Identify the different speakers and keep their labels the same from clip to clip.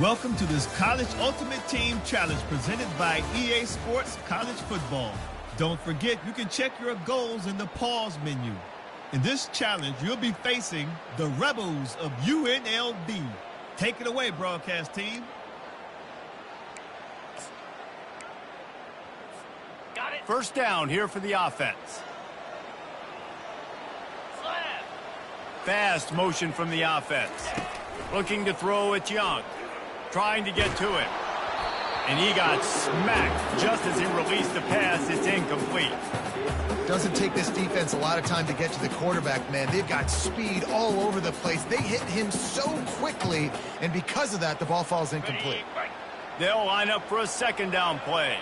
Speaker 1: Welcome to this College Ultimate Team Challenge presented by EA Sports College Football. Don't forget, you can check your goals in the pause menu. In this challenge, you'll be facing the Rebels of UNLV. Take it away, broadcast team.
Speaker 2: Got it.
Speaker 3: First down here for the offense.
Speaker 2: Slam.
Speaker 3: Fast motion from the offense. Looking to throw it Young. Trying to get to it. And he got smacked just as he released the pass. It's incomplete.
Speaker 4: Doesn't take this defense a lot of time to get to the quarterback, man. They've got speed all over the place. They hit him so quickly, and because of that, the ball falls incomplete.
Speaker 3: They'll line up for a second down play.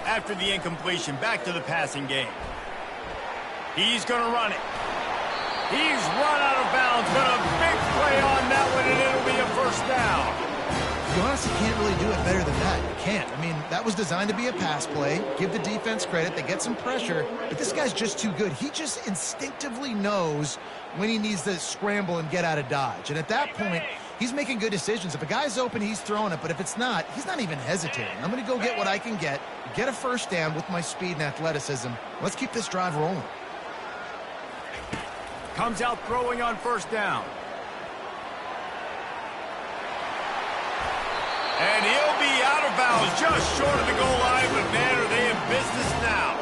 Speaker 3: After the incompletion, back to the passing game. He's going to run it. He's run out of bounds, but a big play on that one, and it'll be a first down.
Speaker 4: You honestly can't really do it better than that. You can't. I mean, that was designed to be a pass play. Give the defense credit. They get some pressure, but this guy's just too good. He just instinctively knows when he needs to scramble and get out of dodge. And at that point, he's making good decisions. If a guy's open, he's throwing it, but if it's not, he's not even hesitating. I'm going to go get what I can get a first down with my speed and athleticism. Let's keep this drive rolling.
Speaker 3: Comes out throwing on first down. And he'll be out of bounds just short of the goal line, but man, are they in business now.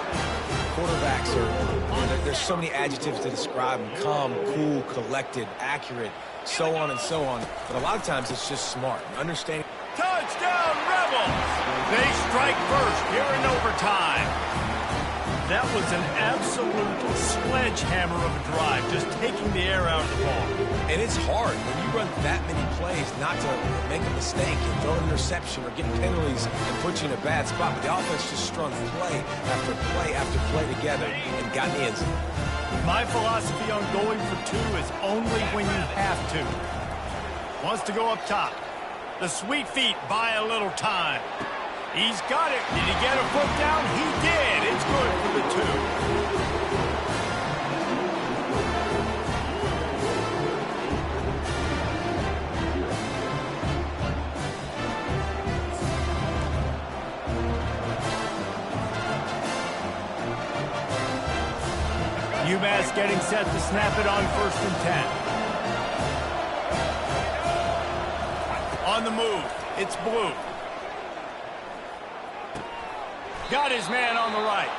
Speaker 5: Quarterbacks are, there's so many adjectives to describe them. Calm, cool, collected, accurate, so on and so on. But a lot of times it's just smart. Understanding.
Speaker 3: Touchdown, Rebels! They strike first here in overtime. That was an absolute sledgehammer of a drive, just taking the air out of the ball.
Speaker 5: And it's hard when you run that many plays not to make a mistake and throw an interception or get penalties and put you in a bad spot. But the offense just strung play after play after play together and got in the end zone.
Speaker 3: My philosophy on going for two is only when you have to. Wants to go up top. The sweet feet buy a little time. He's got it. Did he get a foot down? He did. It's good for the two. UMass getting set to snap it on 1st and 10. On the move. It's Blue. Got his man on the right.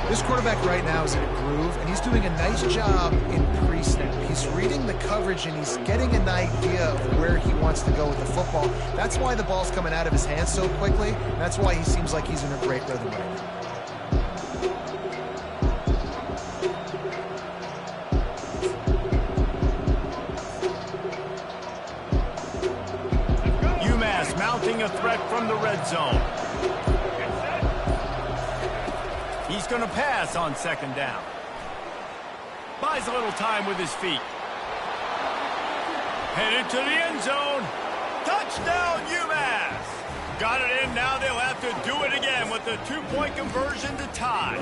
Speaker 4: This quarterback right now is in a groove, and he's doing a nice job in pre-snap. He's reading the coverage, and he's getting an idea of where he wants to go with the football. That's why the ball's coming out of his hands so quickly. That's why he seems like he's in a great rhythm right now.
Speaker 3: UMass mounting a threat from the red zone. He's going to pass on second down. Buys a little time with his feet. Headed to the end zone. Touchdown, UMass! Got it in. Now they'll have to do it again with the two-point conversion to tie.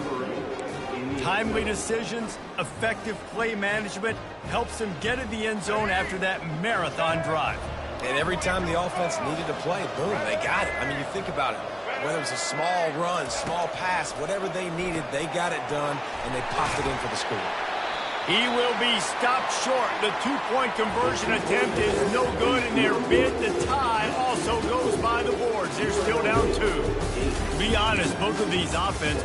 Speaker 3: Timely decisions, effective play management helps them get in the end zone after that marathon drive.
Speaker 5: And every time the offense needed to play, boom, they got it. I mean, you think about it. Whether it was a small run, small pass, whatever they needed, they got it done, and they popped it in for the score.
Speaker 3: He will be stopped short. The two-point conversion attempt is no good, and their bid to tie also goes by the boards. They're still down 2. To be honest, both of these offenses.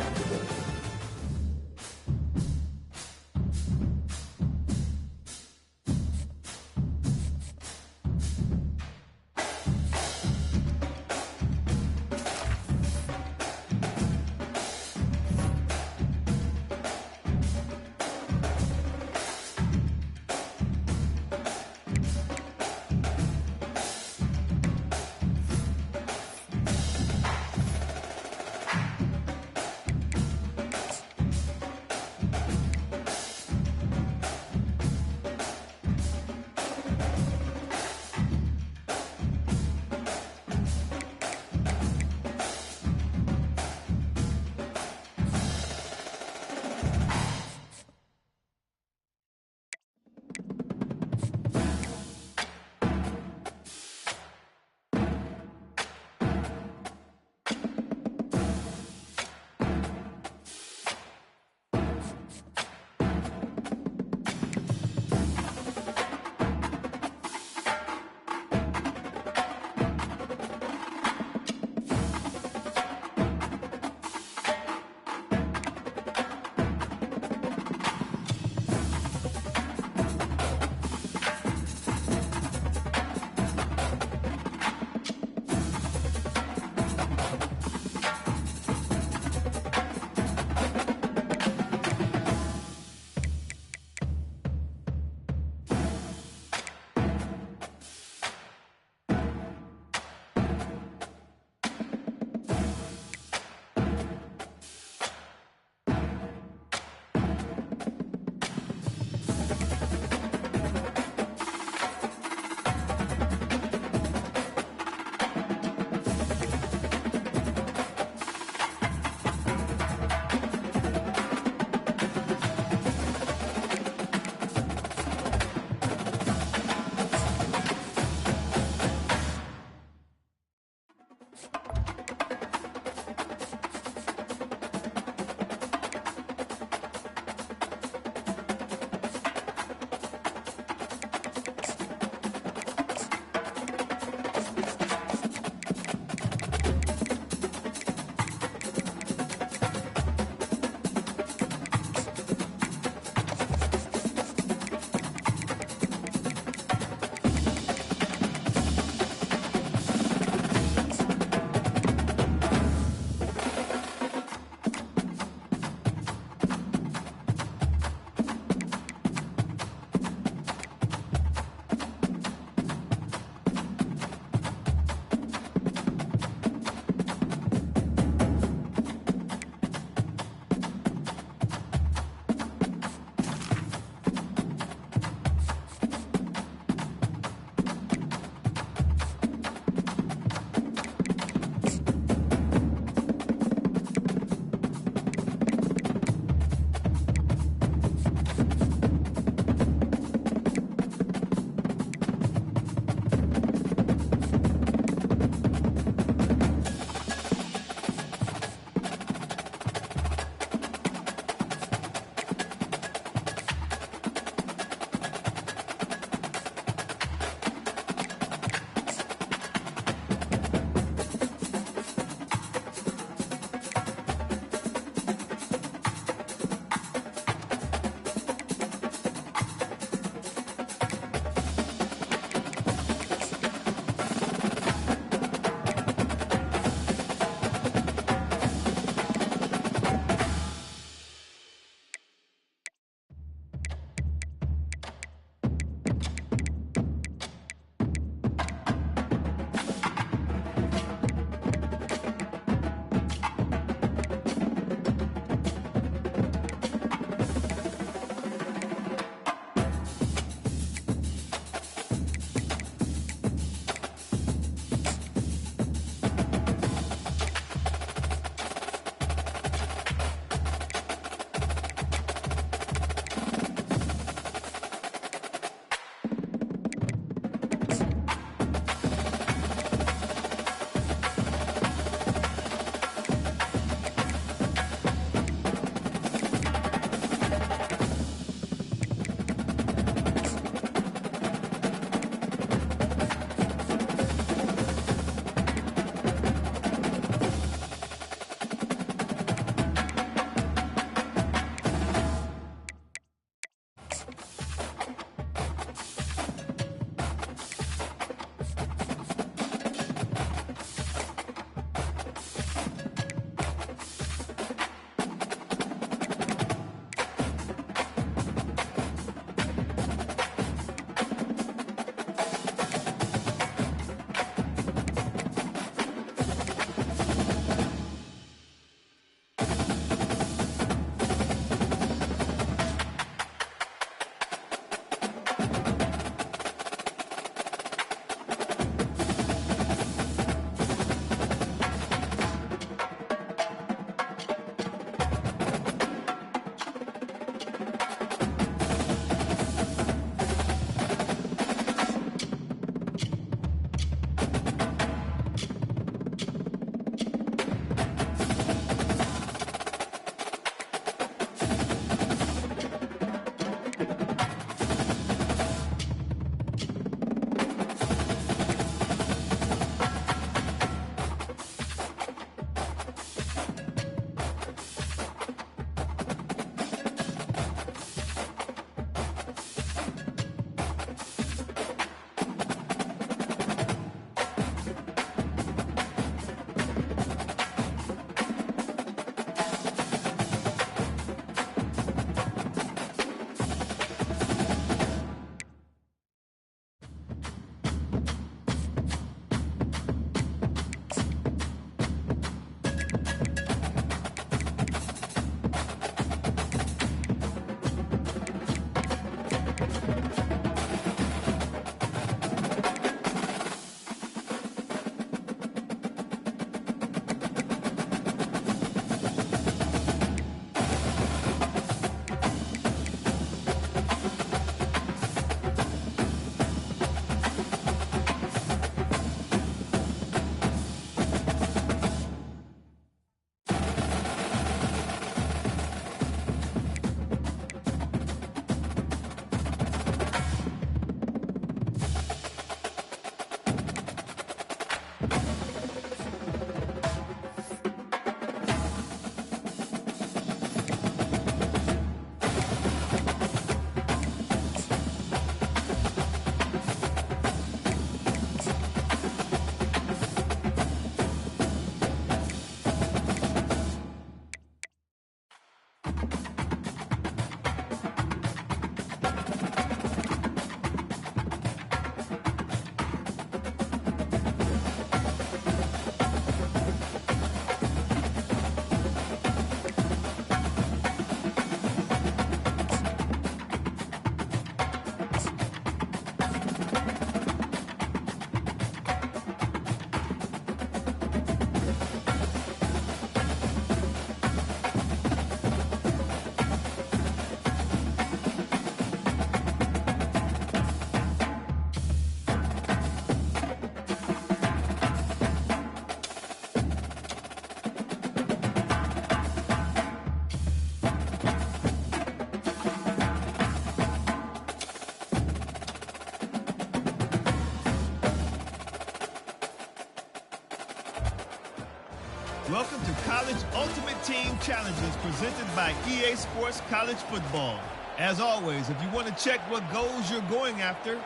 Speaker 1: Welcome to College Ultimate Team Challenges presented by EA Sports College Football. As always, if you want to check what goals you're going after,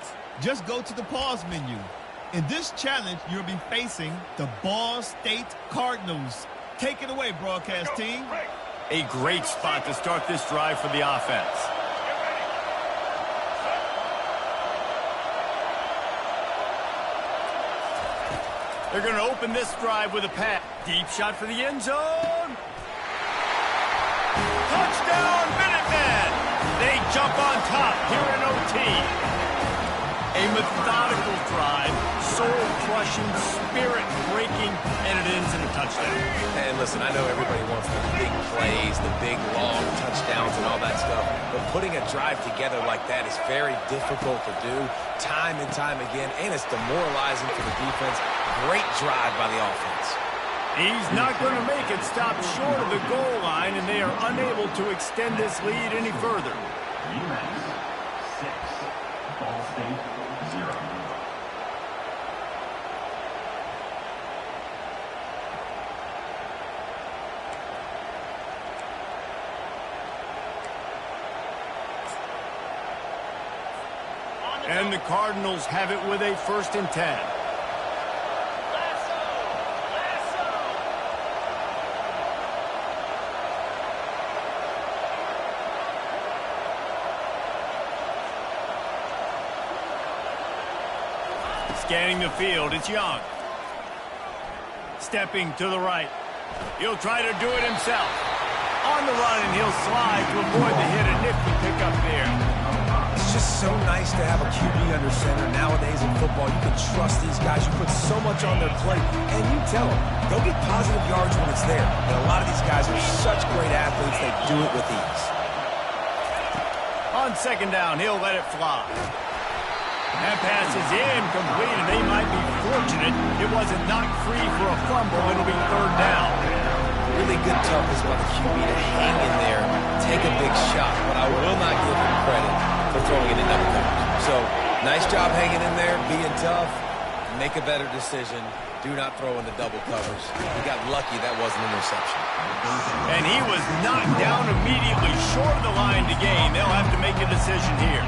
Speaker 1: just go to the pause menu. In this challenge, you'll be facing the Ball State Cardinals. Take it away, broadcast team.
Speaker 3: A great spot to start this drive for the offense. They're going to open this drive with a pass. Deep shot for the end zone. Touchdown, Minutemen! They jump on top here in OT. A methodical drive, soul-crushing, spirit-breaking, and it ends in a touchdown.
Speaker 5: And listen, I know everybody wants the big plays, the big, long touchdowns and all that stuff, but putting a drive together like that is very difficult to do time and time again, and it's demoralizing for the defense. Great drive by the offense.
Speaker 3: He's not going to make it stop short of the goal line, and they are unable to extend this lead any further.
Speaker 2: UMass 6, Ball State 0.
Speaker 3: And the Cardinals have it with a 1st and 10. Scanning the field, it's Young. Stepping to the right. He'll try to do it himself. On the run, and he'll slide to avoid the hit. A nifty pickup there.
Speaker 5: It's just so nice to have a QB under center. Nowadays in football, you can trust these guys. You put so much on their plate, and you tell them they'll get positive yards when it's there. And a lot of these guys are such great athletes, they do it with ease.
Speaker 3: On 2nd down, he'll let it fly. That pass is incomplete, and they might be fortunate it wasn't knocked free for a fumble. It'll be 3rd down.
Speaker 5: Really good toughness by the QB to hang in there, take a big shot, but I will not give him credit for throwing it in double coverage. So, nice job hanging in there, being tough, make a better decision. Do not throw into double covers. He got lucky that wasn't an interception.
Speaker 3: And he was knocked down immediately short of the line to gain. They'll have to make a decision here.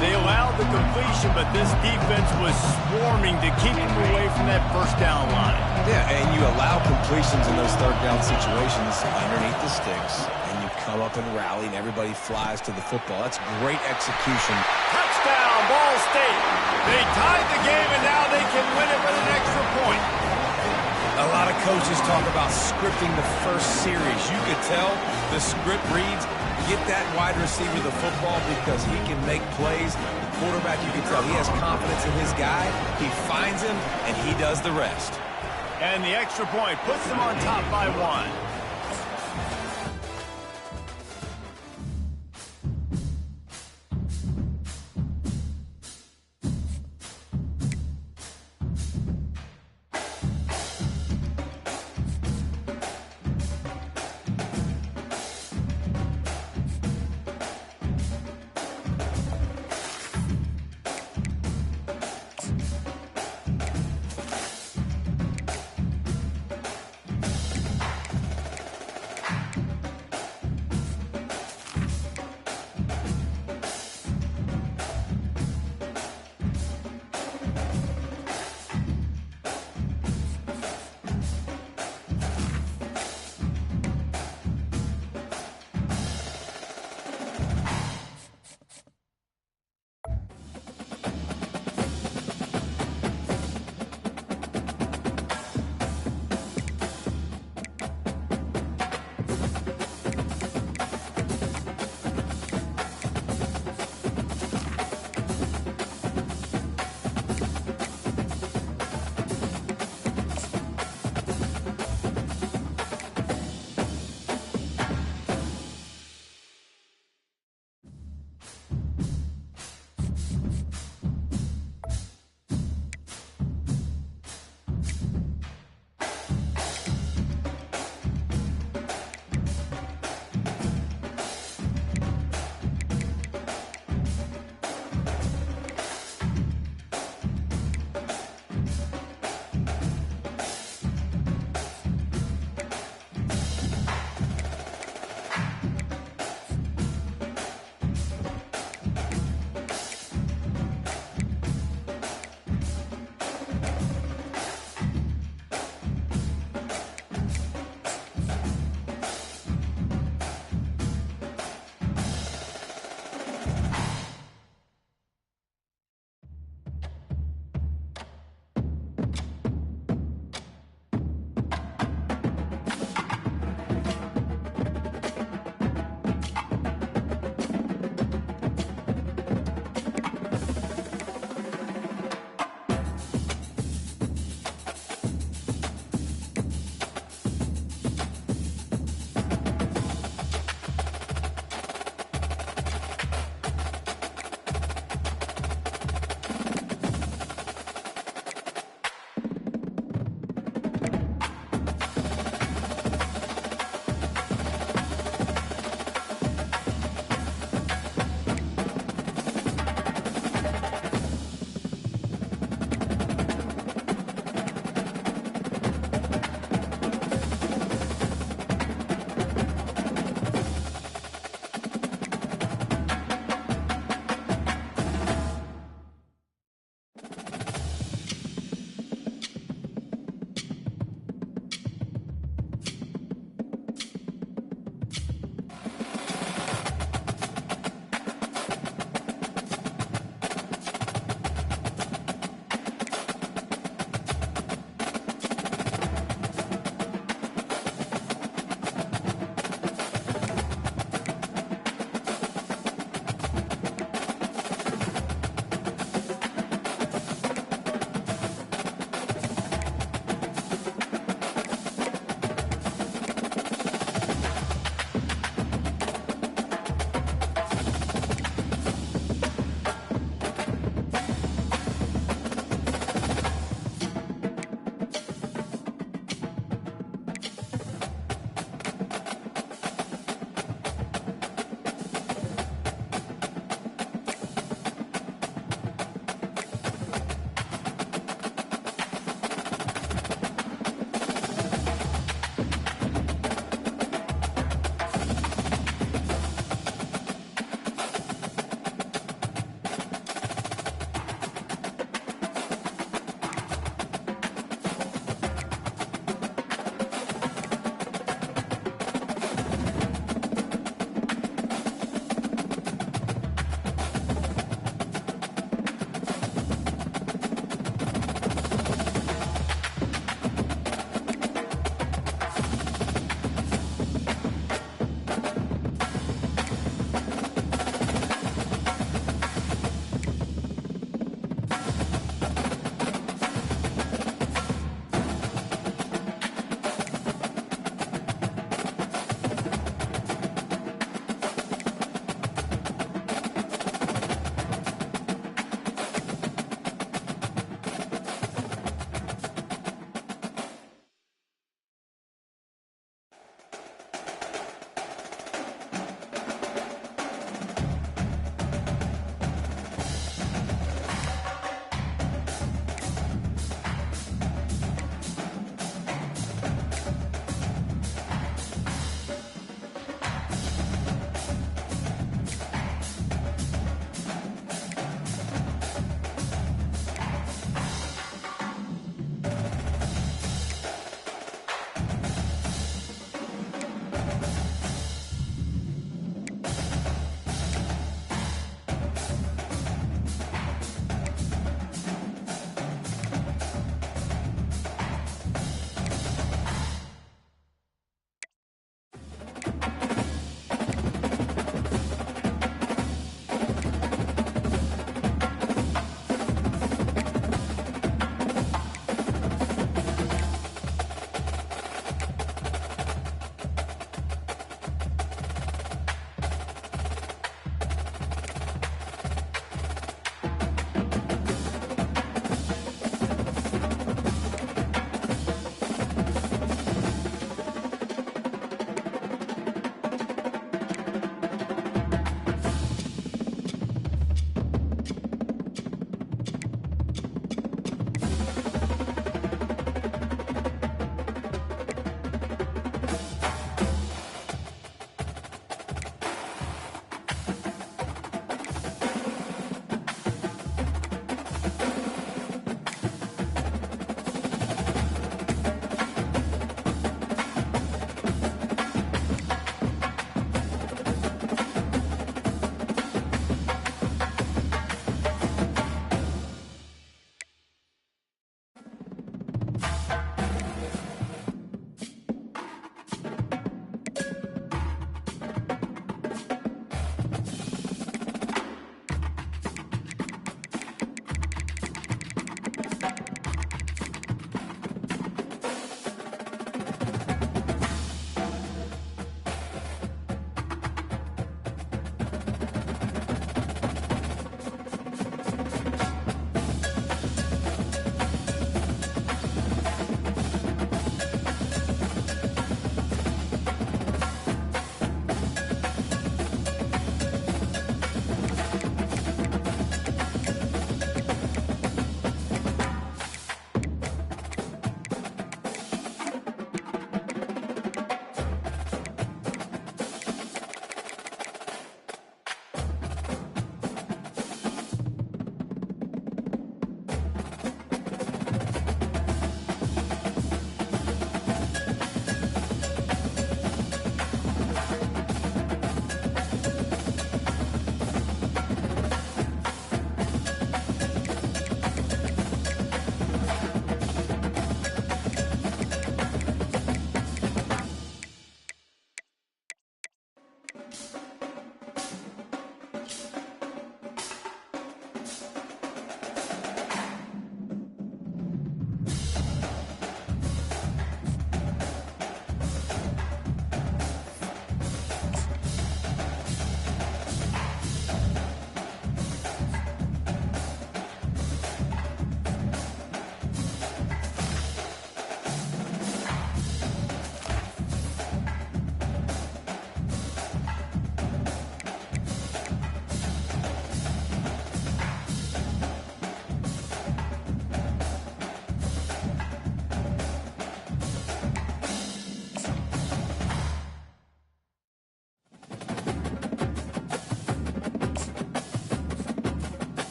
Speaker 3: They allowed the completion, but this defense was swarming to keep him away from that 1st down line.
Speaker 5: Yeah, and you allow completions in those 3rd down situations underneath the sticks, and you come up and rally, and everybody flies to the football. That's great execution.
Speaker 3: Touchdown, Ball State. They tied the game, and now they can win it with an extra point.
Speaker 5: A lot of coaches talk about scripting the first series. You could tell the script reads, get that wide receiver the football because he can make plays. The quarterback, you can tell he has confidence in his guy. He finds him, and he does the rest.
Speaker 3: And the extra point puts them on top by 1.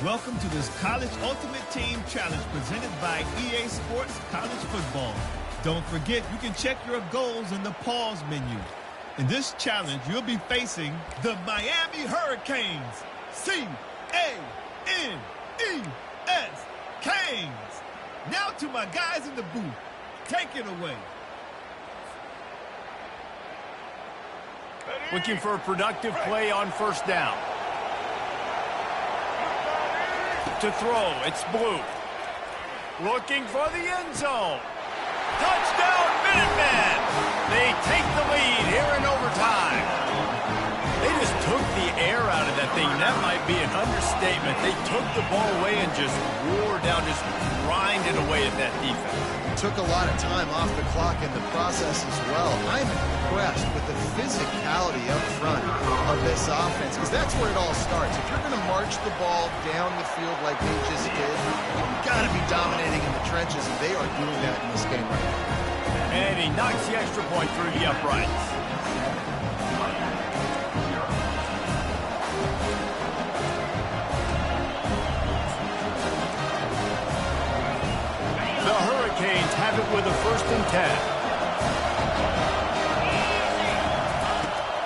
Speaker 1: Welcome to this College Ultimate Team Challenge presented by EA Sports College Football. Don't forget, you can check your goals in the pause menu. In this challenge, you'll be facing the Miami Hurricanes. C-A-N-E-S. Canes. Now to my guys in the booth. Take it away.
Speaker 3: Looking for a productive play on first down. To throw, it's Blue. Looking for the end zone. Touchdown, Minutemen! They take the lead here in overtime. They just took the air out of that thing. That might be an understatement. They took the ball away and just wore down, just grinded away at that defense.
Speaker 4: Took a lot of time off the clock in the process as well. I'm impressed with the physicality up front of this offense, because that's where it all starts. If you're going to march the ball down the field like they just did, you've got to be dominating in the trenches, and they are doing that in this game right now.
Speaker 3: And he knocks the extra point through the uprights. The Hurricanes have it with a 1st and 10.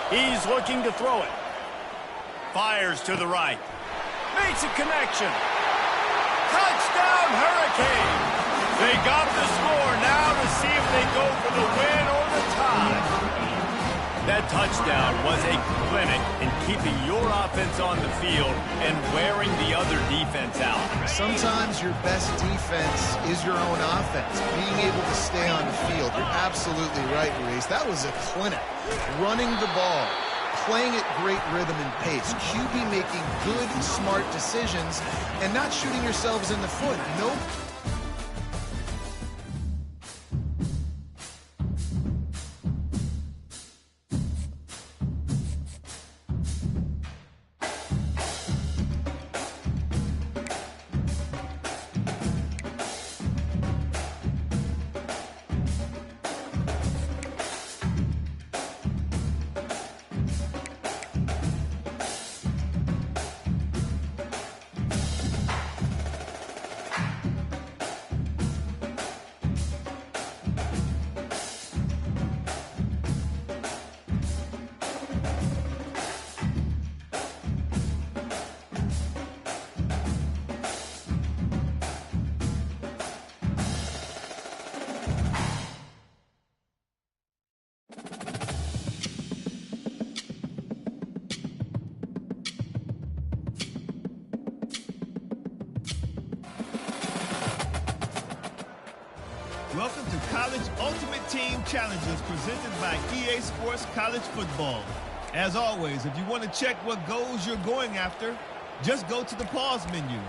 Speaker 3: He's looking to throw it. Fires to the right. Makes a connection. Touchdown, Hurricanes! They got the score now to see if they go for the win or the tie. That touchdown was a clinic in keeping your offense on the field and wearing the other defense out.
Speaker 4: Sometimes your best defense is your own offense. Being able to stay on the field. You're absolutely right, Reese. That was a clinic. Running the ball, playing at great rhythm and pace. QB making good, smart decisions and not shooting yourselves in the foot. Nope.
Speaker 1: Welcome to College Ultimate Team Challenges presented by EA Sports College Football. As always, if you want to check what goals you're going after, just go to the pause menu.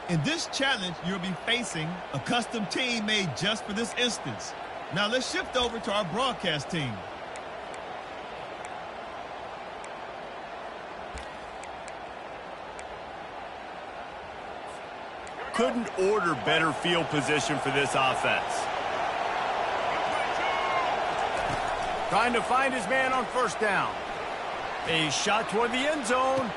Speaker 1: In this challenge, you'll be facing a custom team made just for this instance. Now let's shift over to our broadcast team.
Speaker 3: Couldn't order better field position for this offense. Trying to find his man on first down. A shot toward the end zone.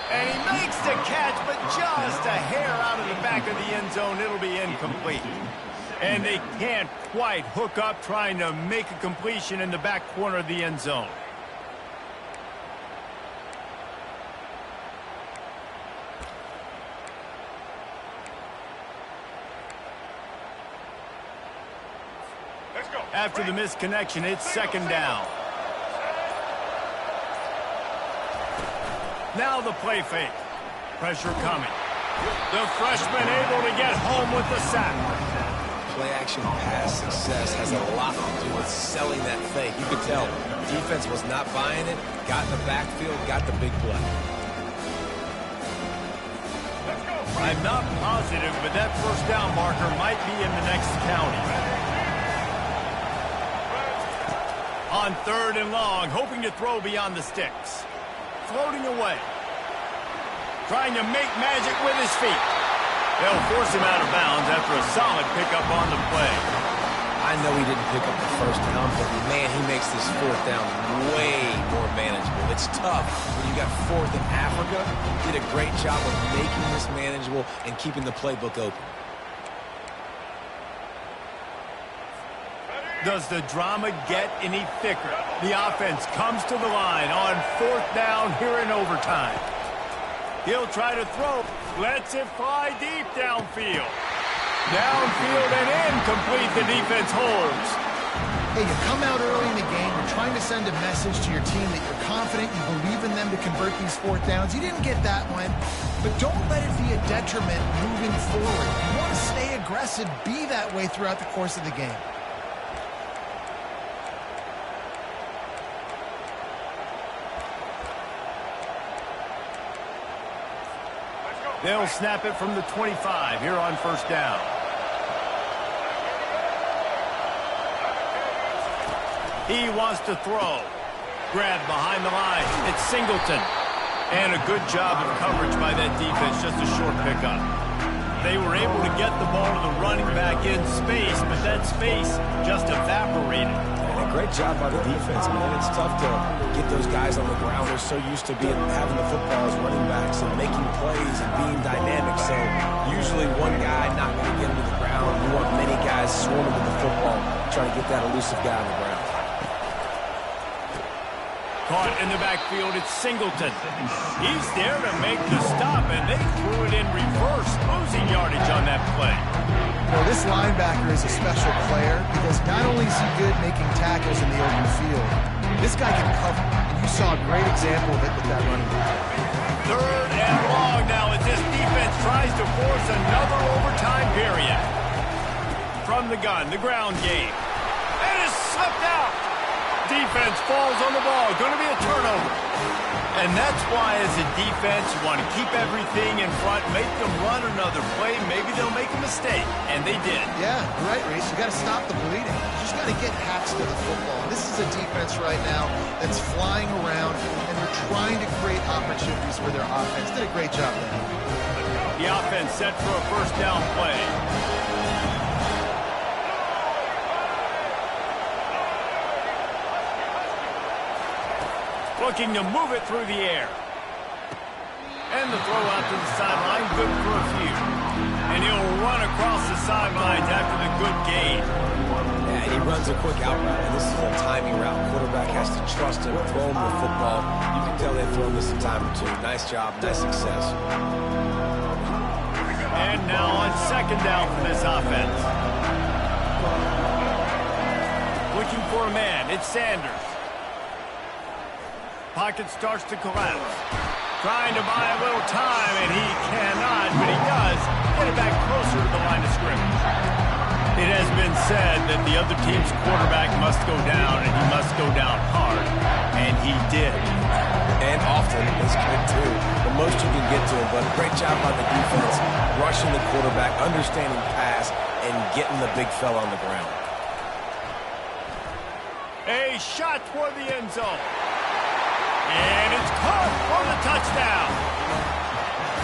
Speaker 3: And he makes the catch, but just a hair out of the back of the end zone. It'll be incomplete. And they can't quite hook up trying to make a completion in the back corner of the end zone. After the misconnection, it's 2nd down. Now the play fake. Pressure coming. The freshman able to get home with the sack.
Speaker 5: Play action pass success has a lot to do with selling that fake. You could tell defense was not buying it, got in the backfield, got the big play.
Speaker 3: I'm not positive, but that first down marker might be in the next county. On 3rd and long, hoping to throw beyond the sticks. Floating away. Trying to make magic with his feet. They'll force him out of bounds after a solid pickup on the play.
Speaker 5: I I know he didn't pick up the first down, but man, he makes this fourth down way more manageable. It's tough when you got fourth in Africa. He did a great job of making this manageable and keeping the playbook open.
Speaker 3: Does the drama get any thicker? The offense comes to the line on fourth down here in overtime. He'll try to throw. Lets it fly deep downfield. Downfield and incomplete. The defense holds.
Speaker 4: Hey, you come out early in the game, you're trying to send a message to your team that you're confident, you believe in them to convert these fourth downs. You didn't get that one, but don't let it be a detriment moving forward. You want to stay aggressive, be that way throughout the course of the game.
Speaker 3: They'll snap it from the 25 here on first down. He wants to throw. Grabbed behind the line. It's Singleton. And a good job of coverage by that defense. Just a short pickup. They were able to get the ball to the running back in space, but that space just evaporated.
Speaker 5: And a great job by the defense, man. It's tough to get those guys on the ground. They're so used to having the football as running backs and making plays and being dynamic. So usually one guy not going to get him to the ground. You want many guys swarming to the football, trying to get that elusive guy on the ground.
Speaker 3: Caught in the backfield, it's Singleton. He's there to make the stop, and they threw it in reverse, losing yardage on that play.
Speaker 4: Well, this linebacker is a special player because not only is he good making tackles in the open field, this guy can cover. And you saw a great example of it with that running back.
Speaker 3: Third and long now as this defense tries to force another overtime period. From the gun, the ground game. And it's slipped out. Defense falls on the ball. Going to be a turnover. And that's why, as a defense, you want to keep everything in front, make them run another play. Maybe they'll make a mistake. And they did.
Speaker 4: Yeah, you're right, Reese. You got to stop the bleeding. You just got to get hats to the football. This is a defense right now that's flying around, and they're trying to create opportunities for their offense. Did a great job there.
Speaker 3: The offense set for a first down play. Looking to move it through the air. And the throw out to the sideline, good for a few. And he'll run across the sidelines after the good gain.
Speaker 5: Yeah, and he runs a quick out route, and this is a timing route. Quarterback has to trust him, throw him the football. You can tell they've thrown this a time or two. Nice job, nice success.
Speaker 3: And now on second down for this offense. Looking for a man, it's Sanders. Pocket starts to collapse. Trying to buy a little time, and he cannot, but he does get it back closer to the line of scrimmage. It has been said that the other team's quarterback must go down, and he must go down hard, and he did.
Speaker 5: And often, it's good too. The most you can get to him, but a great job by the defense, rushing the quarterback, understanding pass, and getting the big fella on the ground.
Speaker 3: A shot toward the end zone. And it's caught for the touchdown.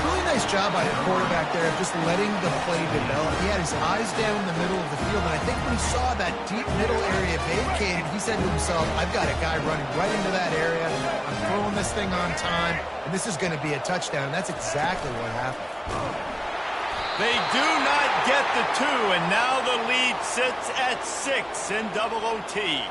Speaker 4: Really nice job by the quarterback there of just letting the play develop. He had his eyes down the middle of the field, and I think when he saw that deep middle area vacated, he said to himself, I've got a guy running right into that area. I'm throwing this thing on time, and this is going to be a touchdown. And that's exactly what happened.
Speaker 3: They do not get the two, and now the lead sits at 6 in double OT.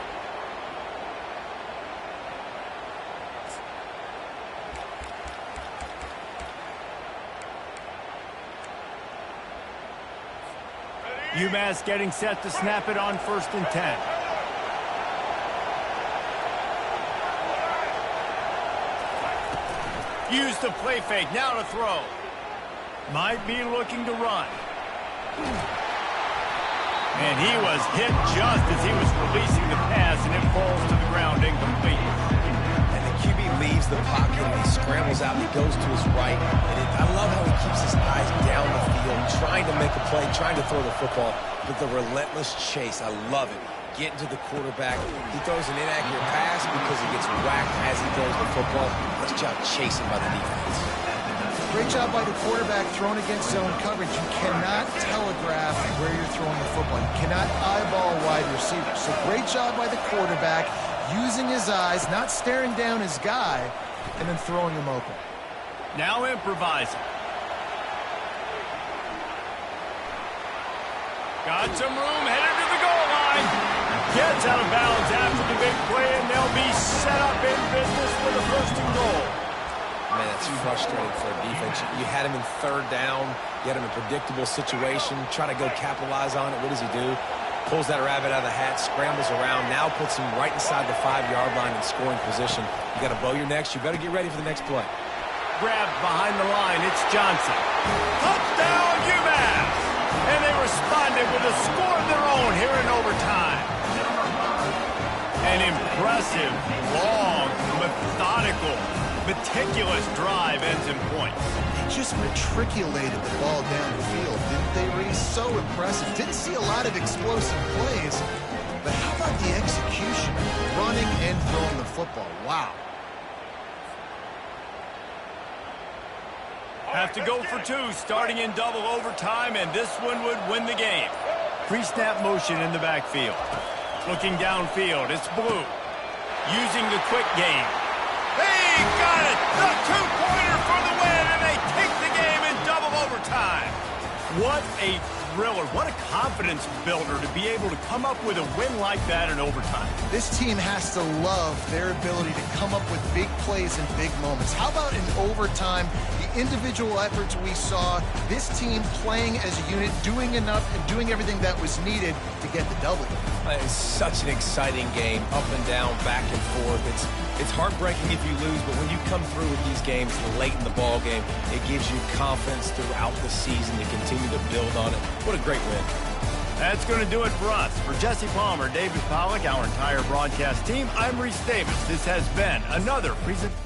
Speaker 3: UMass getting set to snap it on 1st and 10. Use the play fake, now to throw. Might be looking to run. And he was hit just as he was releasing the pass, and it falls to the ground incomplete.
Speaker 5: And the QB leaves the pocket, and he scrambles out, and he goes to his right. And I love how he keeps his eyes down the field, trying to make a play, trying to throw the football, but the relentless chase, I love it. Getting to the quarterback. He throws an inaccurate pass because he gets whacked as he throws the football. Nice job chasing by the defense.
Speaker 4: Great job by the quarterback thrown against zone coverage. You cannot telegraph where you're throwing the football. You cannot eyeball wide receivers. So great job by the quarterback using his eyes, not staring down his guy, and then throwing him open.
Speaker 3: Now improvising. Got some room, headed to the goal line. Gets out of bounds after the big play, and they'll be set up in business for the first and goal.
Speaker 5: Man, that's frustrating for a defense. You had him in third down. You had him in a predictable situation. Try to go capitalize on it. What does he do? Pulls that rabbit out of the hat, scrambles around, now puts him right inside the 5-yard line in scoring position. You got to bow your necks. You better get ready for the next play.
Speaker 3: Grabbed behind the line. It's Johnson. Touchdown, UMass! And they responded with a score of their own here in overtime. An impressive, long, methodical, meticulous drive ends in points.
Speaker 4: They just matriculated the ball down the field, didn't they, Reese? So impressive. Didn't see a lot of explosive plays, but how about the execution? Running and throwing the football. Wow.
Speaker 3: Have to go for two, starting in double overtime, and this one would win the game. Pre-snap motion in the backfield. Looking downfield, it's Blue. Using the quick game. They got it! The two-pointer for the win, and they take the game in double overtime. What a thriller. What a confidence builder to be able to come up with a win like that in overtime.
Speaker 4: This team has to love their ability to come up with big plays and big moments. How about in overtime, the individual efforts we saw, this team playing as a unit, doing enough and doing everything that was needed to get the W.
Speaker 5: It's such an exciting game, up and down, back and forth. It's heartbreaking if you lose, but when you come through with these games late in the ball game, it gives you confidence throughout the season to continue to build on it. What a great win.
Speaker 3: That's going to do it for us. For Jesse Palmer, David Pollack, our entire broadcast team, I'm Reese Davis. This has been another presentation.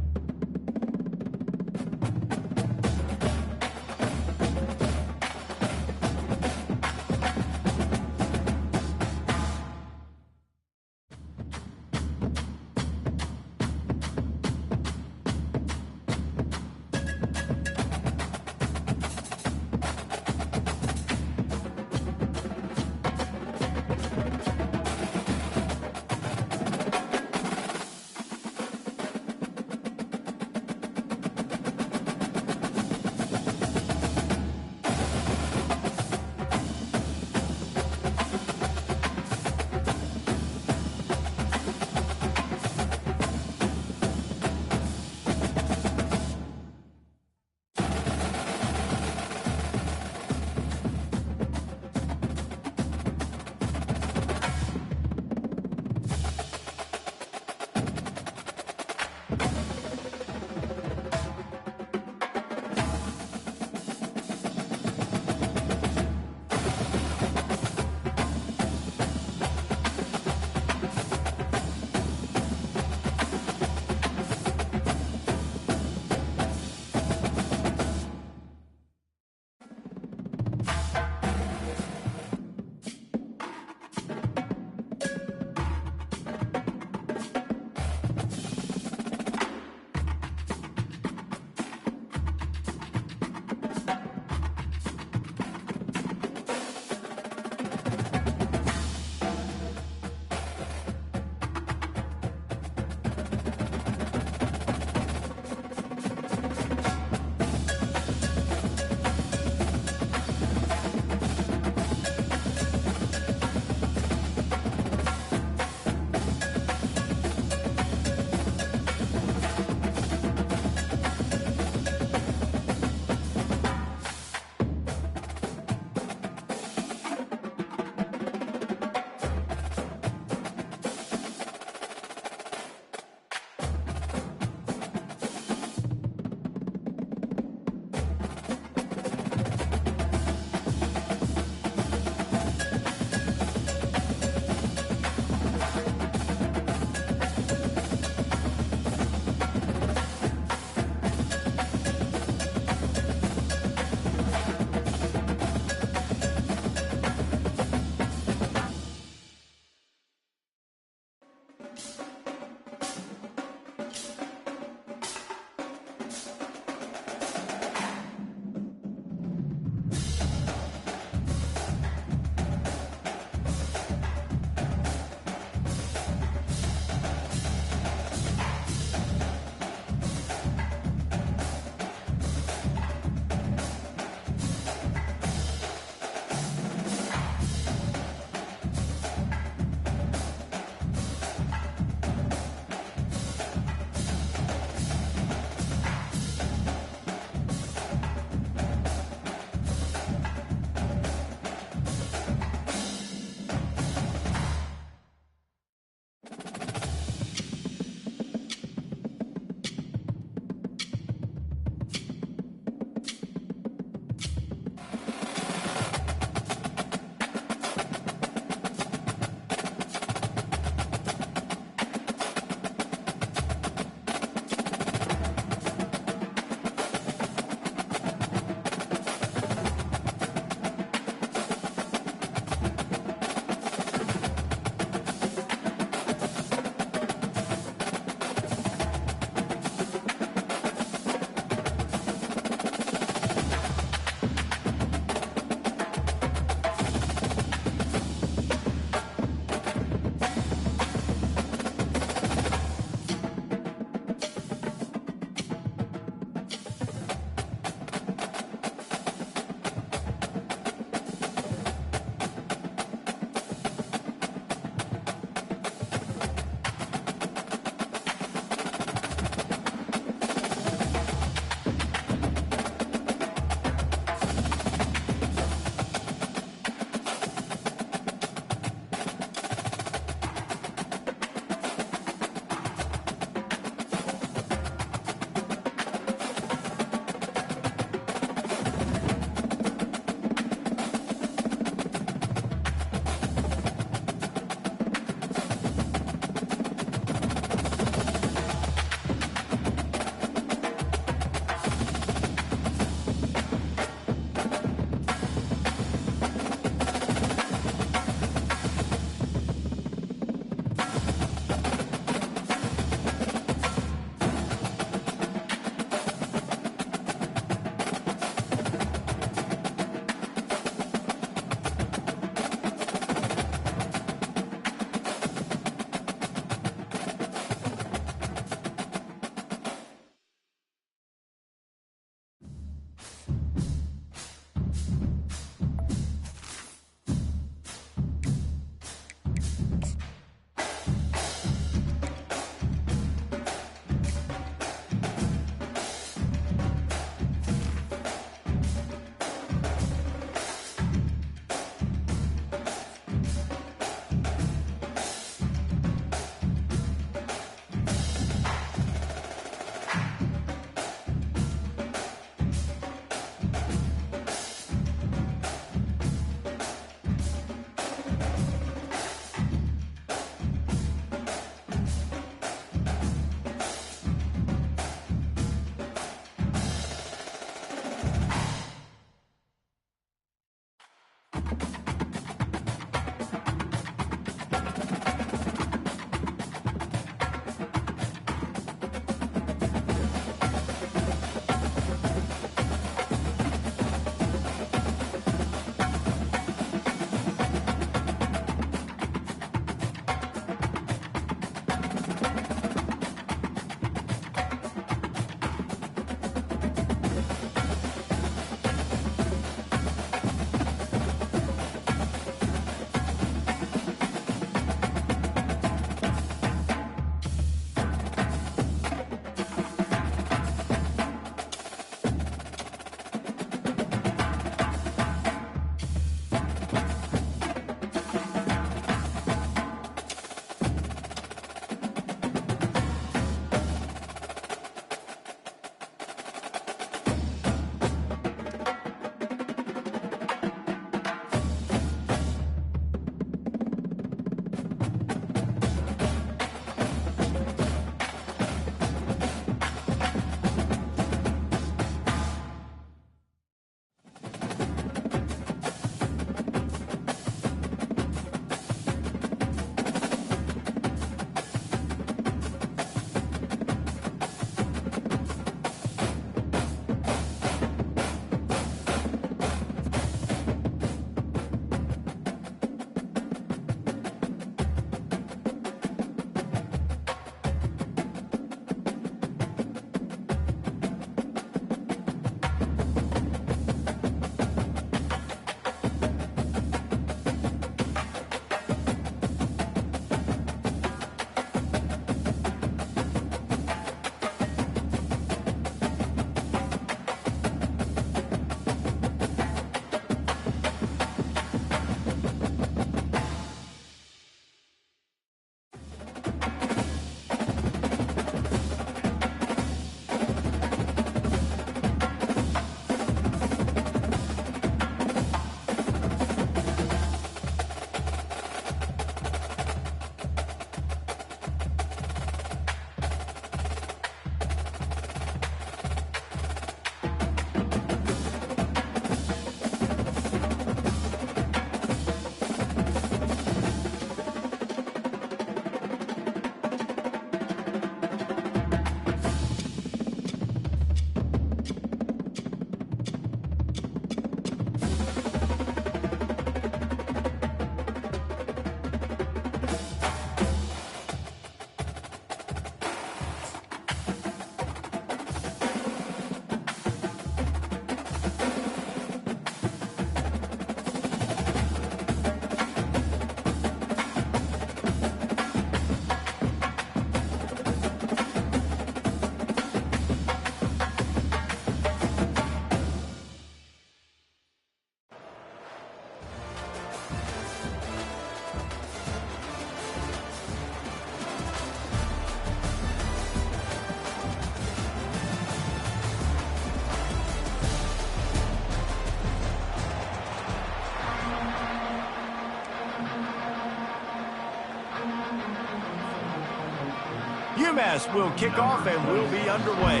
Speaker 3: UMass will kick off and will be underway.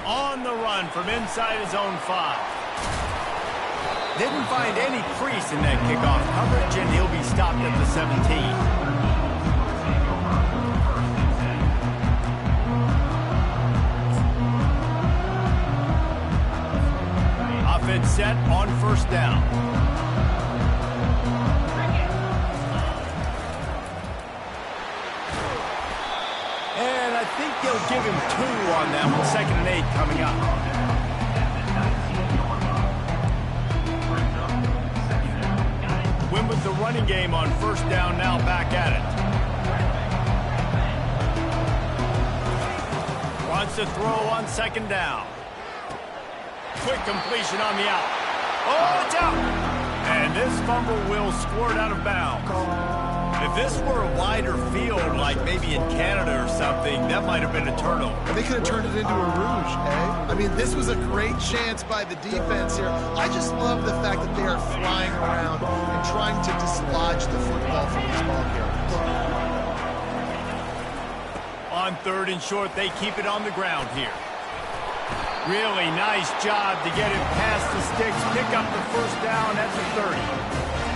Speaker 3: On the run from inside his own 5. Didn't find any crease in that kickoff coverage, and he'll be stopped at the 17. Offense set on first down. And I think they'll give him 2 on that one. 2nd and 8 coming up. Win with the running game on first down, now back at it. Wants to throw on 2nd down. Quick completion on the out. Oh, it's out! And this fumble will squirt out of bounds. If this were a wider field, like maybe in Canada or something, that might have been a turnover.
Speaker 4: They could have turned it into a rouge, eh? I mean, this was a great chance by the defense here. I just love the fact that they are flying around and trying to dislodge the football from these ball carriers.
Speaker 3: On 3rd and short, they keep it on the ground here. Really nice job to get it past the sticks, pick up the first down at the 30.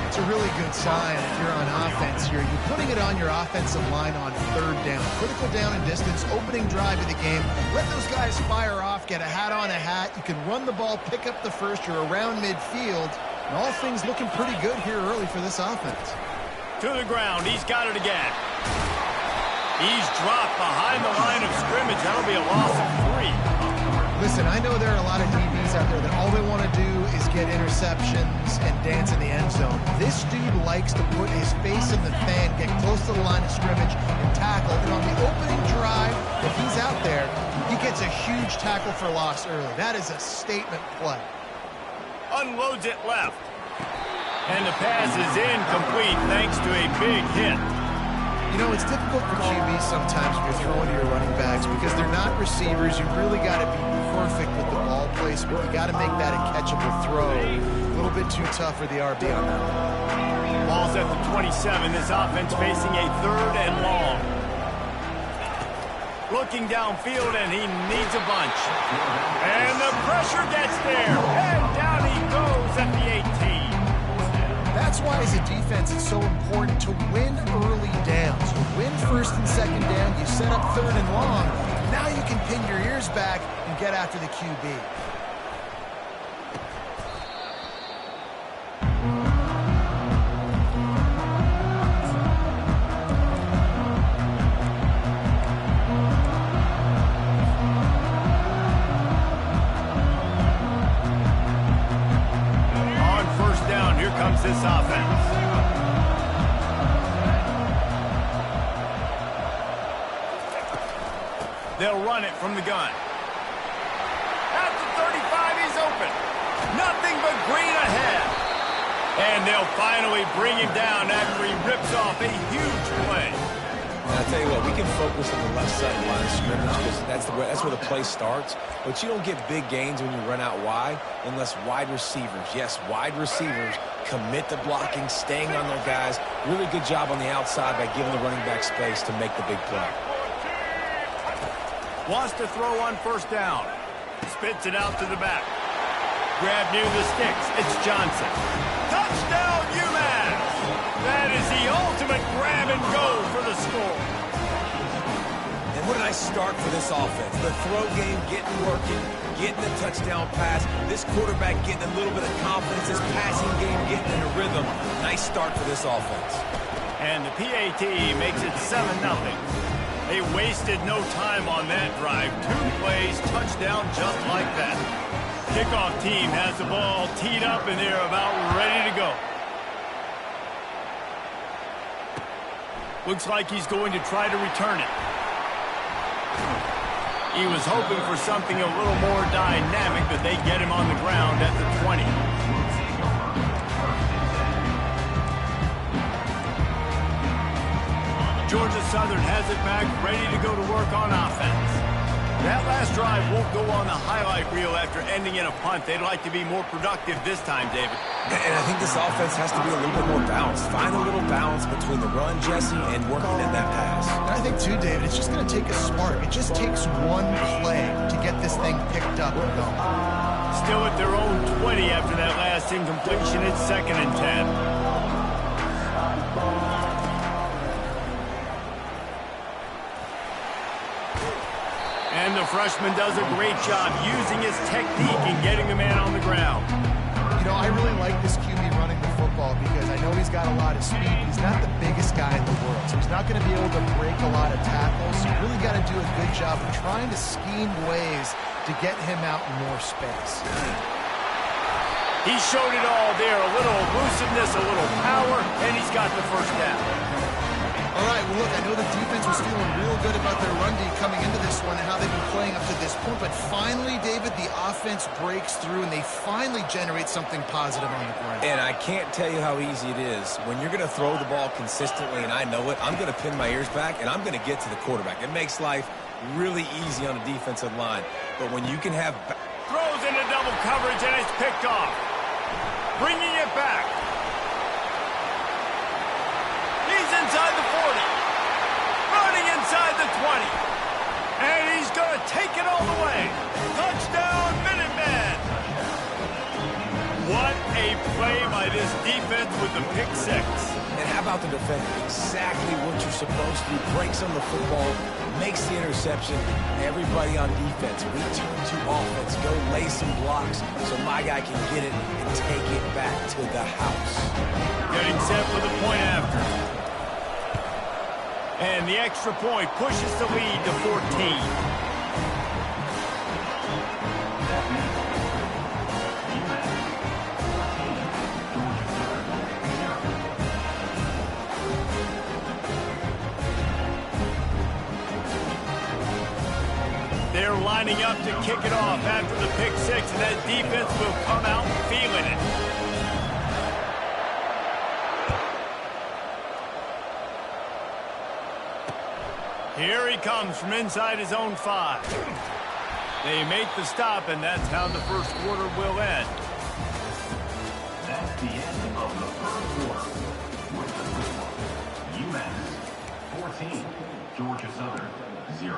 Speaker 4: It's a really good sign if you're on offense here. You're putting it on your offensive line on 3rd down. Critical down and distance, opening drive of the game. Let those guys fire off, get a hat on a hat. You can run the ball, pick up the first. You're around midfield. And all things looking pretty good here early for this offense.
Speaker 3: To the ground. He's got it again. He's dropped behind the line of scrimmage. That'll be a loss of 3.
Speaker 4: Listen, I know there are a lot of DBs out there that all they want to do is get interceptions and dance in the end zone. This dude likes to put his face in the fan, get close to the line of scrimmage, and tackle. And on the opening drive, if he's out there, he gets a huge tackle for loss early. That is a statement play.
Speaker 3: Unloads it left. And the pass is incomplete thanks to a big hit.
Speaker 4: You know, it's difficult for QBs sometimes when you're throwing to your running backs because they're not receivers. You really got to be perfect with the ball placement. You got to make that a catchable throw. A little bit too tough for the RB on that one.
Speaker 3: Ball's at the 27. This offense facing a 3rd and long. Looking downfield, and he needs a bunch. And the pressure gets there. And down he goes at the 18.
Speaker 4: That's why, as a defense, it's so important to win early downs. You win 1st and 2nd down, you set up 3rd and long. Now you can pin your ears back and get after the QB.
Speaker 3: This offense. They'll run it from the gun. At the 35, he's open. Nothing but green ahead. And they'll finally bring him down after he rips off a huge play.
Speaker 5: And I'll tell you what, we can focus on the left side of the line of scrimmage because that's where the play starts. But you don't get big gains when you run out wide unless wide receivers, yes, wide receivers, commit to blocking, staying on their guys. Really good job on the outside by giving the running back space to make the big play.
Speaker 3: Wants to throw on first down. Spits it out to the back. Grab near the sticks. It's Johnson. Touchdown, UMass! That is the ultimate grab and go for the score.
Speaker 5: And what a nice start for this offense. The throw game getting working, getting the touchdown pass. This quarterback getting a little bit of confidence. This passing game getting in a rhythm. Nice start for this offense.
Speaker 3: And the PAT makes it 7-0. They wasted no time on that drive. 2 plays, touchdown just like that. Kickoff team has the ball teed up and they're about ready to go. Looks like he's going to try to return it. He was hoping for something a little more dynamic, but they get him on the ground at the 20. Georgia Southern has it back, ready to go to work on offense. That last drive won't go on the highlight reel after ending in a punt. They'd like to be more productive this time, David.
Speaker 5: And I think this offense has to be a little bit more balanced. Find a little balance between the run, Jesse, and working in that pass.
Speaker 4: And I think, too, David, it's just going to take a spark. It just takes one play to get this thing picked up and going.
Speaker 3: Still at their own 20 after that last incompletion. It's 2nd and 10. And the freshman does a great job using his technique and getting the man on the ground.
Speaker 4: You know, I really like this QB running the football because I know he's got a lot of speed. He's not the biggest guy in the world, so he's not going to be able to break a lot of tackles. So you really got to do a good job of trying to scheme ways to get him out in more space.
Speaker 3: He showed it all there. A little elusiveness, a little power, and he's got the first down.
Speaker 4: All right, well, look, I know the defense was feeling real good about their run D coming into this one and how they've been playing up to this point, but finally, David, the offense breaks through and they finally generate something positive on the ground.
Speaker 5: And I can't tell you how easy it is. When you're going to throw the ball consistently, and I know it, I'm going to pin my ears back, and I'm going to get to the quarterback. It makes life really easy on a defensive line. But when you can have...
Speaker 3: Throws into double coverage, and it's picked off. Bringing it back. He's inside the 40. Running inside the 20. And he's going to take it all the way. Touchdown, Minutemen. What a play by this defense with the pick six.
Speaker 5: And how about the defense? Exactly what you're supposed to do. Breaks on the football, makes the interception. Everybody on defense, we turn to offense. Go lay some blocks so my guy can get it and take it back to the house.
Speaker 3: Getting set for the point after. And the extra point pushes the lead to 14. They're lining up to kick it off after the pick six, and that defense will come out feeling it. Here he comes from inside his own 5. They make the stop, and that's how the first quarter will end.
Speaker 2: That's the end of the first quarter. With the score, UMass 14, Georgia Southern 0.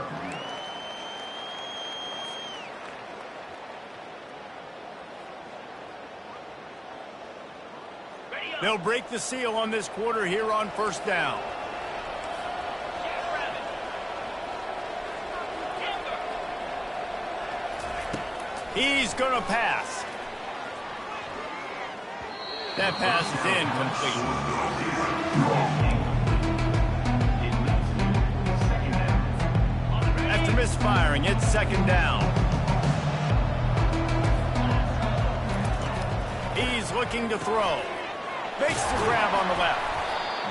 Speaker 3: They'll break the seal on this quarter here on first down. He's going to pass. That pass is incomplete. After misfiring, it's second down. He's looking to throw. Makes the grab on the left.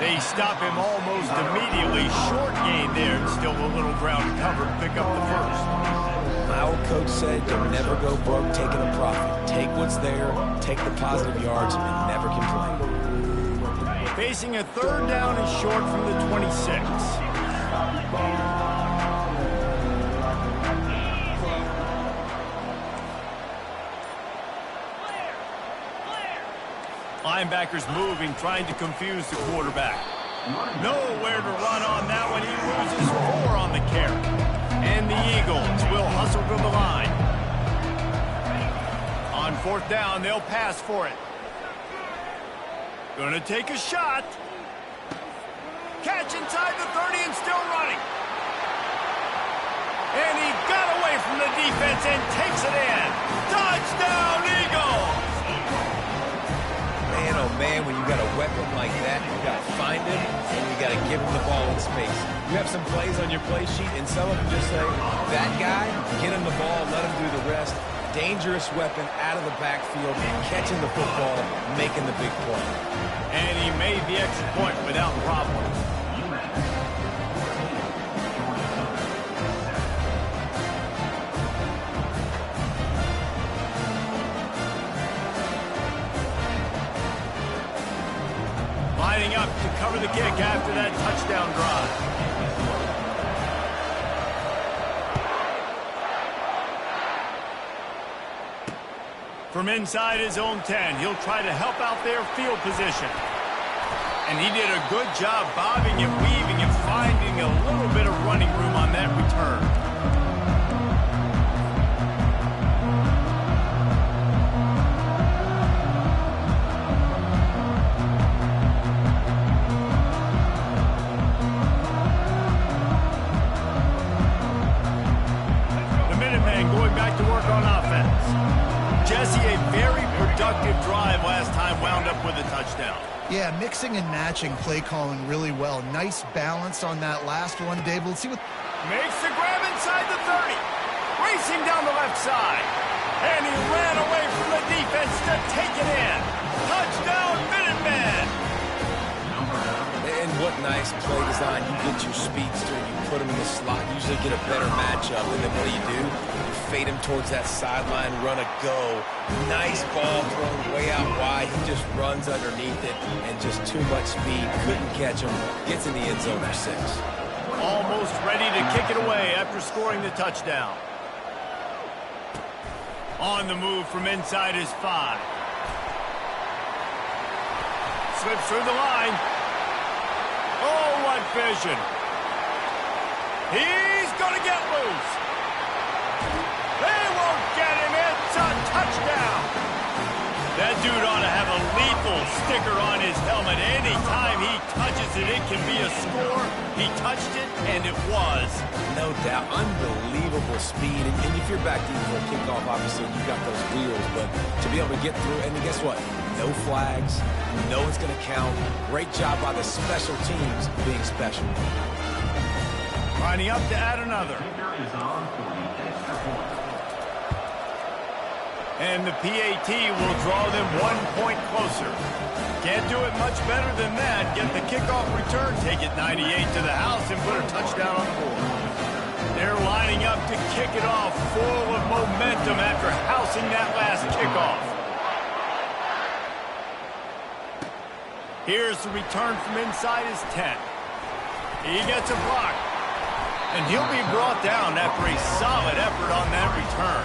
Speaker 3: They stop him almost immediately. Short gain there. Still a little ground covered. Pick up the first.
Speaker 5: My old coach said you'll never go broke taking a profit. Take what's there, take the positive yards, and never complain.
Speaker 3: Facing a third down and short from the 26. Linebackers moving, trying to confuse the quarterback. Nowhere to run on that one. He loses 4 on the carry. And the Eagles will hustle to the line. On fourth down, they'll pass for it. Gonna take a shot. Catch inside the 30 and still running. And he got away from the defense and takes it in. Touchdown, Eagles!
Speaker 5: Man, oh man, when you got a weapon like that, you got to find him and you got to give him the ball in space. You have some plays on your play sheet, and some of them just say, that guy, get him the ball, let him do the rest. Dangerous weapon out of the backfield, catching the football, making the big play.
Speaker 3: And he made the extra point without problem. Lining up to cover the kick after that touchdown drive. From inside his own 10, he'll try to help out their field position. And he did a good job bobbing and weaving and finding a little bit of running room on that return. The Minutemen going back to work on offense. Jesse, a very productive drive last time wound up with a touchdown.
Speaker 4: Yeah, mixing and matching play calling really well. Nice balance on that last one, Dave. Let's see what...
Speaker 3: Makes the grab inside the 30. Racing down the left side. And he ran away from the defense to take it in. Touchdown, Minutemen.
Speaker 5: And what nice play design. You get your speedster, you put him in the slot, usually get a better matchup. And then what do? You fade him towards that sideline, run a go. Nice ball thrown way out wide. He just runs underneath it and just too much speed. Couldn't catch him. Gets in the end zone for 6.
Speaker 3: Almost ready to kick it away after scoring the touchdown. On the move from inside his 5. Slips through the line. Oh, what vision. He's going to get loose. They won't get him. It's a touchdown. That dude ought to have a lethal sticker on his helmet. Anytime he touches it, it can be a score. He touched it, and it was.
Speaker 5: No doubt. Unbelievable speed. And if you're back deep for a kickoff, obviously, you got those wheels. But to be able to get through, and guess what? No flags. No one's going to count. Great job by the special teams being special.
Speaker 3: Lining up to add another. And the PAT will draw them 1 point closer. Can't do it much better than that. Get the kickoff return, take it 98 to the house, and put a touchdown on the board. They're lining up to kick it off full of momentum after housing that last kickoff. Here's the return from inside his 10. He gets a block. And he'll be brought down after a solid effort on that return.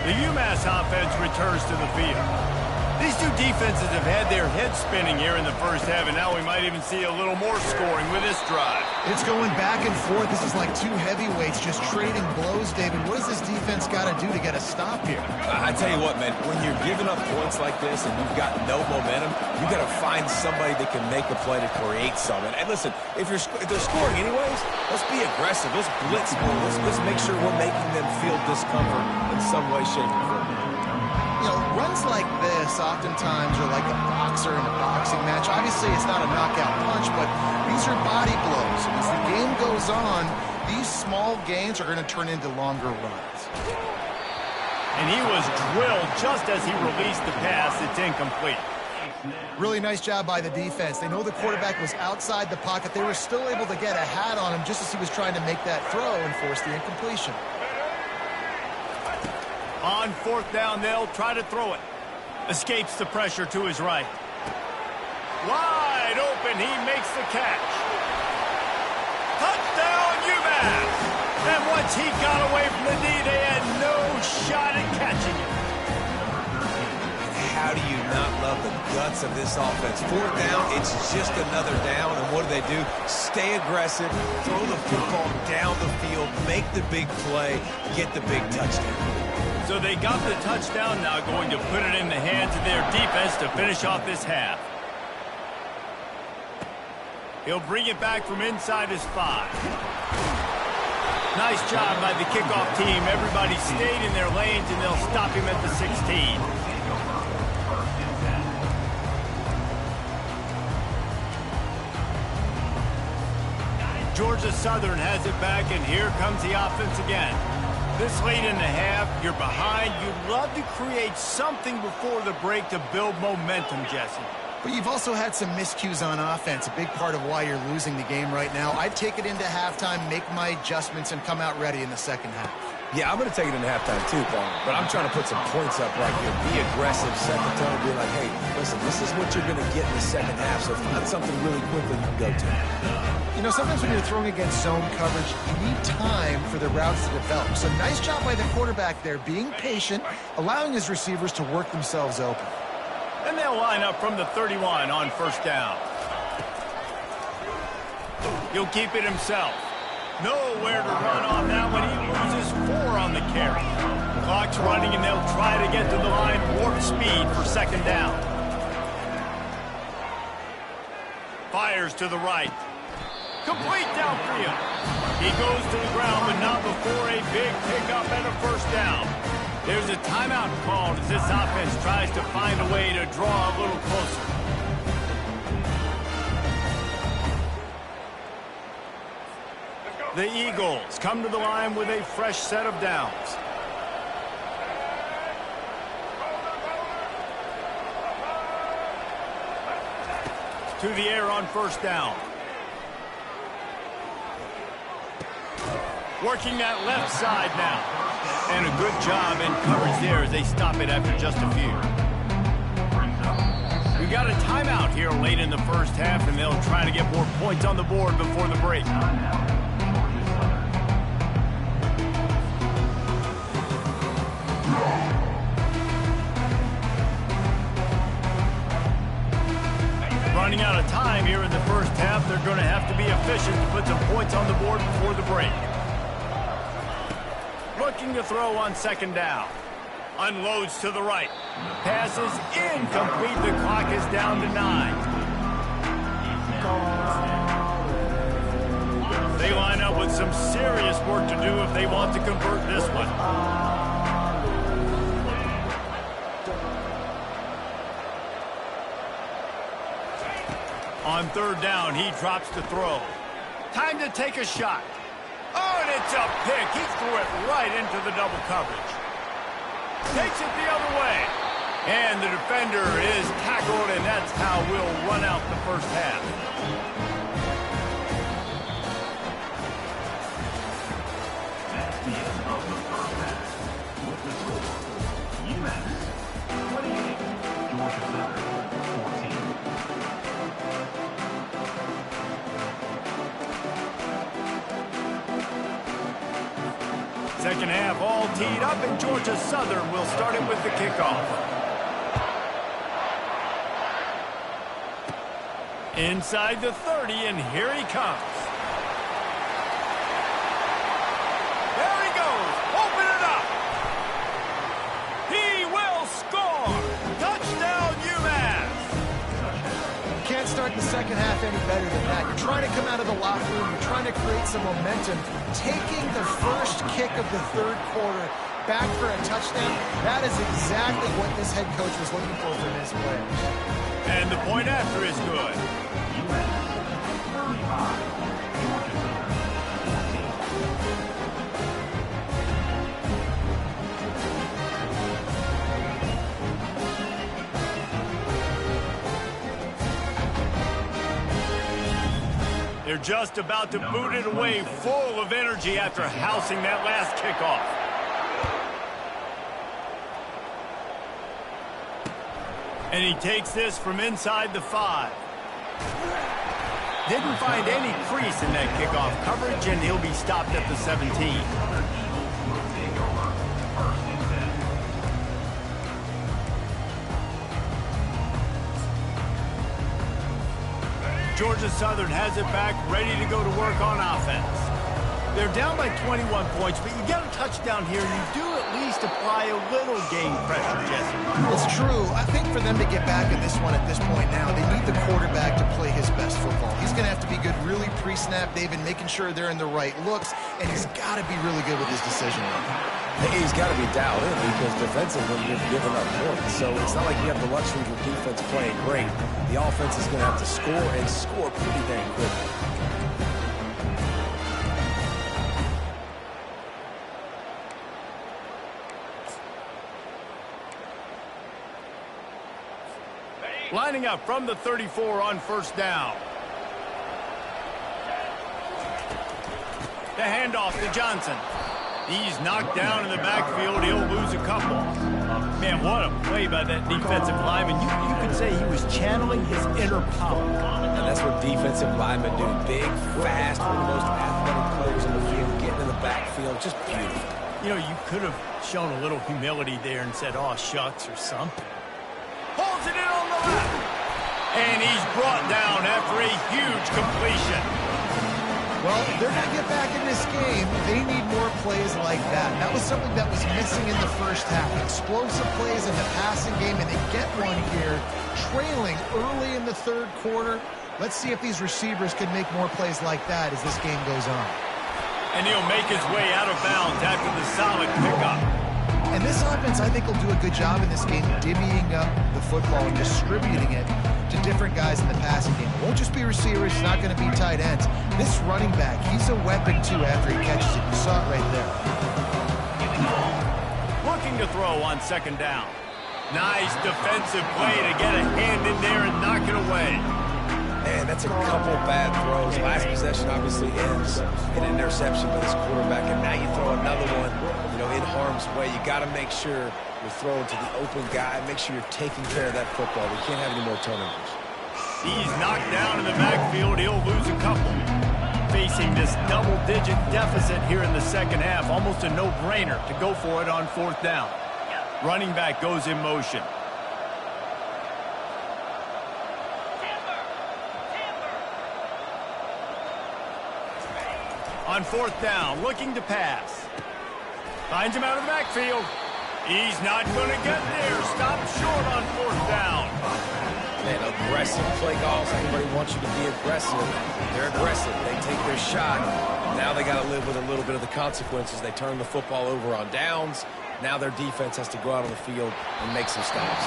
Speaker 3: The UMass offense returns to the field. These two defenses have had their heads spinning here in the first half, and now we might even see a little more scoring with this drive.
Speaker 4: It's going back and forth. This is like two heavyweights just trading blows, David. What does this defense got to do to get a stop here?
Speaker 5: I tell you what, man, when you're giving up points like this and you've got no momentum, you got to find somebody that can make a play to create something. And listen, if they're scoring anyways, let's be aggressive. Let's blitz more. Let's make sure we're making them feel discomfort in some way, shape, or form.
Speaker 4: You know, runs like this oftentimes are like a boxer in a boxing match. Obviously, it's not a knockout punch, but these are body blows. And as the game goes on, these small gains are going to turn into longer runs.
Speaker 3: And he was drilled just as he released the pass. It's incomplete.
Speaker 4: Really nice job by the defense. They know the quarterback was outside the pocket. They were still able to get a hat on him just as he was trying to make that throw and force the incompletion.
Speaker 3: On 4th down, they'll try to throw it. Escapes the pressure to his right. Wide open, he makes the catch. Touchdown, UMass! And once he got away from the D, they had no shot at catching him.
Speaker 5: How do you not love the guts of this offense? 4th down, it's just another down, and what do? Stay aggressive, throw the football down the field, make the big play, get the big touchdown.
Speaker 3: So they got the touchdown, now going to put it in the hands of their defense to finish off this half. He'll bring it back from inside his 5. Nice job by the kickoff team. Everybody stayed in their lanes, and they'll stop him at the 16. Georgia Southern has it back, and here comes the offense again. This late in the half, you're behind. You'd love to create something before the break to build momentum, Jesse.
Speaker 4: But you've also had some miscues on offense, a big part of why you're losing the game right now. I'd take it into halftime, make my adjustments, and come out ready in the second half.
Speaker 5: Yeah, I'm going to take it in halftime too, Paul. But I'm trying to put some points up right here. Be aggressive, set the tone, be like, hey, listen, this is what you're going to get in the second half. So find something really quickly you can go to.
Speaker 4: You know, sometimes when you're throwing against zone coverage, you need time for the routes to develop. So nice job by the quarterback there, being patient, allowing his receivers to work themselves open.
Speaker 3: And they'll line up from the 31 on first down. He'll keep it himself. Nowhere to run on that one. He loses 4 on the carry. Clock's running, and they'll try to get to the line warp speed for second down. Fires to the right. Complete downfield. He goes to the ground, but not before a big pickup and a first down. There's a timeout called as this offense tries to find a way to draw a little closer. The Eagles come to the line with a fresh set of downs. To the air on first down. Working that left side now. And a good job in coverage there as they stop it after just a few. We've got a timeout here late in the first half, and they'll try to get more points on the board before the break. Running out of time here in the first half, they're going to have to be efficient to put some points on the board before the break. Looking to throw on second down. Unloads to the right. Pass is incomplete. The clock is down to 9. They line up with some serious work to do if they want to convert this one. On third down, he drops to throw. Time to take a shot. Oh, and it's a pick. He threw it right into the double coverage. Takes it the other way. And the defender is tackled, and that's how we'll run out the first half.
Speaker 2: That's the end of the first half. With the score, UMass 28, Georgia Southern 14.
Speaker 3: Second half all teed up, and Georgia Southern will start it with the kickoff. Inside the 30, and here he comes. There he goes. Open it up. He will score. Touchdown, UMass.
Speaker 4: Can't start the second half any better than that. You're trying to come out of the locker room. You're trying to create some momentum. Taking the first kick of the third quarter back for a touchdown, that is exactly what this head coach was looking for from his players.
Speaker 3: And the point after is good.
Speaker 2: UMass 35, Georgia Southern 14.
Speaker 3: They're just about to boot it away, full of energy after housing that last kickoff. And he takes this from inside the 5. Didn't find any crease in that kickoff coverage, and he'll be stopped at the 17. Georgia Southern has it back, ready to go to work on offense. They're down by 21 points, but you get a touchdown here, and you do at least apply a little game pressure, Jesse.
Speaker 4: It's true. I think for them to get back in this one at this point now, they need the quarterback to play his best football. He's going to have to be good really pre-snap, David, making sure they're in the right looks, and he's got to be really good with his decision making.
Speaker 5: He's got to be dialed in because defensively you're giving up points. So it's not like you have the luxury of your defense playing great. The offense is going to have to score and score pretty dang quickly.
Speaker 3: Lining up from the 34 on first down. The handoff to Johnson. He's knocked down in the backfield. He'll lose a couple. Man, what a play by that defensive lineman. You could say he was channeling his inner power.
Speaker 5: And that's what defensive linemen do. Big, fast, one of the most athletic players in the field, getting in the backfield. Just beautiful.
Speaker 3: You know, you could have shown a little humility there and said, oh, shucks, or something. Holds it in on the left. And he's brought down after a huge completion.
Speaker 4: Well, if they're going to get back in this game, they need more plays like that. That was something that was missing in the first half. Explosive plays in the passing game, and they get one here, trailing early in the third quarter. Let's see if these receivers can make more plays like that as this game goes on.
Speaker 3: And he'll make his way out of bounds after the solid pickup.
Speaker 4: And this offense, I think, will do a good job in this game divvying up the football and distributing it to different guys in the passing game. It won't just be receivers. It's not going to be tight ends. This running back, he's a weapon, too, after he catches it. You saw it right there.
Speaker 3: Looking to throw on second down. Nice defensive play to get a hand in there and knock it away.
Speaker 5: Man, that's a couple bad throws. Last possession obviously ends in an interception by this quarterback, and now you throw another one, you know, in harm's way. You got to make sure you're throwing to the open guy. Make sure you're taking care of that football. We can't have any more turnovers.
Speaker 3: He's knocked down in the backfield. He'll lose a couple. Facing this double-digit deficit here in the second half, almost a no-brainer to go for it on fourth down. Running back goes in motion. On fourth down, looking to pass. Finds him out of the backfield. He's not going to get there. Stop short on fourth down.
Speaker 5: Man, aggressive play calls. Everybody wants you to be aggressive. They're aggressive. They take their shot. Now they got to live with a little bit of the consequences. They turn the football over on downs. Now their defense has to go out on the field and make some stops.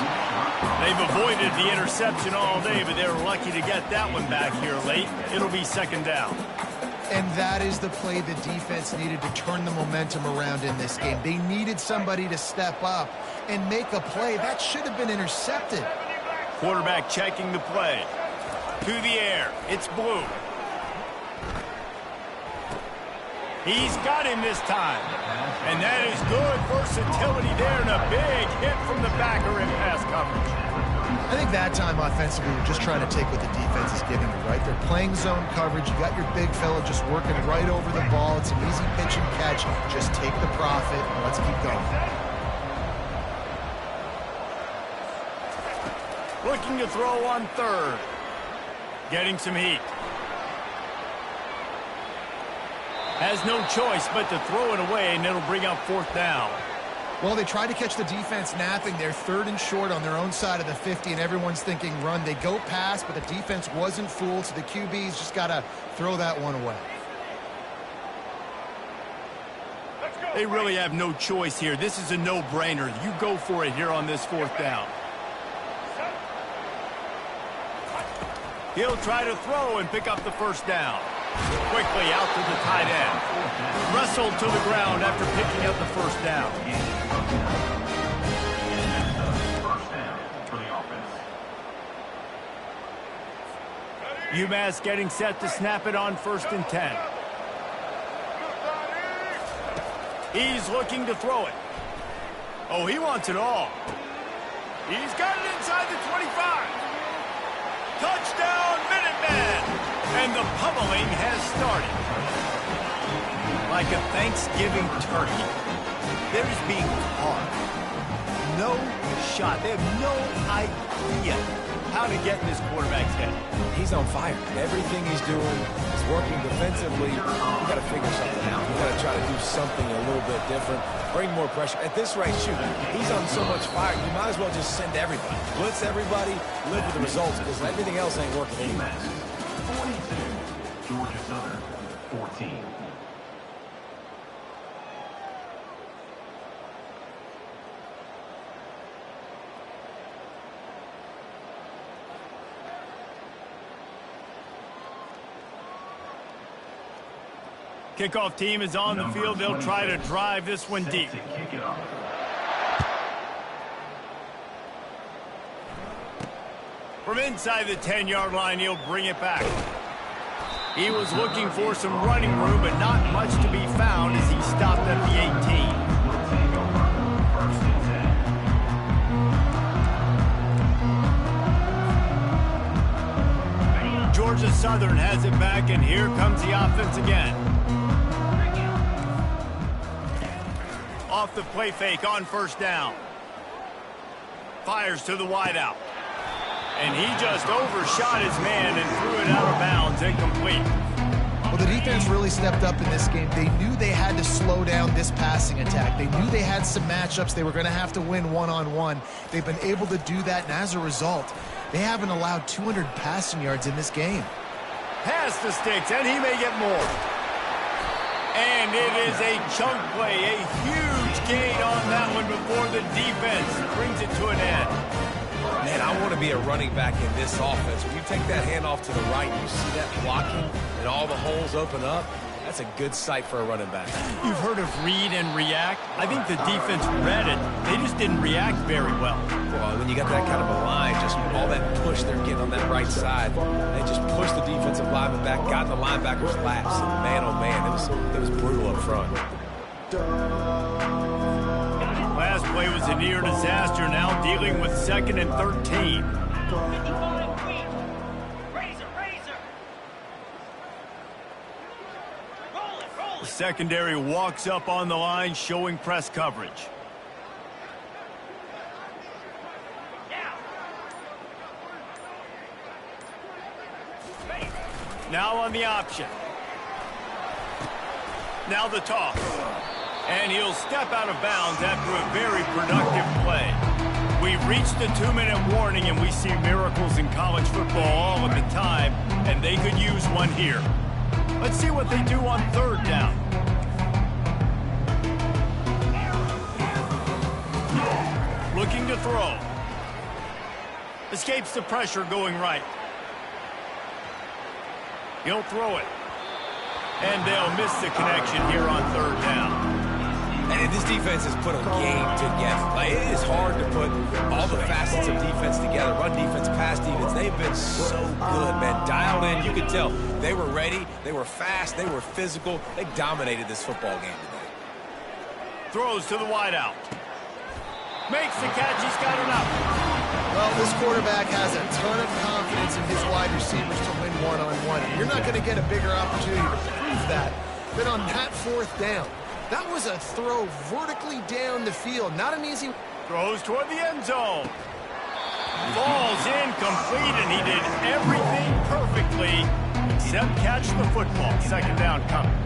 Speaker 3: They've avoided the interception all day, but they're lucky to get that one back here late. It'll be second down.
Speaker 4: And that is the play the defense needed to turn the momentum around in this game. They needed somebody to step up and make a play. That should have been intercepted.
Speaker 3: Quarterback checking the play. To the air. It's Blue. He's got him this time. And that is good versatility there and a big hit from the backer in pass coverage.
Speaker 4: I think that time offensively, we're just trying to take what the defense is giving you, right? They're playing zone coverage. You got your big fella just working right over the ball. It's an easy pitch and catch. Just take the profit and let's keep going.
Speaker 3: Looking to throw on third. Getting some heat. Has no choice but to throw it away, and it'll bring up fourth down.
Speaker 4: Well, they tried to catch the defense napping. They're third and short on their own side of the 50, and everyone's thinking run. They go pass, but the defense wasn't fooled, so the QB's just got to throw that one away.
Speaker 3: They really have no choice here. This is a no-brainer. You go for it here on this fourth down. He'll try to throw and pick up the first down. Quickly out to the tight end. Wrestled to the ground after picking up the first down.
Speaker 2: First down for the offense.
Speaker 3: UMass getting set to snap it on 1st and 10. He's looking to throw it. Oh, he wants it all. He's got it inside the 25. Touchdown, Minutemen! And the pummeling has started. Like a Thanksgiving turkey, they're just being carved. No shot. They have no idea how to get in this quarterback's head.
Speaker 5: He's on fire. Everything he's doing is working defensively. You got to figure something out. You got to try to do something a little bit different. Bring more pressure. At this rate, shoot, he's on so much fire. You might as well just send everybody. Blitz everybody, live with the results, because everything else ain't working anyway.
Speaker 2: 42, Georgia Southern, 14.
Speaker 3: Kickoff team is on the field. They'll try to drive this one deep.
Speaker 2: Kick it off.
Speaker 3: From inside the 10-yard line, he'll bring it back. He was looking for some running room, but not much to be found as he stopped at the 18. Georgia Southern has it back, and here comes the offense again. Off the play fake on first down. Fires to the wideout. And he just overshot his man and threw it out of bounds, incomplete.
Speaker 4: Well, the defense really stepped up in this game. They knew they had to slow down this passing attack. They knew they had some matchups they were going to have to win one-on-one. They've been able to do that, and as a result, they haven't allowed 200 passing yards in this game.
Speaker 3: Pass the sticks, and he may get more. And it is a chunk play, a huge gain on that one before the defense brings it to an end.
Speaker 5: Man, I want to be a running back in this offense. When you take that handoff to the right, you see that blocking, and all the holes open up. That's a good sight for a running back.
Speaker 3: You've heard of read and react. I think the defense read it. They just didn't react very well.
Speaker 5: Well, when you got that kind of a line, just all that push they're getting on that right side, they just pushed the defensive lineman back, got in the linebacker's laps, and man, oh man, it was brutal up front.
Speaker 3: Last play was a near disaster, now dealing with 2nd and 13. The secondary walks up on the line, showing press coverage. Now on the option. Now the toss. And he'll step out of bounds after a very productive play. We've reached the 2-minute warning, and we see miracles in college football all of the time, and they could use one here. Let's see what they do on 3rd down. Looking to throw. Escapes the pressure going right. He'll throw it. And they'll miss the connection here on 3rd down.
Speaker 5: And this defense has put a game together. Like, it is hard to put all the facets of defense together. Run defense, pass defense. They've been so good, man. Dialed in. You could tell they were ready. They were fast. They were physical. They dominated this football game today.
Speaker 3: Throws to the wideout. Makes the catch. He's got enough.
Speaker 4: Well, this quarterback has a ton of confidence in his wide receivers to win one-on-one. You're not going to get a bigger opportunity to prove that than on that 4th down. That was a throw vertically down the field. Not an easy...
Speaker 3: Throws toward the end zone. Falls incomplete, and he did everything perfectly except catch the football. 2nd down coming.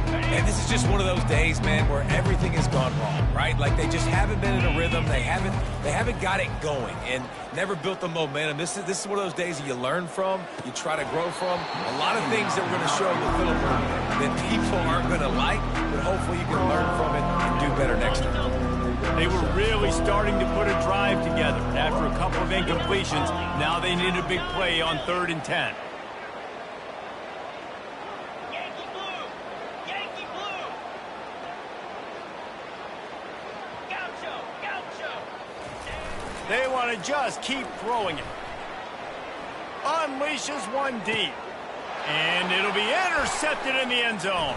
Speaker 5: And this is just one of those days, man, where everything has gone wrong, right? Like, they just haven't been in a rhythm. They haven't got it going and never built the momentum. This is one of those days that you learn from, you try to grow from. A lot of things that we're going to show in the film that people aren't going to like, but hopefully you can learn from it and do better next time.
Speaker 3: They were really starting to put a drive together. After a couple of incompletions, now they need a big play on 3rd and 10. They want to just keep throwing it. Unleashes one deep. And it'll be intercepted in the end zone.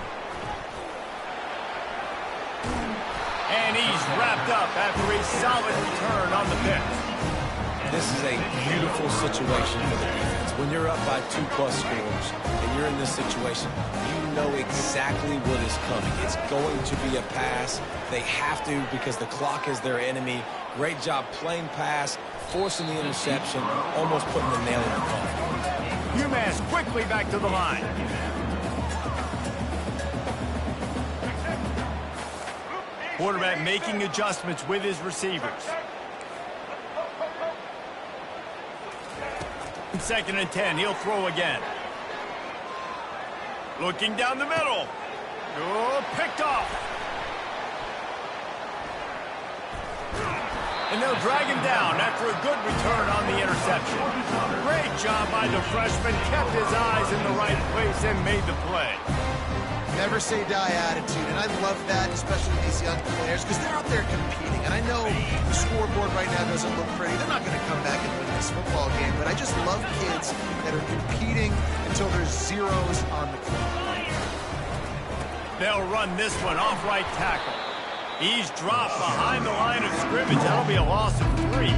Speaker 3: And he's wrapped up after a solid return on the pick.
Speaker 5: This is a beautiful situation for the defense. When you're up by 2+ scores and you're in this situation, you know exactly what is coming. It's going to be a pass. They have to because the clock is their enemy. Great job playing pass, forcing the interception, almost putting the nail in the coffin.
Speaker 3: UMass quickly back to the line. Quarterback making adjustments with his receivers. 2nd and 10, he'll throw again. Looking down the middle. Oh, picked off. And they'll drag him down after a good return on the interception. Great job by the freshman. Kept his eyes in the right place and made the play.
Speaker 4: never say die attitude, and I love that, especially with these young players, because they're out there competing. And I know the scoreboard right now doesn't look pretty. They're not going to come back and win this football game, but I just love kids that are competing until there's zeros on the clock.
Speaker 3: They'll run this one off right tackle. He's dropped behind the line of scrimmage. That'll be a loss of 3.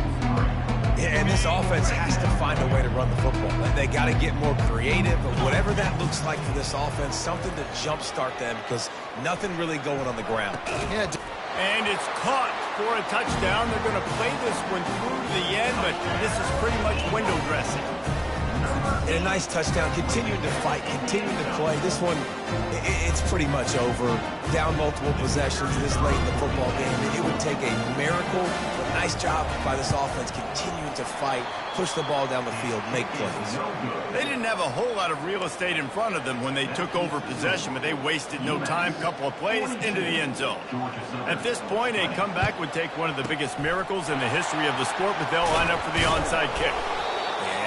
Speaker 5: Yeah, and this offense has to find a way to run the football. They got to get more creative, but whatever that looks like for this offense, something to jumpstart them, because nothing really going on the ground.
Speaker 4: Yeah.
Speaker 3: And it's caught for a touchdown. They're going to play this one through to the end, but this is pretty much window dressing.
Speaker 5: And a nice touchdown, continuing to fight, continuing to play. This one, it's pretty much over. Down multiple possessions this late in the football game. It would take a miracle, but nice job by this offense continuing to fight, push the ball down the field, make plays.
Speaker 3: They didn't have a whole lot of real estate in front of them when they took over possession, but they wasted no time, couple of plays into the end zone. At this point, a comeback would take one of the biggest miracles in the history of the sport, but they'll line up for the onside kick.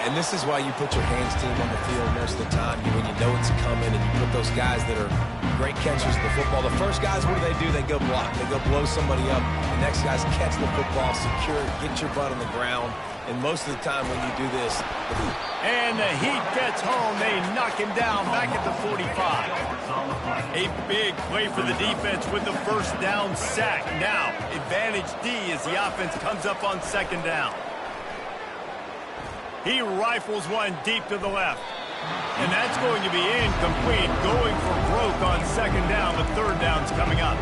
Speaker 5: And this is why you put your hands team on the field most of the time when you know it's coming, and you put those guys that are great catchers of the football. The first guys, what do? They go block. They go blow somebody up. The next guys catch the football, secure it, get your butt on the ground. And most of the time when you do this,
Speaker 3: and the heat gets home. They knock him down back at the 45. A big play for the defense with the first down sack. Now, advantage D as the offense comes up on second down. He rifles one deep to the left. And that's going to be incomplete, going for broke on second down. The third down's coming up.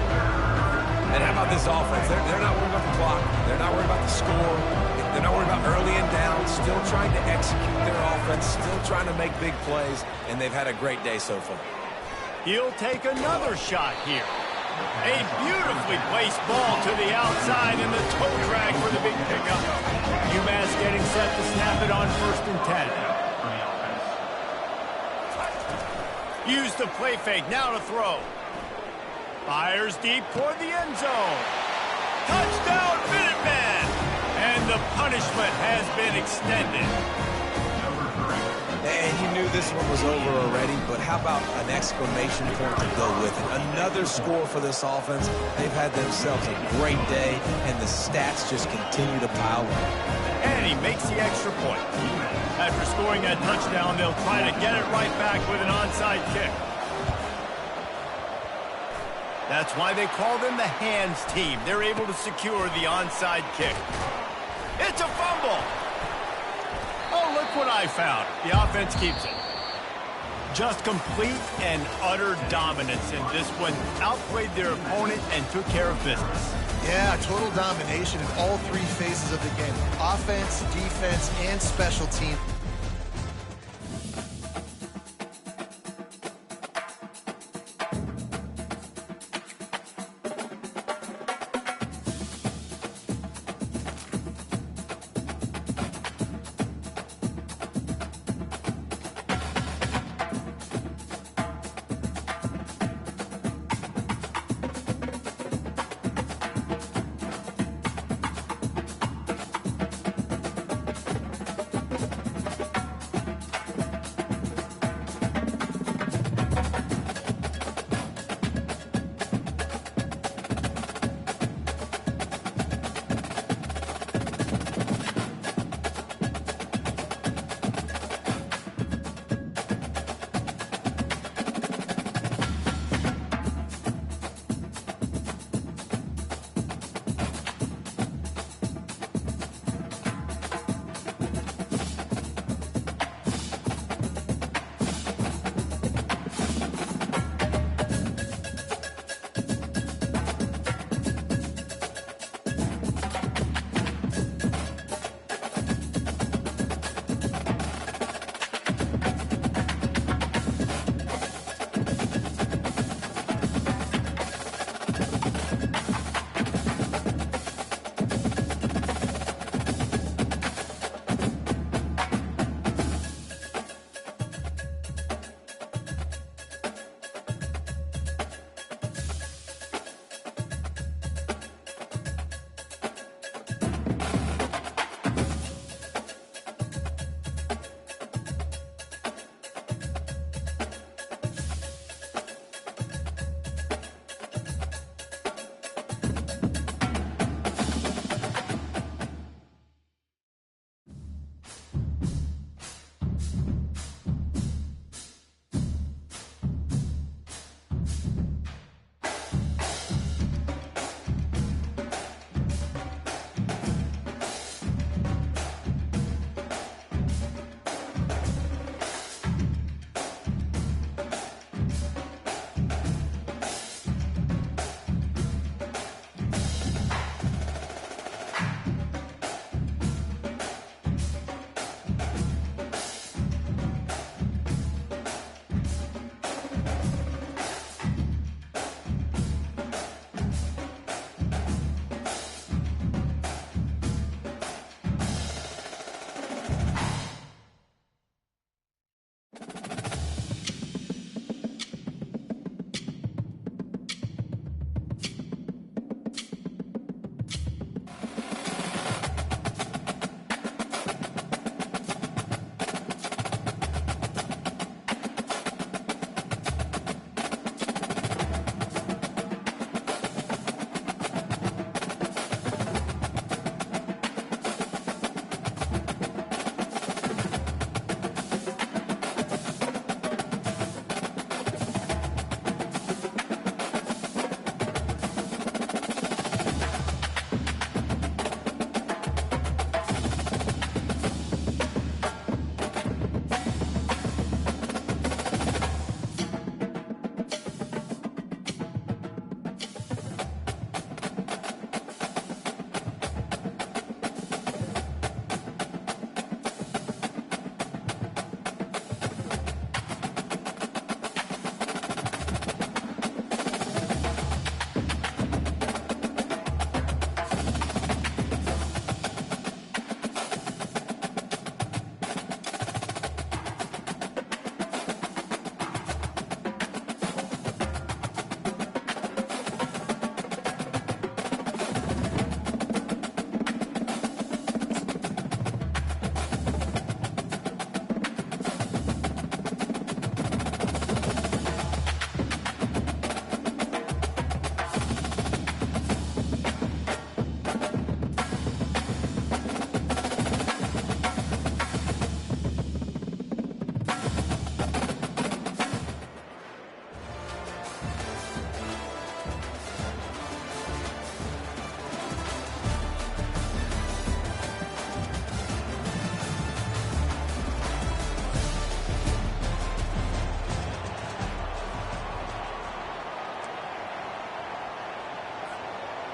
Speaker 5: And how about this offense? They're not worried about the clock. They're not worried about the score. They're not worried about early and down. Still trying to execute their offense. Still trying to make big plays. And they've had a great day so far.
Speaker 3: He'll take another shot here. A beautifully placed ball to the outside, and the toe drag for the big pickup. UMass getting set to snap it on 1st and 10. Use the play fake, now to throw. Fires deep toward the end zone. Touchdown, Minutemen! And the punishment has been extended.
Speaker 5: And you knew this one was over already, but how about an exclamation point to go with it? Another score for this offense. They've had themselves a great day, and the stats just continue to pile up.
Speaker 3: And he makes the extra point. After scoring that touchdown, they'll try to get it right back with an onside kick. That's why they call them the hands team. They're able to secure the onside kick. It's a fumble. Oh, look what I found. The offense keeps it. Just complete and utter dominance in this one. Outplayed their opponent and took care of business.
Speaker 4: Yeah, total domination in all 3 phases of the game. Offense, defense, and special team.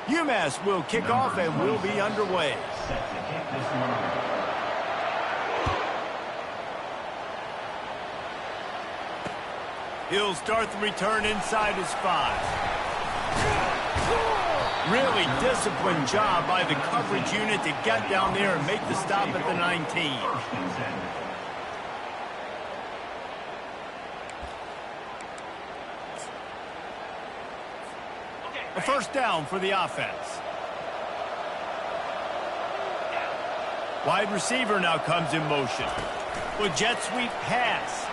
Speaker 3: UMass will kick off and will be underway.
Speaker 2: Set to kick this one.
Speaker 3: He'll start the return inside his 5. Really disciplined job by the coverage unit to get down there and make the stop at the 19.
Speaker 2: First and 10.
Speaker 3: A first down for the offense. Wide receiver now comes in motion. With jet sweep pass.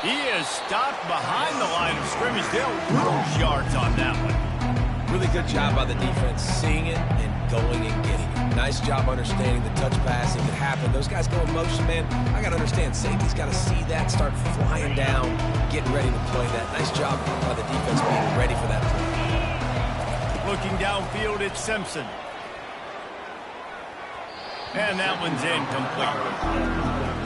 Speaker 3: He is stopped behind the line of scrimmage. They'll lose yards on that one.
Speaker 5: Really good job by the defense, seeing it and going and getting it. Nice job understanding the touch passing could happen. Those guys go in motion, man. I got to understand, safety's got to see that, start flying down, getting ready to play that. Nice job by the defense being ready for that play.
Speaker 3: Looking downfield, it's Simpson. And that one's incomplete.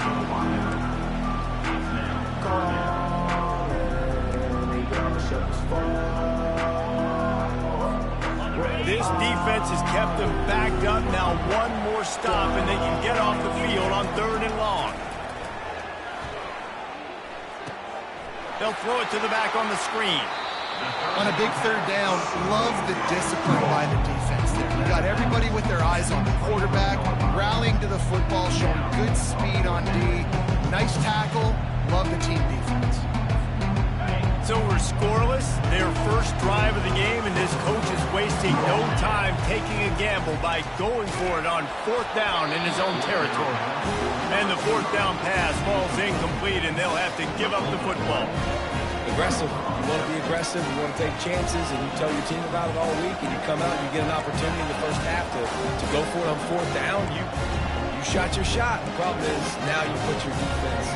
Speaker 3: This defense has kept them backed up. Now one more stop, and they can get off the field on 3rd and long. They'll throw it to the back on the screen.
Speaker 4: On a big 3rd down, love the discipline by the defense there. You got everybody with their eyes on the quarterback, rallying to the football, showing good speed on D. Nice tackle. Love the team defense.
Speaker 3: So we're scoreless, their first drive of the game, and this coach is wasting no time taking a gamble by going for it on 4th down in his own territory. And the 4th down pass falls incomplete, and they'll have to give up the football.
Speaker 5: Aggressive. You want to be aggressive, you want to take chances, and you tell your team about it all week, and you come out and you get an opportunity in the first half to go for it on 4th down. You shot your shot. The problem is now you put your defense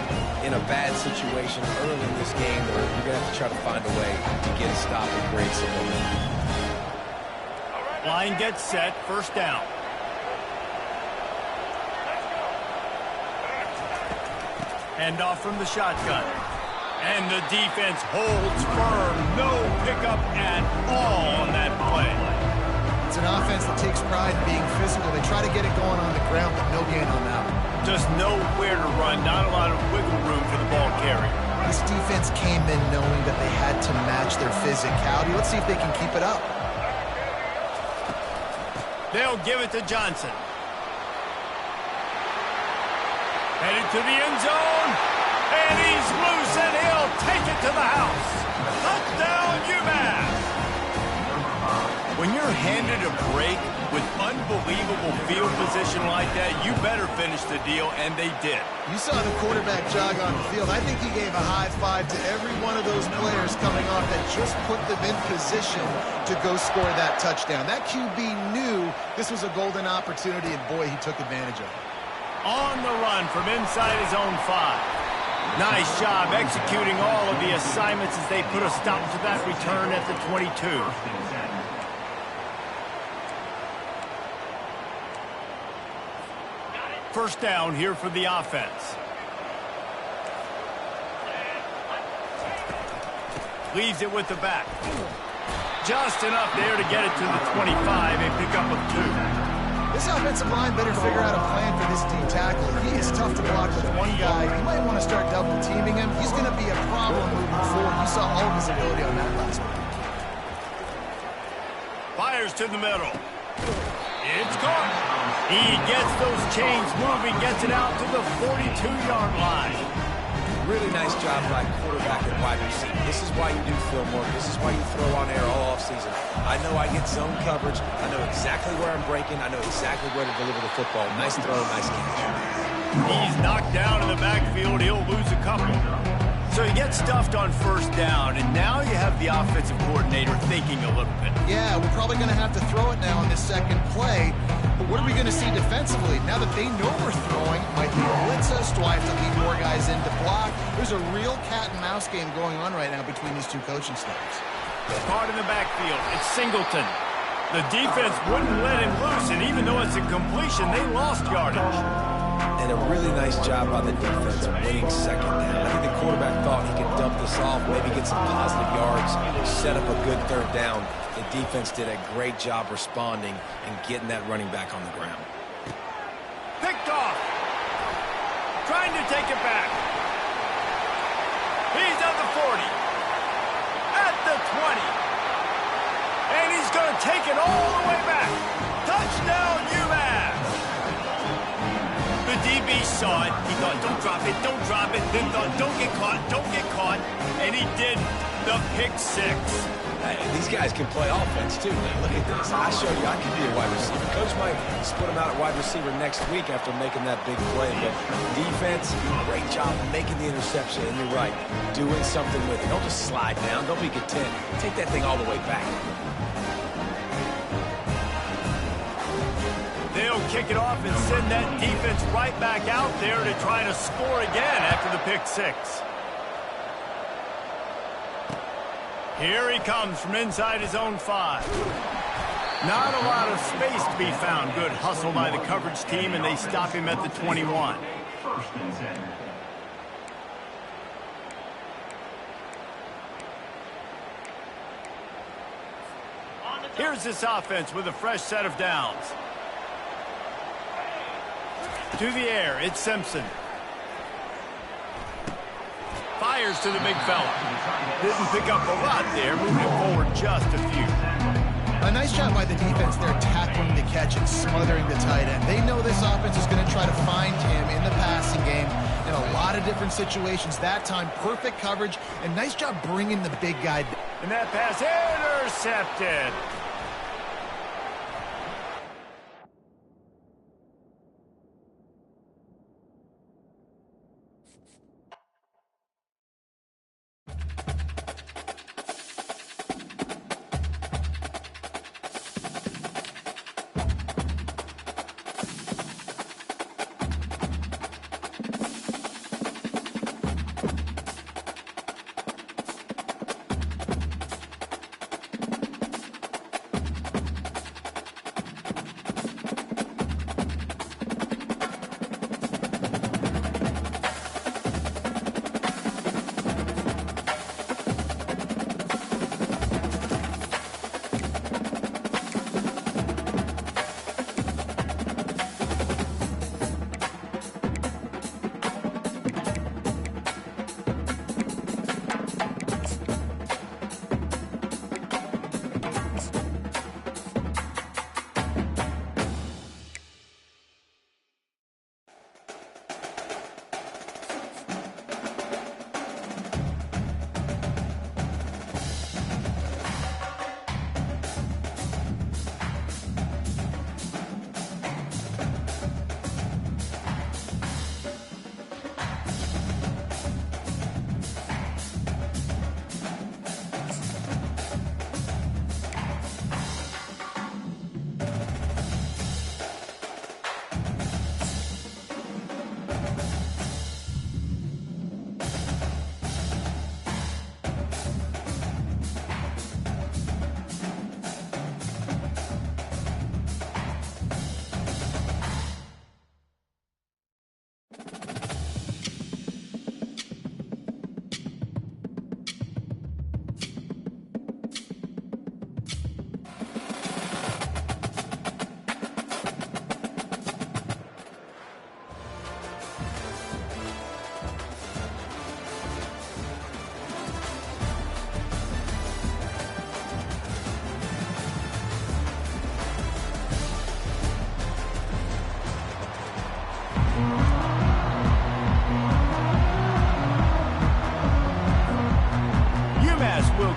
Speaker 5: in a bad situation early in this game where you're going to have to try to find a way to get a stop and create some momentum.
Speaker 3: Line gets set, 1st down. Hand off from the shotgun. And the defense holds firm. No pickup at all on that play.
Speaker 4: It's an offense that takes pride in being physical. They try to get it going on the ground, but no gain on that one.
Speaker 3: Just nowhere to run, not a lot of wiggle room for the ball carrier.
Speaker 4: This defense came in knowing that they had to match their physicality. Let's see if they can keep it up.
Speaker 3: They'll give it to Johnson. Headed to the end zone. And he's loose, and he'll take it to the house. Touchdown, UMass. When you're handed a break with unbelievable field position like that, you better finish the deal, and they did.
Speaker 4: You saw the quarterback jog on the field. I think he gave a high five to every one of those players coming off that just put them in position to go score that touchdown. That QB knew this was a golden opportunity, and boy, he took advantage of it.
Speaker 3: On the run from inside his own 5. Nice job executing all of the assignments as they put a stop to that return at the 22. First down here for the offense. Leaves it with the back. Just enough there to get it to the 25, a pickup of 2.
Speaker 4: This offensive line better figure out a plan for this D tackle. He is tough to block with one guy. You might want to start double teaming him. He's going to be a problem moving forward. You saw all of his ability on that last one.
Speaker 3: Fires to the middle. It's caught. He gets those chains moving, gets it out to the 42-yard line.
Speaker 5: Really nice job by quarterback and wide receiver. This is why you do film work. This is why you throw on air all offseason. I know I get zone coverage. I know exactly where I'm breaking. I know exactly where to deliver the football. Nice throw, nice catch.
Speaker 3: He's knocked down in the backfield. He'll lose a couple. So he gets stuffed on 1st down, and now you have the offensive coordinator thinking a little bit.
Speaker 4: Yeah, we're probably going to have to throw it now on this second play. But what are we going to see defensively? Now that they know we're throwing, might they blitz us? Do I have to lead more guys in to block? There's a real cat-and-mouse game going on right now between these two coaching staffs.
Speaker 3: Caught in the backfield. It's Singleton. The defense wouldn't let him loose, and even though it's a completion, they lost yardage.
Speaker 5: And a really nice job by the defense winning 2nd down. I think the quarterback thought he could dump this off, maybe get some positive yards, yards, set up a good third down. The defense did a great job responding and getting that running back on the ground.
Speaker 3: Picked off. Trying to take it back. He's at the 40. At the 20. And he's going to take it all the way back. Touchdown, UMass. The DB saw it. He thought, don't drop it, don't drop it. Then thought, don't get caught, don't get caught. And he did the pick six.
Speaker 5: Hey, these guys can play offense, too, man. Look at this. I showed you I can be a wide receiver. Coach might split him out at wide receiver next week after making that big play. But defense, great job making the interception. And you're right, doing something with it. Don't just slide down. Don't be content. Take that thing all the way back.
Speaker 3: They'll kick it off and send that defense right back out there to try to score again after the pick six. Here he comes from inside his own 5. Not a lot of space to be found. Good hustle by the coverage team, and they stop him at the 21.
Speaker 2: First and 10.
Speaker 3: Here's this offense with a fresh set of downs. To the air, it's Simpson. Fires to the big fella. Didn't pick up a lot there, moving forward just a few.
Speaker 4: A nice job by the defense there, tackling the catch and smothering the tight end. They know this offense is going to try to find him in the passing game in a lot of different situations. That time, perfect coverage, and nice job bringing the big guy down.
Speaker 3: And that pass intercepted.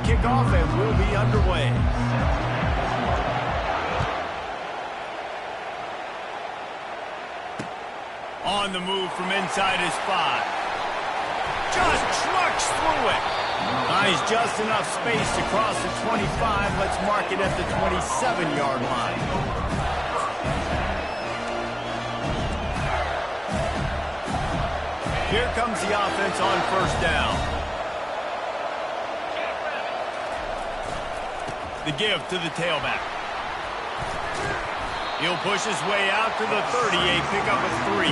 Speaker 3: Kickoff and we'll be underway. On the move from inside his 5. Just trucks through it. Nice, just enough space to cross the 25. Let's mark it at the 27-yard line. Here comes the offense on first down. The give to the tailback. He'll push his way out to the 38, pick up a 3.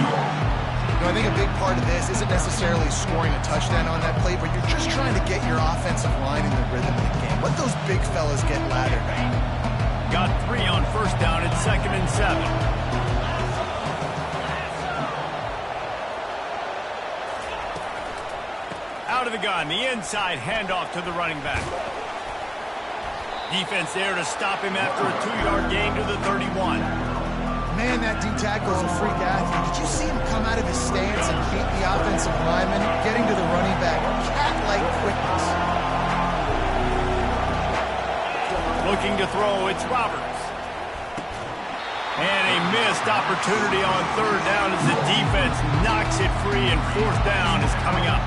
Speaker 4: I think a big part of this isn't necessarily scoring a touchdown on that play, but you're just trying to get your offensive line in the rhythm to big fellas get lathered.
Speaker 3: Got 3 on first down at 2nd and 7. Out of the gun, the inside handoff to the running back. Defense there to stop him after a 2-yard gain to the 31.
Speaker 4: Man, that D-tackle is a freak athlete. Did you see him come out of his stance and beat the offensive lineman, getting to the running back? Cat-like quickness.
Speaker 3: Looking to throw, it's Roberts. And a missed opportunity on 3rd down as the defense knocks it free, and 4th down is coming up.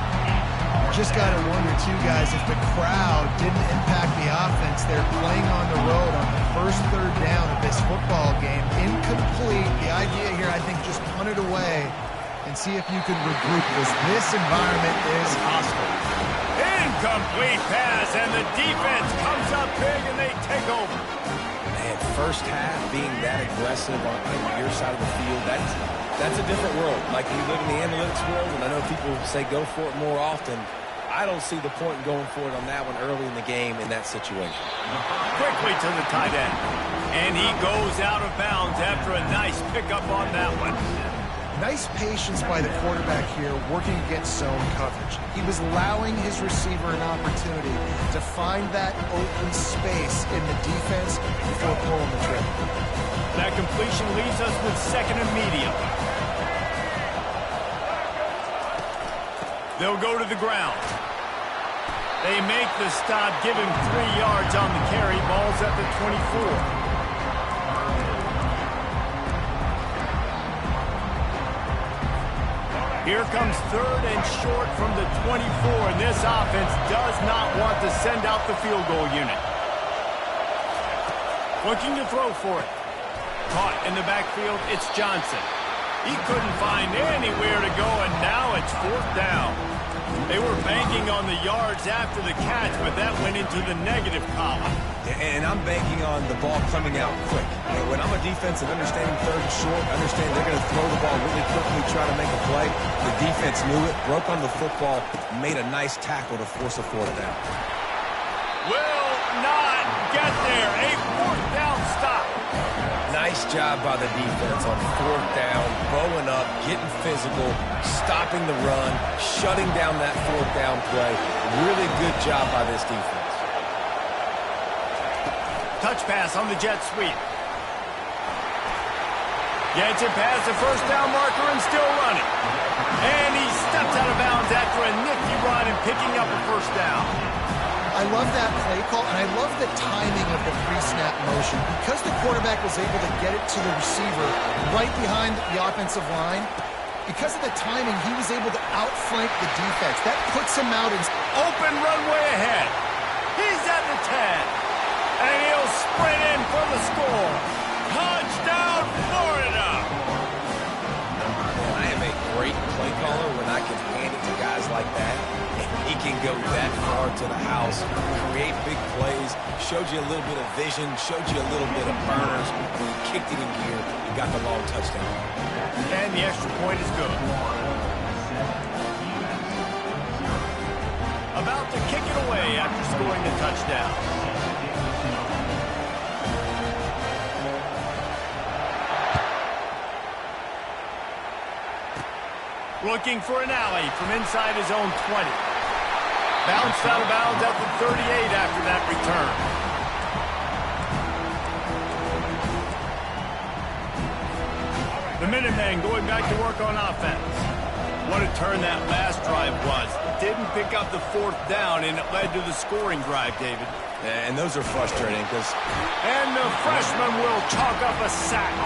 Speaker 4: Just got to wonder, too, guys, if the crowd didn't impact the offense. They're playing on the road on the first 3rd down of this football game. Incomplete. The idea here, I think, just punt it away and see if you can regroup, because this environment is hostile.
Speaker 3: Incomplete pass, and the defense comes up big, and they take over.
Speaker 5: Man, first half being that aggressive on your side of the field, that's a different world. Like, we live in the analytics world, and I know people say go for it more often. I don't see the point in going for it on that one early in the game in that situation.
Speaker 3: Quickly to the tight end. And he goes out of bounds after a nice pickup on that one.
Speaker 4: Nice patience by the quarterback here, working against zone coverage. He was allowing his receiver an opportunity to find that open space in the defense before pulling the trigger.
Speaker 3: That completion leaves us with 2nd and medium. They'll go to the ground. They make the stop, give him 3 yards on the carry. Ball's at the 24. Here comes 3rd and short from the 24, and this offense does not want to send out the field goal unit. Looking to throw for it. Caught in the backfield, it's Johnson. He couldn't find anywhere to go, and now it's 4th down. They were banking on the yards after the catch, but that went into the negative column.
Speaker 5: And I'm banking on the ball coming out quick. And when I'm a defense and understanding 3rd and short, understand they're going to throw the ball really quickly, try to make a play. The defense knew it, broke on the football, made a nice tackle to force a 4th down.
Speaker 3: Will not get there. A 4th down stop.
Speaker 5: Nice job by the defense on 4th down, bowing up, getting physical, stopping the run, shutting down that 4th down play. Really good job by this defense.
Speaker 3: Touch pass on the jet sweep. Gets it past the 1st down marker and still running. And he steps out of bounds after a nifty run and picking up a 1st down.
Speaker 4: I love that play call, and I love the timing of the pre-snap motion. Because the quarterback was able to get it to the receiver right behind the offensive line, because of the timing, he was able to outflank the defense. That puts him out in
Speaker 3: open runway ahead. He's at the 10. And he'll sprint in for the score. Touchdown, Florida!
Speaker 5: I am a great play caller when I can hand it to guys like that. He can go that far to the house, create big plays, showed you a little bit of vision, showed you a little bit of burners. When he kicked it in gear, he got the long touchdown.
Speaker 3: And the extra point is good. About to kick it away after scoring the touchdown. Looking for an alley from inside his own 20. Bounced out of bounds at the 38 after that return. The Minutemen going back to work on offense. What a turn that last drive was. Didn't pick up the 4th down, and it led to the scoring drive, David.
Speaker 5: And those are frustrating because...
Speaker 3: And the freshman will chalk up a sack.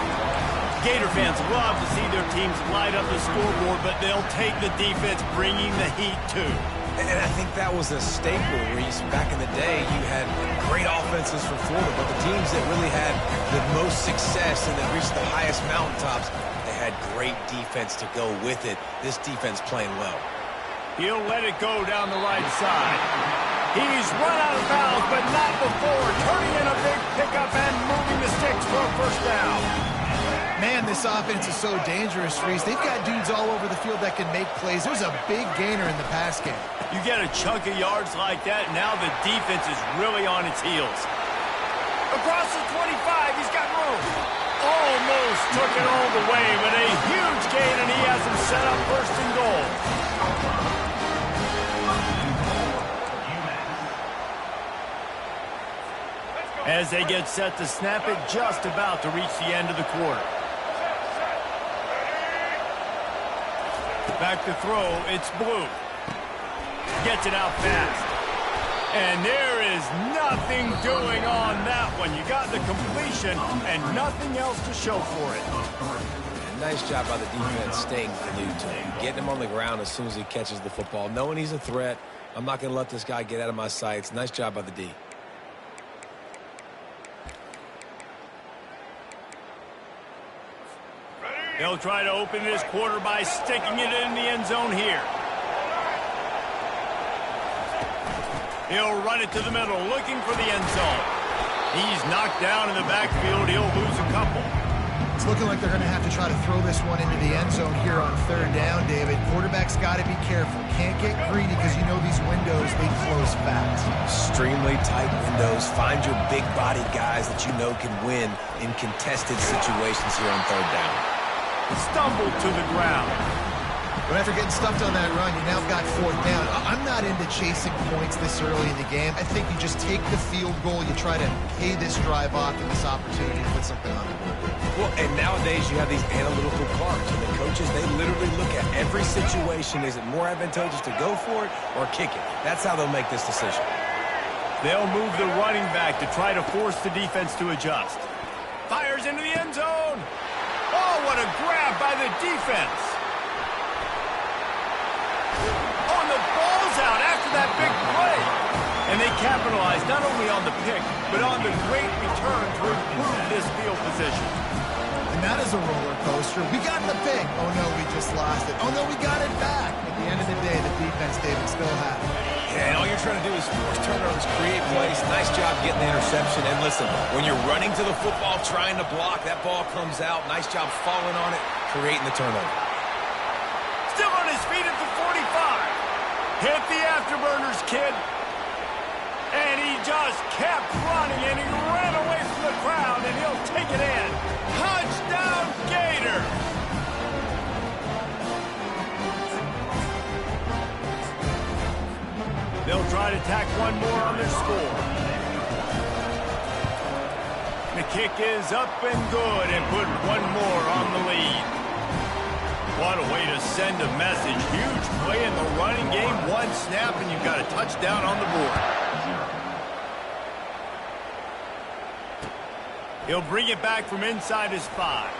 Speaker 3: Gator fans love to see their teams light up the scoreboard, but they'll take the defense bringing the heat, too.
Speaker 5: And I think that was a staple where back in the day, you had great offenses for Florida, but the teams that really had the most success and that reached the highest mountaintops, they had great defense to go with it. This defense playing well.
Speaker 3: He'll let it go down the right side. He's run out of bounds, but not before turning in a big pickup and moving the sticks for a 1st down.
Speaker 4: Man, this offense is so dangerous, Reese. They've got dudes all over the field that can make plays. There's a big gainer in the pass game.
Speaker 3: You get a chunk of yards like that, now the defense is really on its heels. Across the 25, he's got room. Almost took it all the way, but a huge gain, and he has him set up first and goal. As they get set to snap it, just about to reach the end of the quarter. Back to throw, it's Blue. Gets it out fast. And there is nothing doing on that one. You got the completion and nothing else to show for it.
Speaker 5: Nice job by the defense staying glued to him, getting him on the ground as soon as he catches the football, knowing he's a threat. I'm not going to let this guy get out of my sights. Nice job by the D.
Speaker 3: They'll try to open this quarter by sticking it in the end zone here. He'll run it to the middle, looking for the end zone. He's knocked down in the backfield. He'll lose a couple.
Speaker 4: It's looking like they're going to have to try to throw this one into the end zone here on third down, David. Quarterback's got to be careful. Can't get greedy because you know these windows, they close fast.
Speaker 5: Extremely tight windows. Find your big-bodied guys that you know can win in contested situations here on third down.
Speaker 3: Stumbled to the ground.
Speaker 4: But after getting stuffed on that run, you now got fourth down. I'm not into chasing points this early in the game. I think you just take the field goal. You try to pay this drive off and this opportunity to put something on the board.
Speaker 5: Well, and nowadays you have these analytical cards, and the coaches, they literally look at every situation. Is it more advantageous to go for it or kick it? That's how they'll make this decision.
Speaker 3: They'll move the running back to try to force the defense to adjust. Fires into the end zone. Oh, what a grab by the defense. Oh, the ball's out after that big play. And they capitalized not only on the pick, but on the great return to improve this field position.
Speaker 4: And that is a roller coaster. We got the pick. Oh, no, we just lost it. Oh, no, we got it back. At the end of the day, the defense, David, still had it.
Speaker 5: Yeah, and all you're trying to do is force turnovers, create plays. Nice job getting the interception. And listen, when you're running to the football, trying to block, that ball comes out. Nice job falling on it, creating the turnover.
Speaker 3: Still on his feet at the 45. Hit the afterburners, kid. And he just kept running, and he ran away from the crowd, and he'll take it in. Touchdown, Gator! They'll try to tack one more on their score. The kick is up and good, and put one more on the lead. What a way to send a message. Huge play in the running game. One snap, and you've got a touchdown on the board. He'll bring it back from inside his 5.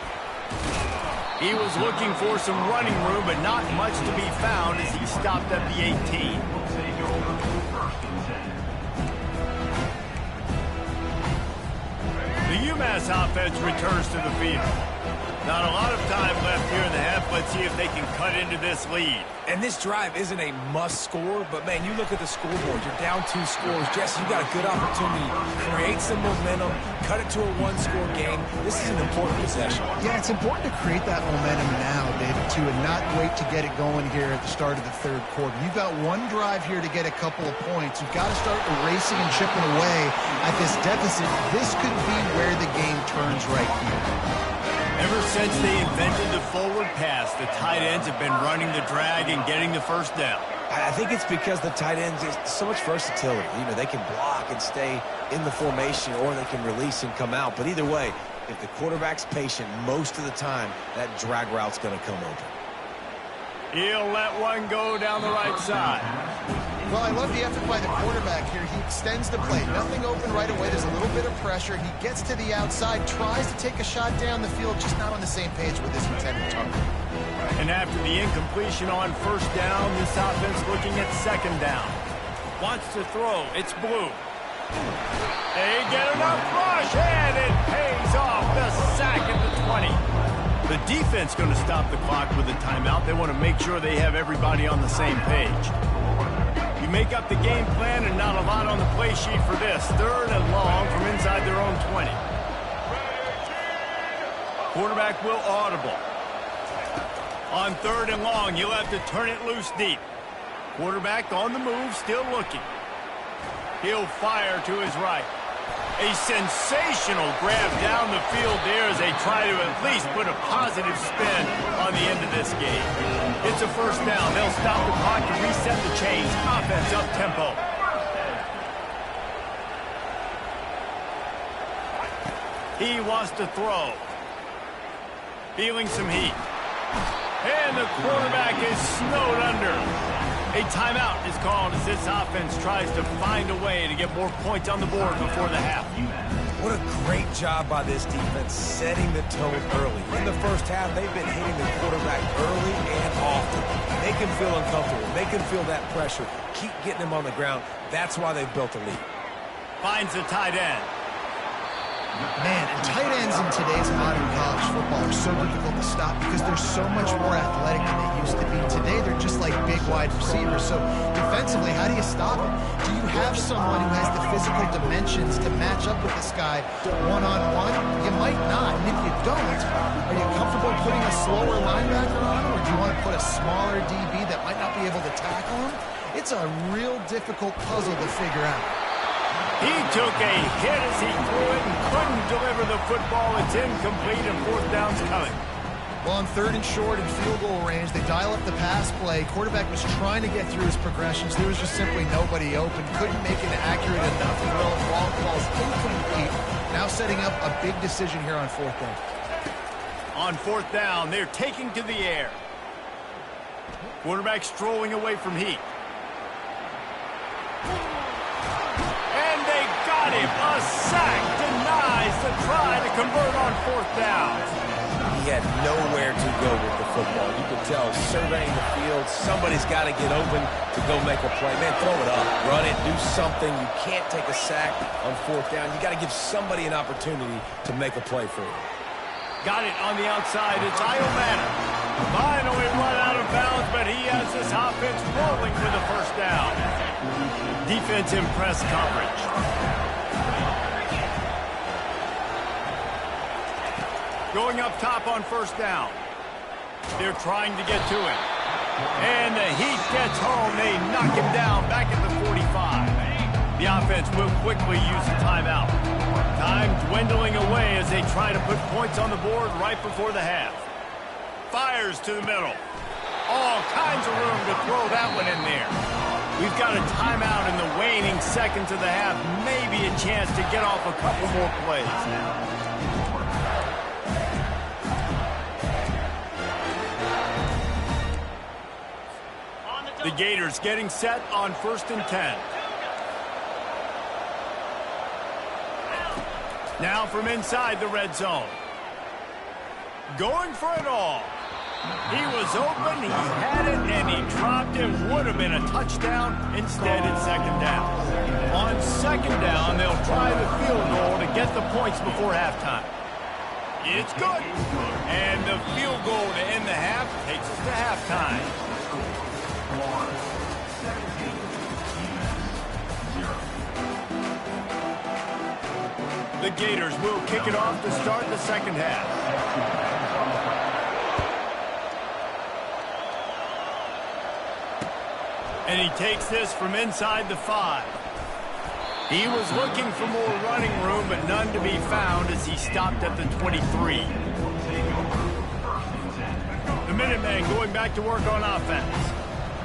Speaker 3: He was looking for some running room, but not much to be found as he stopped at the 18. The UMass offense returns to the field. Not a lot of time left here in the half. Let's see if they can cut into this lead.
Speaker 5: And this drive isn't a must score, but man, you look at the scoreboard, you're down 2 scores. Jesse, you got a good opportunity to create some momentum, cut it to a 1-score game. This is an important possession.
Speaker 4: Yeah, it's important to create that momentum now, David, too, and not wait to get it going here at the start of the third quarter. You've got one drive here to get a couple of points. You've got to start erasing and chipping away at this deficit. This could be where the game turns right here.
Speaker 3: Ever since they invented the forward pass, the tight ends have been running the drag and getting the first down.
Speaker 5: I think it's because the tight ends is so much versatility. You know, they can block and stay in the formation, or they can release and come out. But either way, if the quarterback's patient most of the time, that drag route's going to come open.
Speaker 3: He'll let one go down the right side.
Speaker 4: Well, I love the effort by the quarterback here. He extends the play. Nothing open right away. There's a little bit of pressure. He gets to the outside, tries to take a shot down the field, just not on the same page with his intended target.
Speaker 3: And after the incompletion on first down, this offense looking at second down. Wants to throw. It's Blue. They get enough rush, and it pays off. The sack at the 20. The defense going to stop the clock with a timeout. They want to make sure they have everybody on the same page. You make up the game plan, and not a lot on the play sheet for this. Third and long from inside their own 20. Quarterback will audible. On third and long, you'll have to turn it loose deep. Quarterback on the move, still looking. He'll fire to his right. A sensational grab down the field there as they try to at least put a positive spin on the end of this game. It's a first down. They'll stop the clock to reset the chains. Offense up tempo. He wants to throw. Feeling some heat. And the quarterback is snowed under. A timeout is called as this offense tries to find a way to get more points on the board before the half.
Speaker 5: What a great job by this defense setting the tone early. In the first half, they've been hitting the quarterback early and often. Make him feel uncomfortable. Make him feel that pressure. Keep getting him on the ground. That's why they've built a lead.
Speaker 3: Finds the tight end.
Speaker 4: Man, and tight ends in today's modern college football are so difficult to stop because they're so much more athletic than they used to be. Today, they're just like big, wide receivers. So defensively, how do you stop it? Do you have someone who has the physical dimensions to match up with this guy one-on-one? You might not. And if you don't, are you comfortable putting a slower linebacker on him? Or do you want to put a smaller DB that might not be able to tackle him? It's a real difficult puzzle to figure out.
Speaker 3: He took a hit as he threw it and couldn't deliver the football. It's incomplete and fourth down's coming.
Speaker 4: Well, on 3rd and short and field goal range, they dial up the pass play. Quarterback was trying to get through his progressions. There was just simply nobody open. Couldn't make an accurate enough throw. Ball falls incomplete. Now setting up a big decision here on 4th down.
Speaker 3: On 4th down, they're taking to the air. Quarterback strolling away from heat. A sack denies the try to convert on 4th down.
Speaker 5: He had nowhere to go with the football. You could tell, surveying the field, somebody's got to get open to go make a play. Man, throw it up, run it, do something. You can't take a sack on 4th down. You got to give somebody an opportunity to make a play for you.
Speaker 3: Got it on the outside. It's Iomanna. Finally run out of bounds, but he has this offense rolling for the first down. Defense in press coverage. Going up top on 1st down. They're trying to get to him. And the heat gets home. They knock him down back at the 45. The offense will quickly use a timeout. Time dwindling away as they try to put points on the board right before the half. Fires to the middle. All kinds of room to throw that one in there. We've got a timeout in the waning seconds of the half. Maybe a chance to get off a couple more plays. The Gators getting set on 1st and 10. Now from inside the red zone. Going for it all. He was open, he had it, and he dropped it. Would have been a touchdown. Instead, it's 2nd down. On 2nd down, they'll try the field goal to get the points before halftime. It's good. And the field goal to end the half takes us to halftime. The Gators will kick it off to start the 2nd half. And he takes this from inside the 5. He was looking for more running room, but none to be found as he stopped at the 23. The Minutemen going back to work on offense.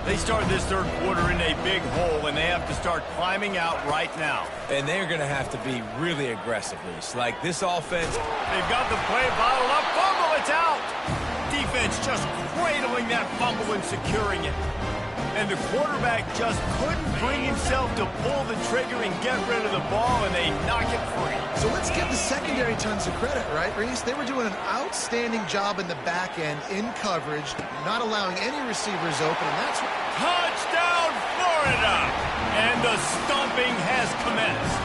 Speaker 3: They start this 3rd quarter in a big hole, and they have to start climbing out right now.
Speaker 5: And they're going to have to be really aggressive, Reese. Like this offense.
Speaker 3: They've got the play bottled up. Fumble, it's out. Defense just cradling that fumble and securing it. And the quarterback just couldn't bring himself to pull the trigger and get rid of the ball, and they knock it free.
Speaker 4: So let's give the secondary tons of credit, right, Reese? They were doing an outstanding job in the back end, in coverage, not allowing any receivers open, and that's what...
Speaker 3: Touchdown, Florida! And the stomping has commenced.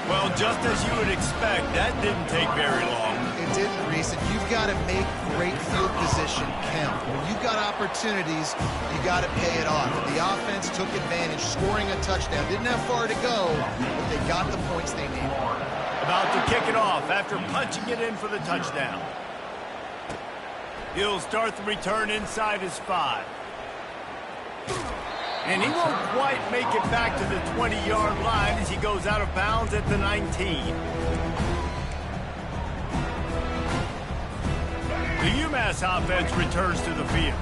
Speaker 3: Well, just as you would expect, that didn't take very long.
Speaker 4: It didn't, Reese, and you've got to make great field position count. When you've got opportunities, you got to pay it off. And the offense took advantage, scoring a touchdown. Didn't have far to go, but they got the points they needed.
Speaker 3: About to kick it off after punching it in for the touchdown. He'll start the return inside his 5. And he won't quite make it back to the 20-yard line as he goes out of bounds at the 19. The UMass offense returns to the field.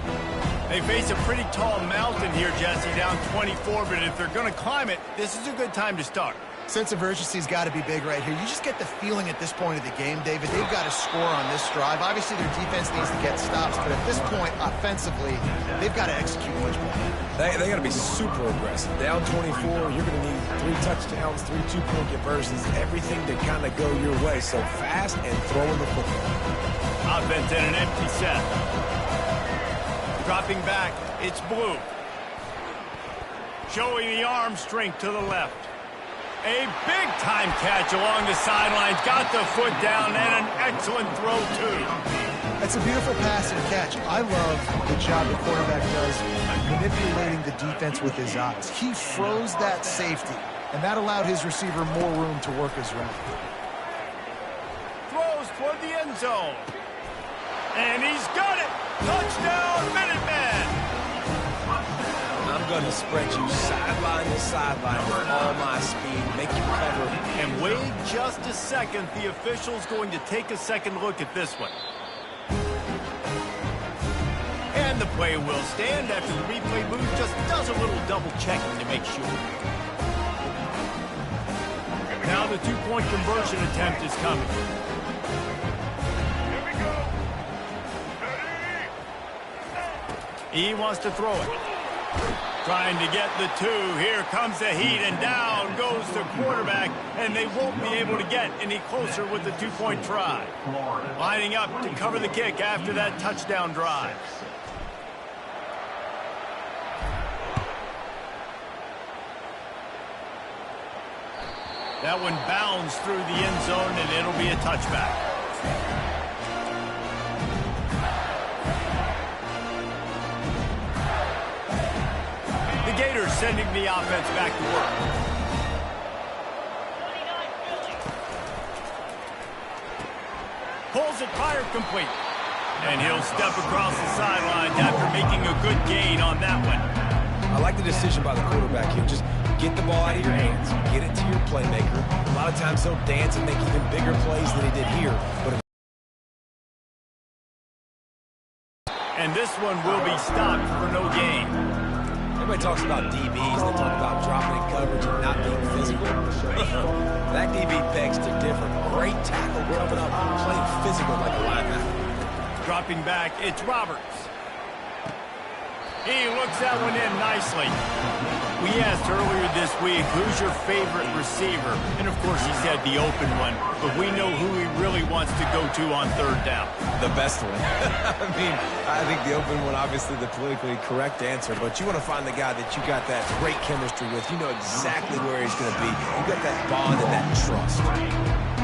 Speaker 3: They face a pretty tall mountain here, Jesse, down 24, but if they're going to climb it, this is a good time to start.
Speaker 4: Sense of urgency's got to be big right here. You just get the feeling at this point of the game, David, they've got to score on this drive. Obviously, their defense needs to get stops, but at this point, offensively, they've got to execute much better.
Speaker 5: They got to be super aggressive. Down 24, you're going to need 3 touchdowns, 3 two-point conversions, everything to kind of go your way. So fast and throwing the football.
Speaker 3: Offense in an empty set. Dropping back, it's Blue. Showing the arm strength to the left. A big-time catch along the sidelines. Got the foot down and an excellent throw, too.
Speaker 4: That's a beautiful pass and catch. I love the job the quarterback does manipulating the defense with his eyes. He froze that safety, and that allowed his receiver more room to work his route.
Speaker 3: Throws toward the end zone. And he's got it! Touchdown, Minutemen!
Speaker 5: I'm going to spread you sideline to sideline with all my speed, make you cover.
Speaker 3: And wait just a second. The official's going to take a second look at this one. And the play will stand after the replay booth just does a little double checking to make sure. Now the two-point conversion attempt is coming. He wants to throw it. Trying to get the 2. Here comes the heat, and down goes the quarterback, and they won't be able to get any closer with the two-point try. Lining up to cover the kick after that touchdown drive. That one bounds through the end zone, and it'll be a touchback. The Gators sending the offense back to work. Pulls it, fire complete. And he'll step across the sidelines after making a good gain on that one.
Speaker 5: I like the decision by the quarterback here. Just get the ball out of your hands, get it to your playmaker. A lot of times he'll dance and make even bigger plays than he did here.
Speaker 3: And this one will be stopped for no gain.
Speaker 5: Everybody talks about DBs, they talk about dropping in coverage and not being physical. That DB begs to differ. Great tackle coming up, playing physical like a linebacker.
Speaker 3: Dropping back, it's Roberts. He looks that one in nicely. We asked earlier this week, who's your favorite receiver? And of course he said the open one, but we know who he really wants to go to on third down.
Speaker 5: The best one. I mean, I think the open one, obviously the politically correct answer, but you want to find the guy that you got that great chemistry with. You know exactly where he's going to be. You got that bond and that trust.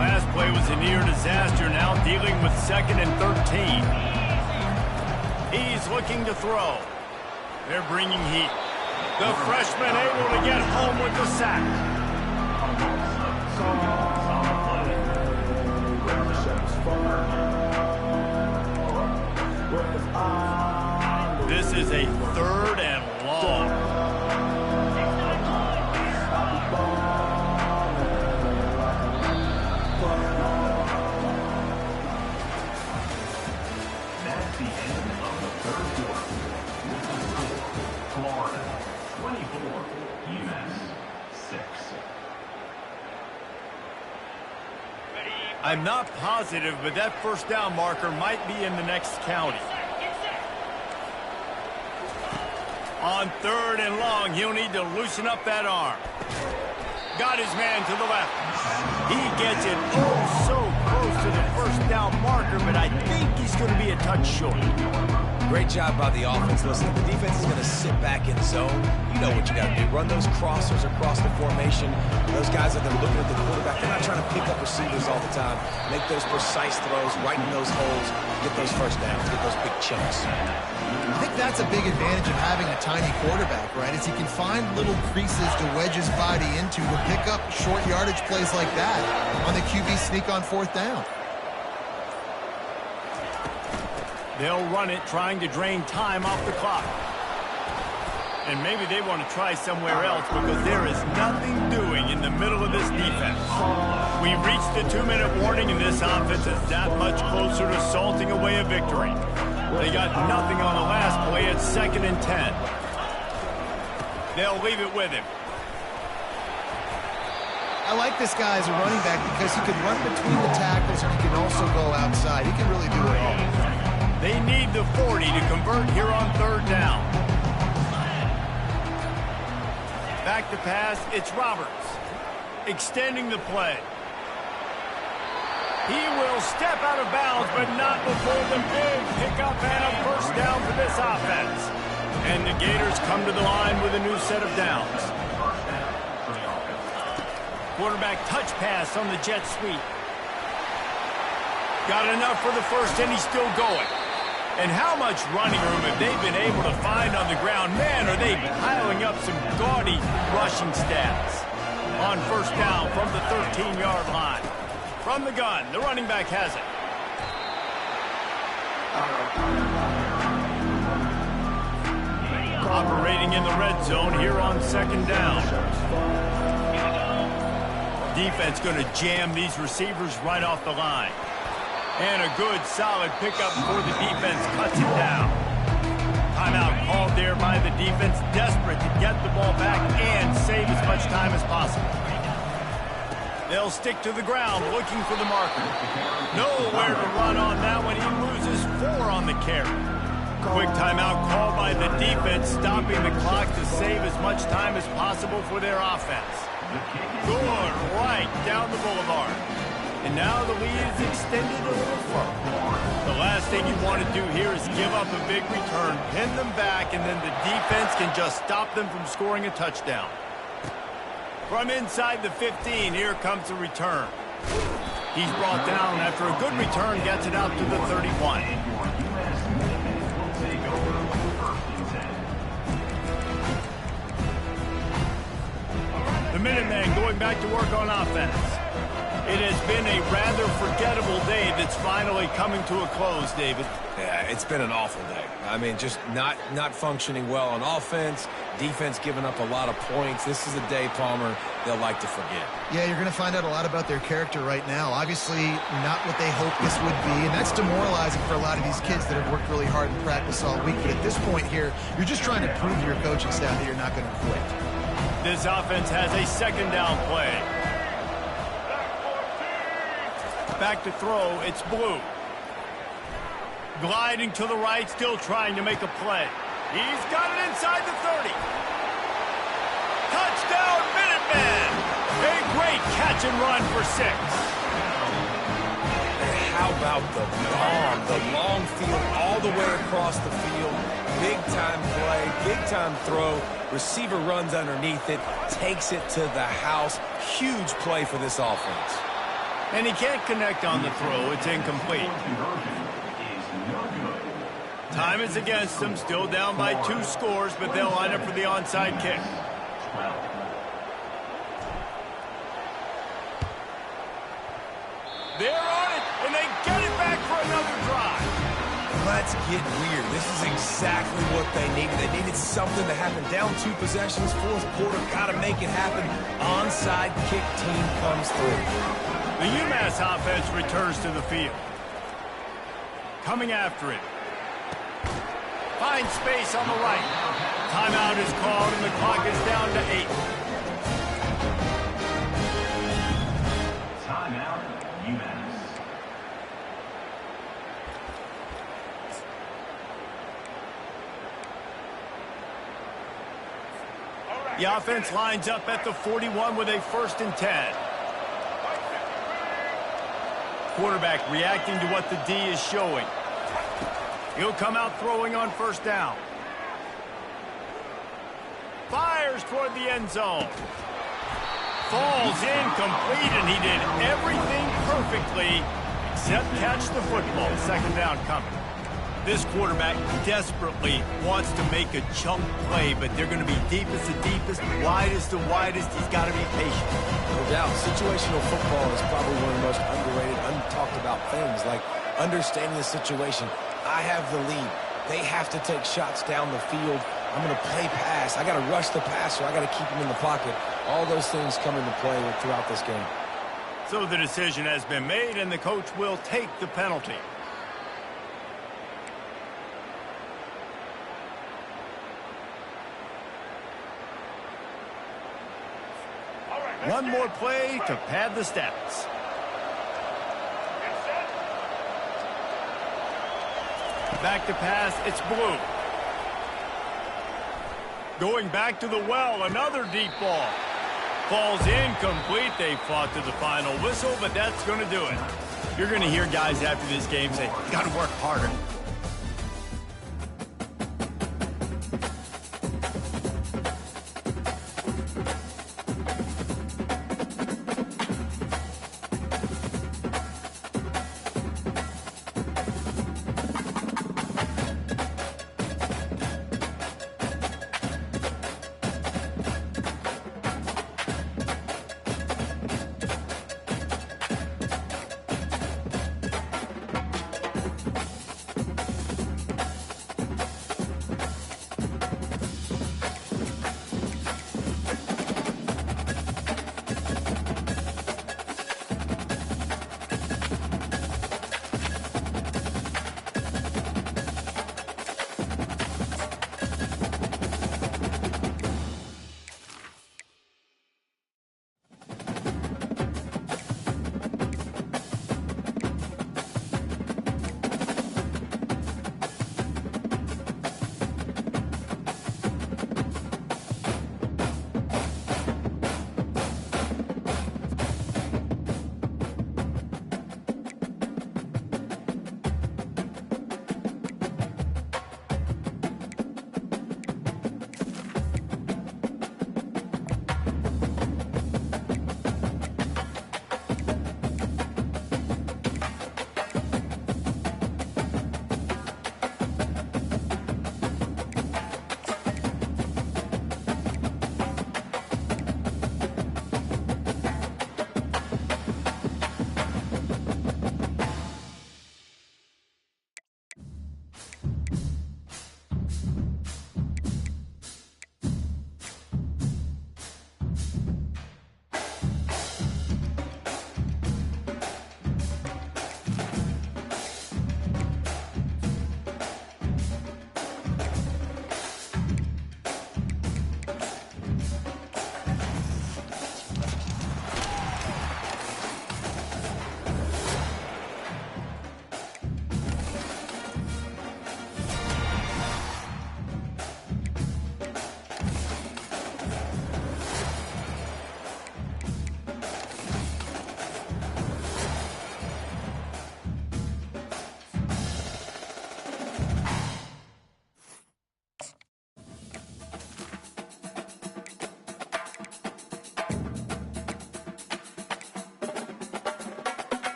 Speaker 3: Last play was a near disaster, now dealing with 2nd and 13. He's looking to throw. They're bringing heat. The freshman able to get home with the sack. This is a 3rd and long.
Speaker 2: That's the end of the 3rd quarter. Florida 24, UMass 6.
Speaker 3: I'm not positive, but that first down marker might be in the next county. On 3rd and long, he'll need to loosen up that arm. Got his man to the left. He gets it so close to the first down marker, but I think he's going to be a touch short.
Speaker 5: Great job by the offense. Listen, if the defense is going to sit back in zone, you know what you got to do. Run those crossers across the formation. Those guys that they're looking at the quarterback, they're not trying to pick up receivers all the time. Make those precise throws, right in those holes, get those first downs, get those big chunks.
Speaker 4: I think that's a big advantage of having a tiny quarterback, right? Is he can find little creases to wedge his body into to pick up short yardage plays like that on the QB sneak on 4th down.
Speaker 3: They'll run it, trying to drain time off the clock. And maybe they want to try somewhere else because there is nothing doing in the middle of this defense. We've reached the 2-minute warning, and this offense is that much closer to salting away a victory. They got nothing on the last play. It's 2nd and 10. They'll leave it with him.
Speaker 4: I like this guy as a running back because he can run between the tackles and he can also go outside. He can really do it all.
Speaker 3: They need the 40 to convert here on 3rd down. Back to pass, it's Roberts. Extending the play. He will step out of bounds, but not before the big pickup and a first down for this offense. And the Gators come to the line with a new set of downs. Quarterback touch pass on the jet sweep. Got enough for the first, and he's still going. And how much running room have they been able to find on the ground? Man, are they piling up some gaudy rushing stats. On 1st down from the 13-yard line. From the gun, the running back has it. Operating in the red zone here on 2nd down. Defense going to jam these receivers right off the line. And a good, solid pickup before the defense cuts it down. Timeout called there by the defense, desperate to get the ball back and save as much time as possible. They'll stick to the ground, looking for the marker. Nowhere to run on that one. He loses 4 on the carry. Quick timeout called by the defense, stopping the clock to save as much time as possible for their offense. Good, right down the boulevard. And now the lead is extended a little further. The last thing you want to do here is give up a big return, pin them back, and then the defense can just stop them from scoring a touchdown. From inside the 15, here comes the return. He's brought down after a good return, gets it out to the 31. The Minutemen going back to work on offense. It has been a rather forgettable day that's finally coming to a close, David.
Speaker 5: Yeah, it's been an awful day. I mean, just not functioning well on offense, defense giving up a lot of points. This is a day, Palmer, they'll like to forget.
Speaker 4: Yeah, you're going to find out a lot about their character right now. Obviously, not what they hoped this would be, and that's demoralizing for a lot of these kids that have worked really hard in practice all week. But at this point here, you're just trying to prove to your coaching staff that you're not going to quit.
Speaker 3: This offense has a 2nd down play. Back to throw, it's Blue. Gliding to the right, still trying to make a play. He's got it inside the 30. Touchdown, Minutemen! A great catch and run for 6.
Speaker 5: And how about the bomb? The long field all the way across the field. Big-time play, big-time throw. Receiver runs underneath it, takes it to the house. Huge play for this offense.
Speaker 3: And he can't connect on the throw. It's incomplete. Time is against them. Still down by 2 scores, but they'll line up for the onside kick. They're on it, and they get it back for another drive.
Speaker 5: Let's get weird. This is exactly what they needed. They needed something to happen. Down 2 possessions, 4th quarter, got to make it happen. Onside kick team comes through.
Speaker 3: The UMass offense returns to the field. Coming after it. Finds space on the right. Timeout is called, and the clock is down to 8.
Speaker 2: Timeout, UMass.
Speaker 3: The offense lines up at the 41 with a 1st and 10. Quarterback reacting to what the D is showing. He'll come out throwing on 1st down. Fires toward the end zone. Falls incomplete, and he did everything perfectly except catch the football. 2nd down coming. This quarterback desperately wants to make a chunk play, but they're going to be deepest to deepest, widest to widest. He's got to be patient.
Speaker 5: No doubt, situational football is probably one of the most underrated, untalked about things, like understanding the situation. I have the lead. They have to take shots down the field. I'm going to play pass. I got to rush the passer. I got to keep him in the pocket. All those things come into play throughout this game.
Speaker 3: So the decision has been made, and the coach will take the penalty. One more play to pad the stats. Back to pass, it's Blue. Going back to the well, another deep ball. Falls incomplete. They fought to the final whistle, but that's going to do it. You're going to hear guys after this game say, you got to work harder.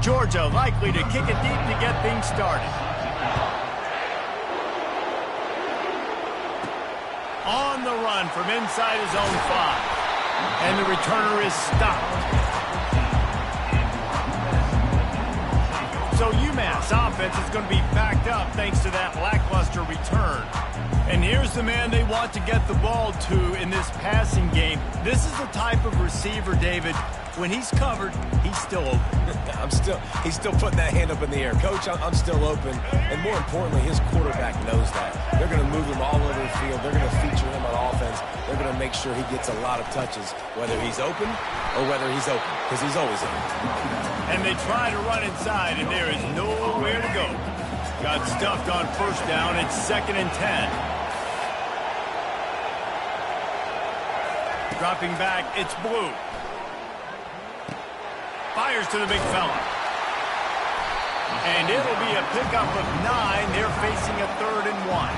Speaker 3: Georgia likely to kick it deep to get things started. On the run from inside his own 5. And the returner is stopped. So UMass offense is going to be backed up thanks to that lackluster return. And here's the man they want to get the ball to in this passing game. This is the type of receiver, David, when he's covered, he's still open.
Speaker 5: He's still putting that hand up in the air. Coach, I'm still open. And more importantly, his quarterback knows that. They're going to move him all over the field. They're going to feature him on offense. They're going to make sure he gets a lot of touches, whether he's open or whether he's open, because he's always open.
Speaker 3: And they try to run inside, and there is nowhere to go. Got stuffed on first down. It's 2nd and 10. Dropping back, it's Blue. Fires to the big fella. And it'll be a pickup of 9. They're facing a 3rd and 1.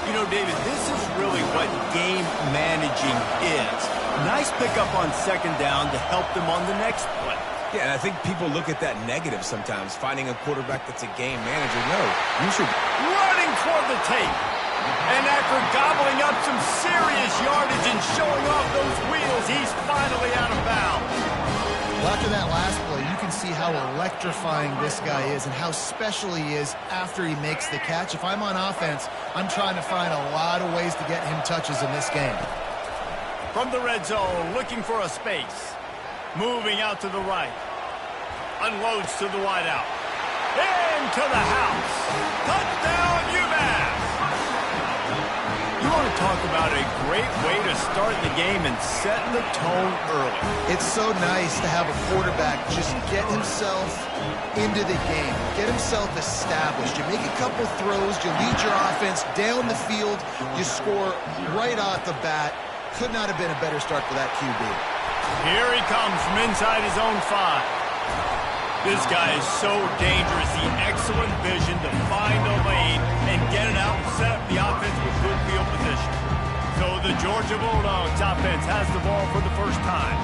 Speaker 3: You know, David, this is really what game managing is. Nice pickup on 2nd down to help them on the next play.
Speaker 5: Yeah, and I think people look at that negative sometimes, finding a quarterback that's a game manager. No, you should.
Speaker 3: Running toward the tape. And after gobbling up some serious yardage and showing off those wheels, he's finally out of bounds.
Speaker 4: Well, after that last play, you can see how electrifying this guy is and how special he is after he makes the catch. If I'm on offense, I'm trying to find a lot of ways to get him touches in this game.
Speaker 3: From the red zone, looking for a space. Moving out to the right. Unloads to the wideout. Into the house. Touchdown, UMass! You want to talk about a great way to start the game and setting the tone early.
Speaker 4: It's so nice to have a quarterback just get himself into the game, get himself established. You make a couple throws, you lead your offense down the field, you score right off the bat. Could not have been a better start for that QB.
Speaker 3: Here he comes from inside his own 5. This guy is so dangerous. The excellent vision to find a lane and get it out and set up the offense with good field position. So the Georgia Bulldogs offense has the ball for the first time.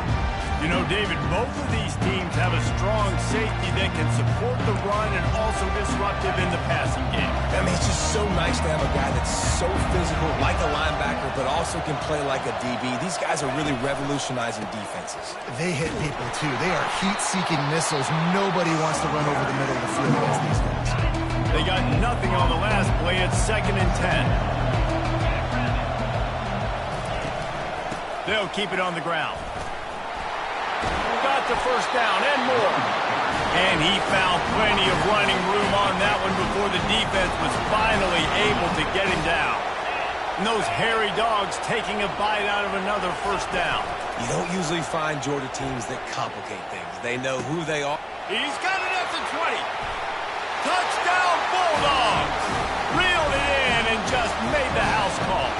Speaker 3: You know, David, both of these teams have a strong safety that can support the run and also disruptive in the passing game.
Speaker 5: I mean, it's just so nice to have a guy that's so physical, like a linebacker, but also can play like a DB. These guys are really revolutionizing defenses.
Speaker 4: They hit people, too. They are heat-seeking missiles. Nobody wants to run over the middle of the field against these guys.
Speaker 3: They got nothing on the last play. It's 2nd and 10. They'll keep it on the ground. Got the first down and more. And he found plenty of running room on that one before the defense was finally able to get him down. And those hairy dogs taking a bite out of another first down.
Speaker 5: You don't usually find Georgia teams that complicate things. They know who they are.
Speaker 3: He's got it at the 20. Touchdown Bulldogs! Reeled it in and just made the house call.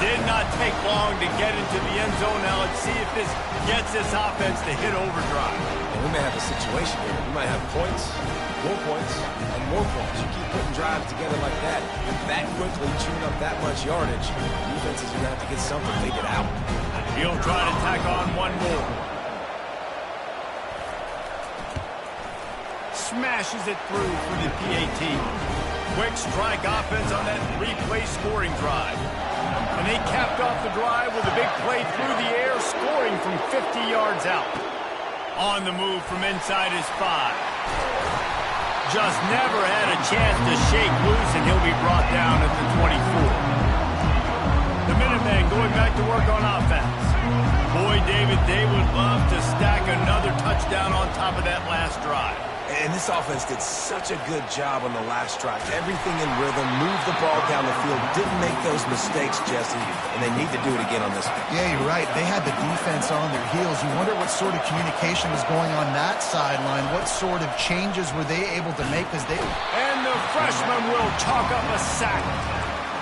Speaker 3: Did not take long to get into the end zone. Now let's see if this gets this offense to hit overdrive.
Speaker 5: And we may have a situation here. We might have points, and more points. You keep putting drives together like that quickly, chewing up that much yardage, defenses are going to have to get something figured out.
Speaker 3: He'll try to tack on one more. Smashes it through for the PAT. Quick strike offense on that replay scoring drive. And they capped off the drive with a big play through the air, scoring from 50 yards out. On the move from inside his 5. Just never had a chance to shake loose, and he'll be brought down at the 24. The Minutemen going back to work on offense. Boy, David, they would love to stack another touchdown on top of that last drive.
Speaker 5: And this offense did such a good job on the last drive. Everything in rhythm, moved the ball down the field, didn't make those mistakes, Jesse, and they need to do it again on this one.
Speaker 4: Yeah, you're right. They had the defense on their heels. You wonder what sort of communication was going on that sideline. What sort of changes were they able to make?
Speaker 3: And the freshman will chalk up a sack.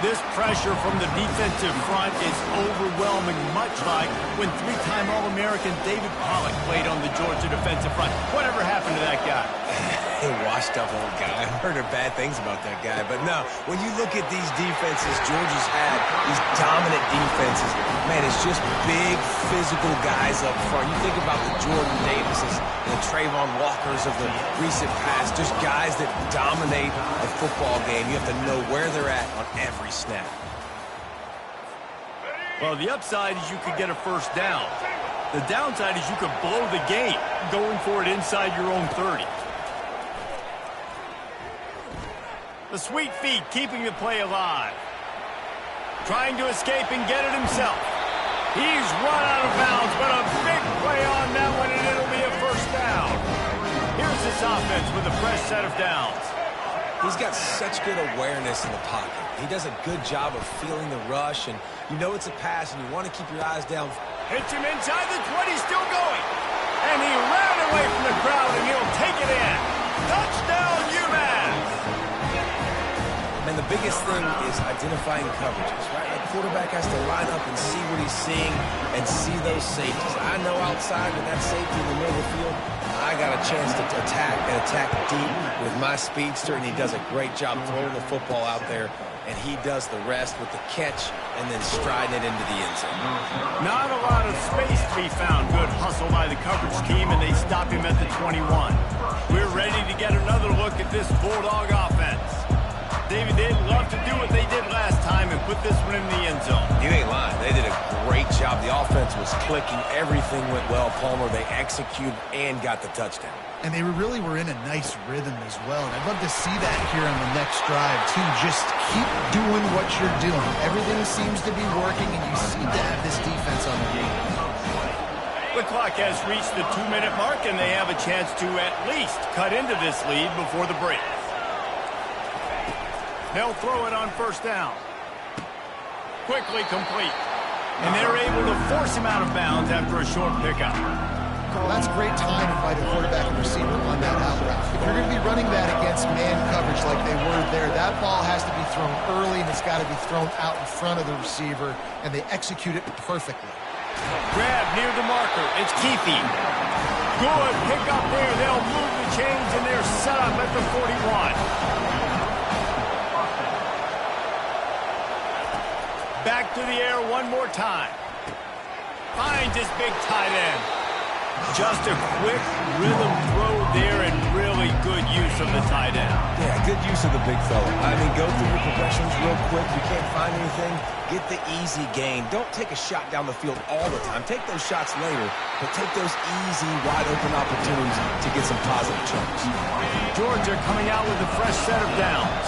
Speaker 3: This pressure from the defensive front is overwhelming, much like when three-time All-American David Pollock played on the Georgia defensive front. Whatever happened to that guy?
Speaker 5: A washed-up old guy. I've heard bad things about that guy. But no, when you look at these defenses Georgia's had, these dominant defenses, man, it's just big, physical guys up front. You think about the Jordan Davises and the Trayvon Walkers of the recent past, just guys that dominate the football game. You have to know where they're at on every snap.
Speaker 3: Well, the upside is you could get a first down. The downside is you could blow the game going for it inside your own 30. The sweet feet keeping the play alive. Trying to escape and get it himself. He's run out of bounds, but a big play on that one, and it'll be a first down. Here's this offense with a fresh set of downs.
Speaker 5: He's got such good awareness in the pocket. He does a good job of feeling the rush, and you know it's a pass, and you want to keep your eyes down.
Speaker 3: Hits him inside the 20, still going. And he ran away from the crowd, and he'll take it in. Touchdown, UMass!
Speaker 5: And the biggest thing is identifying coverages, right? The quarterback has to line up and see what he's seeing and see those safeties. I know outside with that safety in the middle of the field, I got a chance to attack deep with my speedster, and he does a great job throwing the football out there, and he does the rest with the catch and then striding it into the end zone.
Speaker 3: Not a lot of space to be found. Good hustle by the coverage team, and they stop him at the 21. We're ready to get another look at this Bulldog offense. David, they'd love to do what they did last time and put this one in the end zone.
Speaker 5: You ain't lying. They did a great job. The offense was clicking. Everything went well, Palmer. They executed and got the touchdown.
Speaker 4: And they really were in a nice rhythm as well. And I'd love to see that here on the next drive, too. Just keep doing what you're doing. Everything seems to be working, and you seem to have this defense on the game.
Speaker 3: The clock has reached the 2-minute mark, and they have a chance to at least cut into this lead before the break. They'll throw it on first down. Quickly complete. And they're able to force him out of bounds after a short pickup.
Speaker 4: Well, that's great timing by the quarterback and receiver on that out route. If you're going to be running that against man coverage like they were there, that ball has to be thrown early, and it's got to be thrown out in front of the receiver, and they execute it perfectly.
Speaker 3: Grab near the marker. It's Keefe. Good pick up there. They'll move the chains, and they're set up at the 41. Back to the air one more time. Finds his big tight end. Just a quick rhythm throw there and really good use of the tight end.
Speaker 5: Yeah, good use of the big fella. I mean, go through your progressions real quick. You can't find anything, get the easy gain. Don't take a shot down the field all the time. Take those shots later, but take those easy, wide-open opportunities to get some positive chunks.
Speaker 3: Georgia coming out with a fresh set of downs.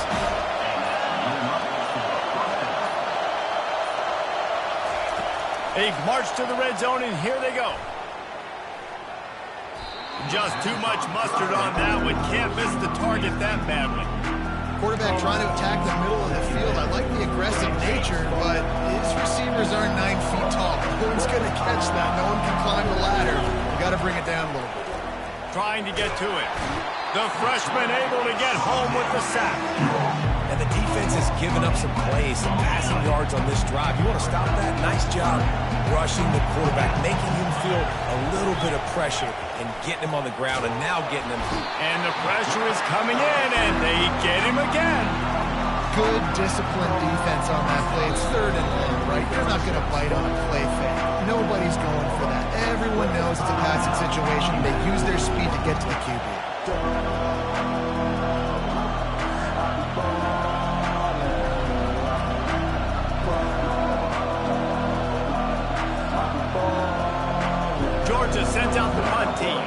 Speaker 3: They march to the red zone, and here they go. Just too much mustard on that one. Can't miss the target that badly.
Speaker 4: Quarterback trying to attack the middle of the field. I like the aggressive nature, but his receivers aren't 9 feet tall. No one's going to catch that. No one can climb the ladder. You got to bring it down a little bit.
Speaker 3: Trying to get to it. The freshman able to get home with the sack.
Speaker 5: And the defense has given up some plays, some passing yards on this drive. You want to stop that? Nice job rushing the quarterback, making him feel a little bit of pressure and getting him on the ground and now getting him.
Speaker 3: And the pressure is coming in, and they get him again.
Speaker 4: Good disciplined defense on that play. It's 3rd and long, right? They're not going to bite on a play fake. Nobody's going for that. Everyone knows it's a passing situation. They use their speed to get to the QB.
Speaker 3: Georgia sends out the punt team.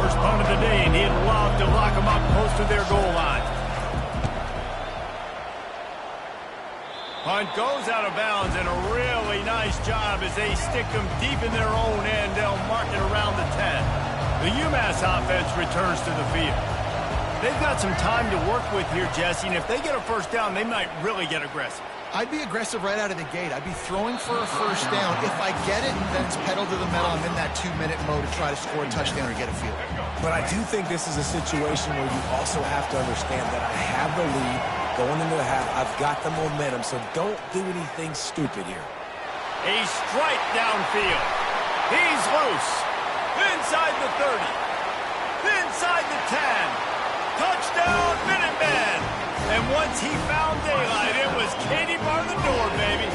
Speaker 3: First punt of the day, and he'd love to lock them up close to their goal line. Punt goes out of bounds, and a really nice job as they stick them deep in their own end. They'll mark it around the 10. The UMass offense returns to the field. They've got some time to work with here, Jesse, and if they get a first down, they might really get aggressive.
Speaker 4: I'd be aggressive right out of the gate. I'd be throwing for a first down. If I get it, then it's pedal to the metal. I'm in that 2-minute mode to try to score a touchdown or get a field.
Speaker 5: But I do think this is a situation where you also have to understand that I have the lead going into the half. I've got the momentum, so don't do anything stupid here.
Speaker 3: A strike downfield. He's loose. Inside the 30. Inside the 10. Touchdown, Minutemen! And once he found daylight, it was Katie bar the door, baby.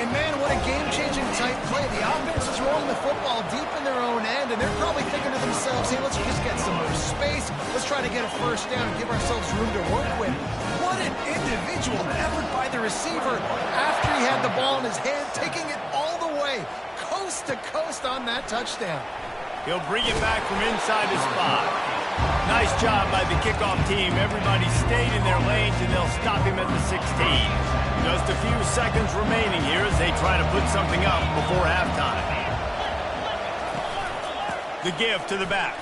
Speaker 4: And man, what a game-changing type play. The offense is rolling the football deep in their own end, and they're probably thinking to themselves, hey, let's just get some more space. Let's try to get a first down and give ourselves room to work with. What an individual effort by the receiver after he had the ball in his hand, taking it all the way, coast to coast on that touchdown.
Speaker 3: He'll bring it back from inside the spot. Nice job by the kickoff team. Everybody stayed in their lanes, and they'll stop him at the 16. Just a few seconds remaining here as they try to put something up before halftime. The give to the back.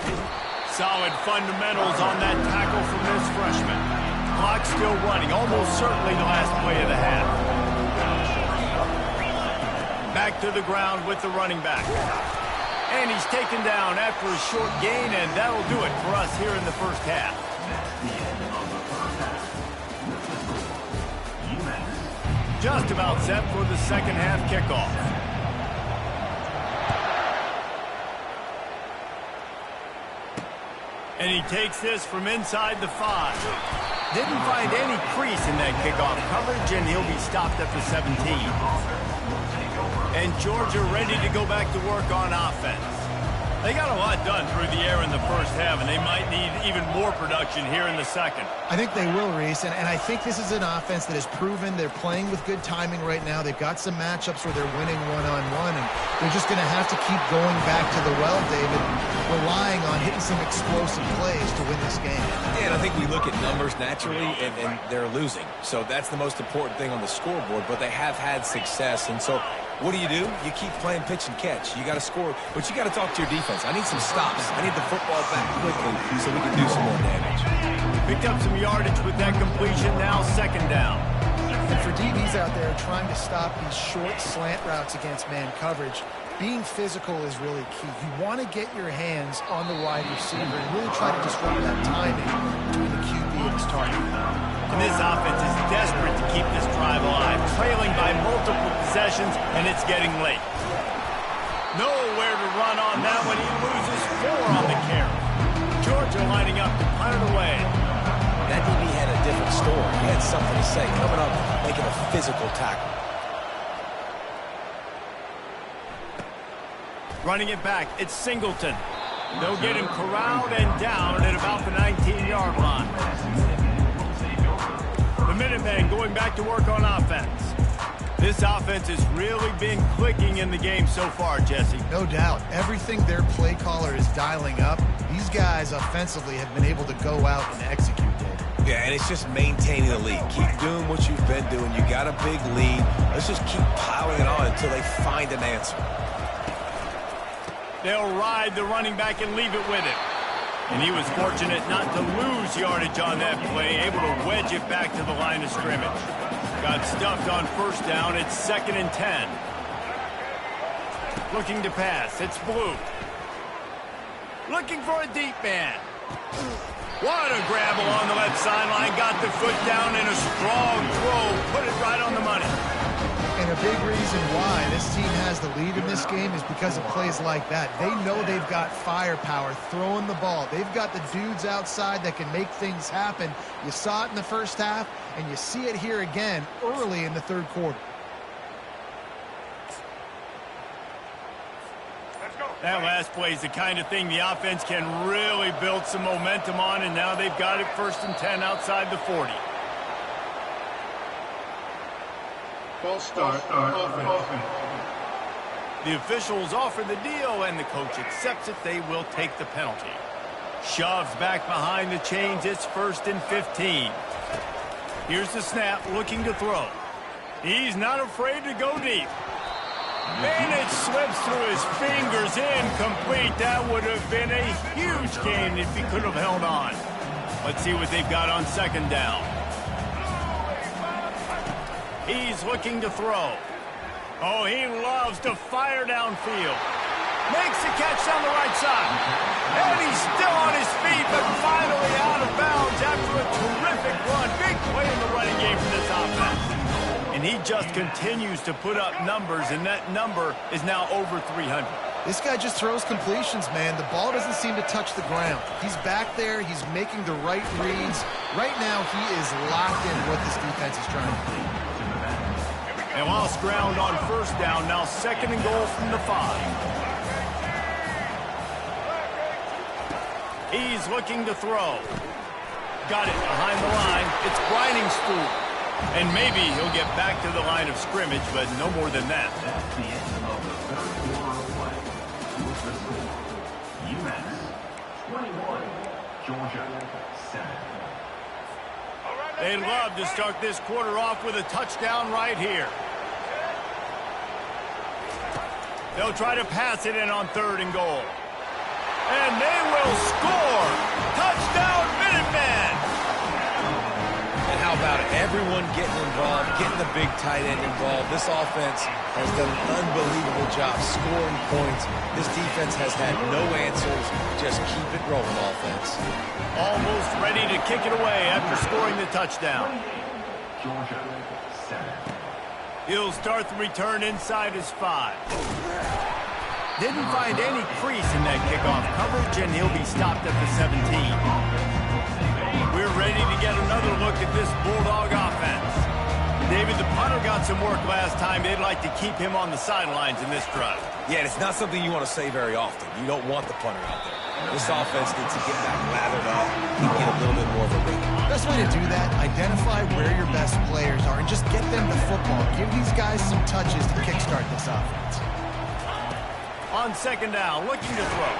Speaker 3: Solid fundamentals on that tackle from this freshman. Clock still running, almost certainly the last play of the half. Back to the ground with the running back. And he's taken down after a short gain, and that'll do it for us here in the first half.
Speaker 2: The end of the first half. UMass.
Speaker 3: Just about set for the second half kickoff. And he takes this from inside the 5. Didn't find any crease in that kickoff coverage, and he'll be stopped at the 17. And Georgia ready to go back to work on offense. They got a lot done through the air in the first half, and they might need even more production here in the second.
Speaker 4: I think they will, Reese, and I think this is an offense that has proven they're playing with good timing right now. They've got some matchups where they're winning one-on-one, and they're just going to have to keep going back to the well, David, relying on hitting some explosive plays to win this game.
Speaker 5: Yeah, and I think we look at numbers naturally, and they're losing. So that's the most important thing on the scoreboard, but they have had success, and so what do? You keep playing pitch and catch. You got to score, but you got to talk to your defense. I need some stops. I need the football back quickly so we can do some more damage.
Speaker 3: Picked up some yardage with that completion, now second down.
Speaker 4: And for DBs out there trying to stop these short slant routes against man coverage, being physical is really key. You want to get your hands on the wide receiver and really try to disrupt that timing between the QB and his target.
Speaker 3: And this offense is desperate to keep this drive alive, trailing by multiple possessions, and it's getting late. Nowhere to run on that one. He loses 4 on the carry. Georgia lining up to punt it away.
Speaker 5: That DB had a different story. He had something to say, coming up, making a physical tackle.
Speaker 3: Running it back, it's Singleton. They'll get him corralled and down at about the 19-yard line. The Minutemen going back to work on offense. This offense has really been clicking in the game so far, Jesse.
Speaker 4: No doubt. Everything their play caller is dialing up, these guys offensively have been able to go out and execute, David.
Speaker 5: Yeah, and it's just maintaining the lead. Keep doing what you've been doing. You got a big lead. Let's just keep piling it on until they find an answer.
Speaker 3: They'll ride the running back and leave it with him. And he was fortunate not to lose yardage on that play, able to wedge it back to the line of scrimmage. Got stuffed on first down. It's 2nd and 10. Looking to pass. It's Blue. Looking for a deep man. What a grab along the left sideline. Got the foot down in a strong throw. Put it right on the money.
Speaker 4: And a big reason why this team has the lead in this game is because of plays like that. They know they've got firepower throwing the ball. They've got the dudes outside that can make things happen. You saw it in the first half, and you see it here again early in the third quarter.
Speaker 3: That last play is the kind of thing the offense can really build some momentum on, and now they've got it 1st and 10 outside the 40.
Speaker 1: False start, offense.
Speaker 3: The officials offer the deal, and the coach accepts it. They will take the penalty. Shoves back behind the chains. It's 1st and 15. Here's the snap, looking to throw. He's not afraid to go deep. And it slips through his fingers, incomplete. That would have been a huge gain if he could have held on. Let's see what they've got on second down. He's looking to throw. Oh, he loves to fire downfield. Makes the catch down the right side. And he's still on his feet, but finally out of bounds after a terrific run. Big play in the running game for this offense. And he just continues to put up numbers, and that number is now over 300.
Speaker 4: This guy just throws completions, man. The ball doesn't seem to touch the ground. He's back there. He's making the right reads. Right now, he is locked in what this defense is trying to do.
Speaker 3: And lost ground on first down. Now second and goal from the 5. He's looking to throw. Got it behind the line. It's grinding spool. And maybe he'll get back to the line of scrimmage, but no more than that.
Speaker 2: That's the end of the third quarter of play. With the score, UMass 21, Georgia 7.
Speaker 3: They'd love to start this quarter off with a touchdown right here. They'll try to pass it in on third and goal. And they will score! Touchdown, Minutemen!
Speaker 5: And how about it? Everyone getting involved, getting the big tight end involved. This offense has done an unbelievable job scoring points. This defense has had no answers. Just keep it rolling, offense.
Speaker 3: Almost ready to kick it away after scoring the touchdown.
Speaker 2: Georgia 7.
Speaker 3: He'll start the return inside his 5. Didn't find any crease in that kickoff coverage, and he'll be stopped at the 17. We're ready to get another look at this Bulldog offense. David, the punter got some work last time. They'd like to keep him on the sidelines in this drive.
Speaker 5: Yeah, it's not something you want to say very often. You don't want the punter out there. This offense needs to get back lathered up and get a little bit more of a rhythm.
Speaker 4: Best way to do that, identify where your best players are and just get them the football. Give these guys some touches to kickstart this offense.
Speaker 3: On second down, looking to throw.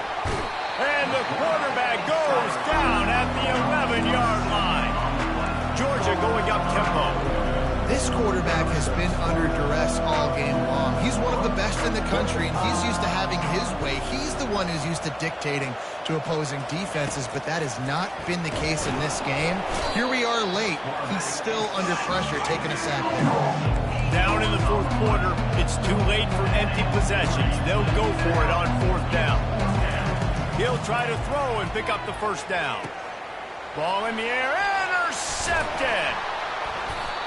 Speaker 3: And the quarterback goes down at the 11-yard line. Georgia going up tempo.
Speaker 4: This quarterback has been under duress all game long. He's one of the best in the country, and he's used to having his way. He's the one who's used to dictating to opposing defenses, but that has not been the case in this game. Here we are late. He's still under pressure, taking a sack there.
Speaker 3: Down in the fourth quarter, it's too late for empty possessions. They'll go for it on fourth down. He'll try to throw and pick up the first down. Ball in the air, intercepted.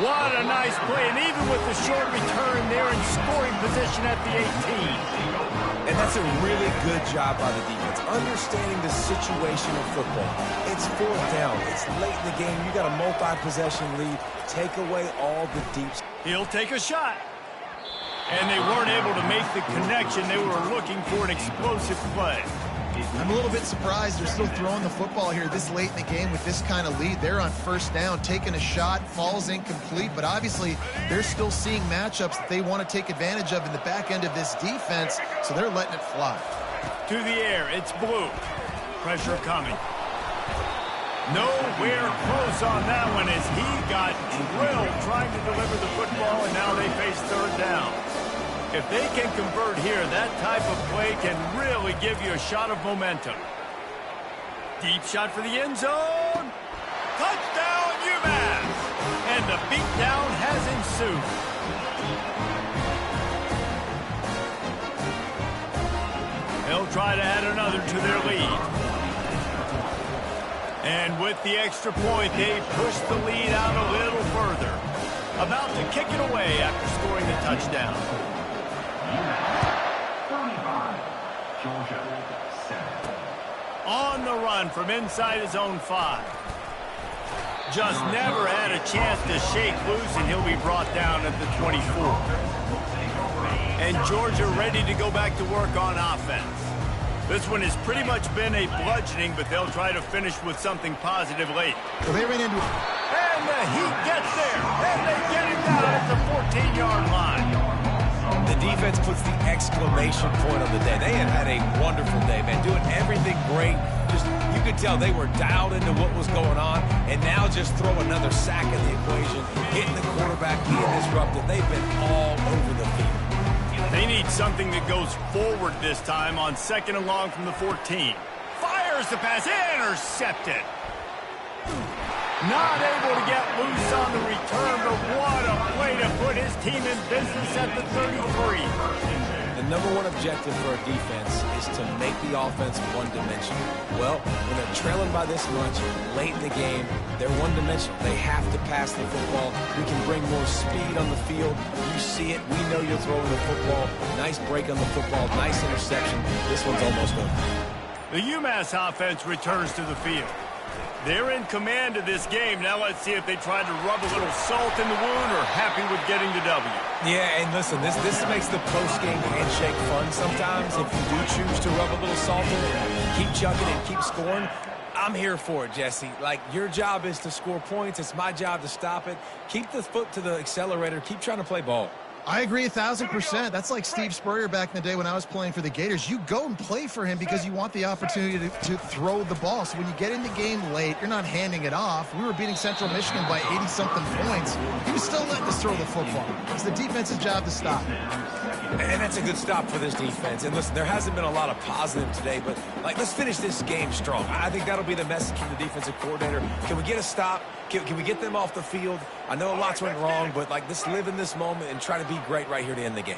Speaker 3: What a nice play, and even with the short return, they're in scoring position at the 18.
Speaker 5: And that's a really good job by the defense, understanding the situation of football. It's fourth down. It's late in the game. You got a multi-possession lead. Take away all the deep.
Speaker 3: He'll take a shot. And they weren't able to make the connection. They were looking for an explosive play.
Speaker 4: I'm a little bit surprised they're still throwing the football here this late in the game with this kind of lead. They're on first down, taking a shot, falls incomplete, but obviously they're still seeing matchups that they want to take advantage of in the back end of this defense, so they're letting it fly.
Speaker 3: To the air, it's Blue. Pressure coming. Nowhere close on that one as he got drilled trying to deliver the football, and now they face third down. If they can convert here, that type of play can really give you a shot of momentum. Deep shot for the end zone. Touchdown, UMass! And the beatdown has ensued. They'll try to add another to their lead. And with the extra point, they push the lead out a little further. About to kick it away after scoring the touchdown.
Speaker 2: 35, Georgia 7.
Speaker 3: On the run from inside his own 5. Just never had a chance to shake loose, and he'll be brought down at the 24. And Georgia ready to go back to work on offense. This one has pretty much been a bludgeoning, but they'll try to finish with something positive late.
Speaker 4: So they ran into
Speaker 3: And the Heat gets there, and they get him down at the 14-yard line.
Speaker 5: The defense puts the exclamation point on the day. They have had a wonderful day, man, doing everything great. Just, you could tell they were dialed into what was going on, and now just throw another sack in the equation, hitting the quarterback, being disruptive. They've been all over the field.
Speaker 3: They need something that goes forward this time on 2nd and long from the 14. Fires the pass, intercepted. Not able to get loose on the return, but what a play to put his team in business at the 33.
Speaker 5: The number one objective for a defense is to make the offense one-dimensional. Well, when they're trailing by this much late in the game, they're one-dimensional. They have to pass the football. We can bring more speed on the field. You see it. We know you're throwing the football. Nice break on the football. Nice interception. This one's almost over.
Speaker 3: The UMass offense returns to the field. They're in command of this game. Now let's see if they try to rub a little salt in the wound or happy with getting the W.
Speaker 5: Yeah, and listen, this makes the post-game handshake fun sometimes. If you do choose to rub a little salt in it, keep chugging and keep scoring. I'm here for it, Jesse. Like, your job is to score points. It's my job to stop it. Keep the foot to the accelerator. Keep trying to play ball.
Speaker 4: I agree 1,000%. That's like Steve Spurrier back in the day when I was playing for the Gators. You go and play for him because you want the opportunity to throw the ball. So when you get in the game late, you're not handing it off. We were beating Central Michigan by 80-something points. He was still letting us throw the football. It's the defense's job to stop.
Speaker 5: And that's a good stop for this defense. And listen, there hasn't been a lot of positive today, but, like, let's finish this game strong. I think that'll be the message from the defensive coordinator. Can we get a stop? Can we get them off the field? I know a lot's went wrong, but, like, let's live in this moment and try to be great right here to end the game.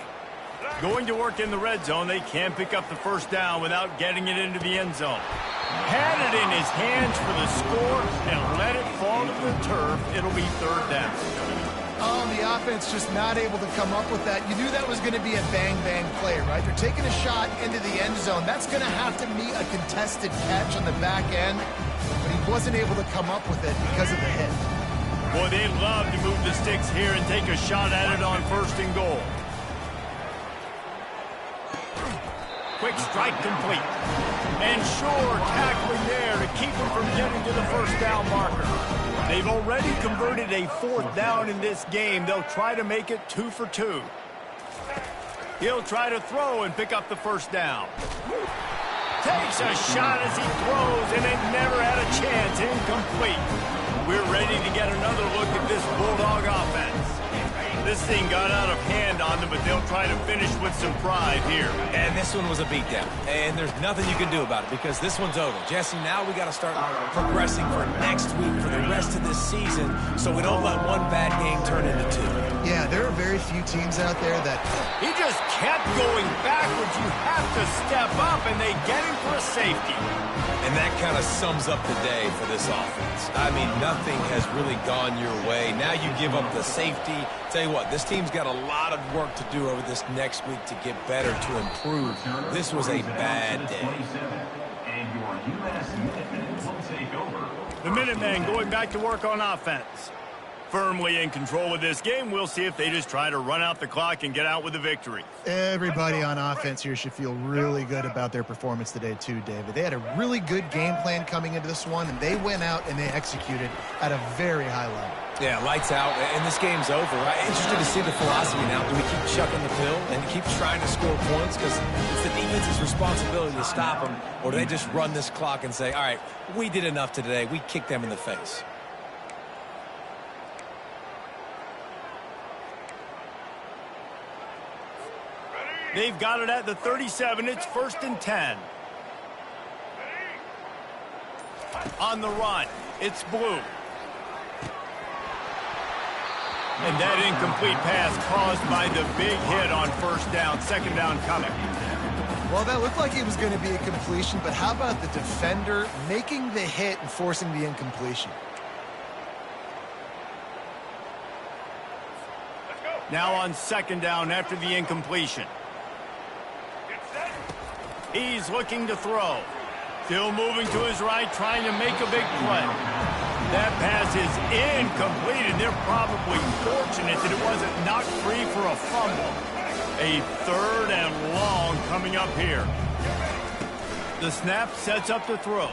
Speaker 3: Going to work in the red zone, they can't pick up the first down without getting it into the end zone. Had it in his hands for the score and let it fall to the turf. It'll be 3rd down.
Speaker 4: Oh, the offense just not able to come up with that. You knew that was going to be a bang-bang play, right? They're taking a shot into the end zone. That's going to have to meet a contested catch on the back end, but he wasn't able to come up with it because of the hit.
Speaker 3: Boy, they'd love to move the sticks here and take a shot at it on 1st and goal. Quick strike complete. And sure, tackling there to keep him from getting to the 1st down marker. They've already converted a 4th down in this game. They'll try to make it 2 for 2. He'll try to throw and pick up the 1st down. Takes a shot as he throws, and it never had a chance. Incomplete. We're ready to get another look at this Bulldog offense. This thing got out of hand on them, but they'll try to finish with some pride here.
Speaker 5: And this one was a beatdown. And there's nothing you can do about it because this one's over. Jesse, now we got to start progressing for next week, for the rest of this season, so we don't let one bad game turn into 2.
Speaker 4: Yeah, there are very few teams out there that...
Speaker 3: He just kept going backwards. You have to step up, and they get him for a safety.
Speaker 5: And that kind of sums up the day for this offense. I mean, nothing has really gone your way. Now you give up the safety. Tell you what, this team's got a lot of work to do over this next week to get better, to improve. This was a bad day.
Speaker 2: And your UMass Minutemen will take over.
Speaker 3: The Minutemen going back to work on offense. Firmly in control of this game. We'll see if they just try to run out the clock and get out with a victory.
Speaker 4: Everybody on offense here should feel really good about their performance today too, David. They had a really good game plan coming into this one, and they went out and they executed at a very high level.
Speaker 5: Yeah, lights out, and this game's over. I'm interested to see the philosophy now. Do we keep chucking the pill and keep trying to score points? Because it's the defense's responsibility to stop them, or do they just run this clock and say, all right, we did enough today. We kicked them in the face.
Speaker 3: They've got it at the 37. It's 1st and 10. On the run, it's Blue. And that incomplete pass caused by the big hit on 1st down. 2nd down coming.
Speaker 4: Well, that looked like it was going to be a completion, but how about the defender making the hit and forcing the incompletion?
Speaker 3: Now on 2nd down after the incompletion. He's looking to throw. Still moving to his right, trying to make a big play. That pass is incomplete, and they're probably fortunate that it wasn't knocked free for a fumble. A 3rd and long coming up here. The snap sets up the throw.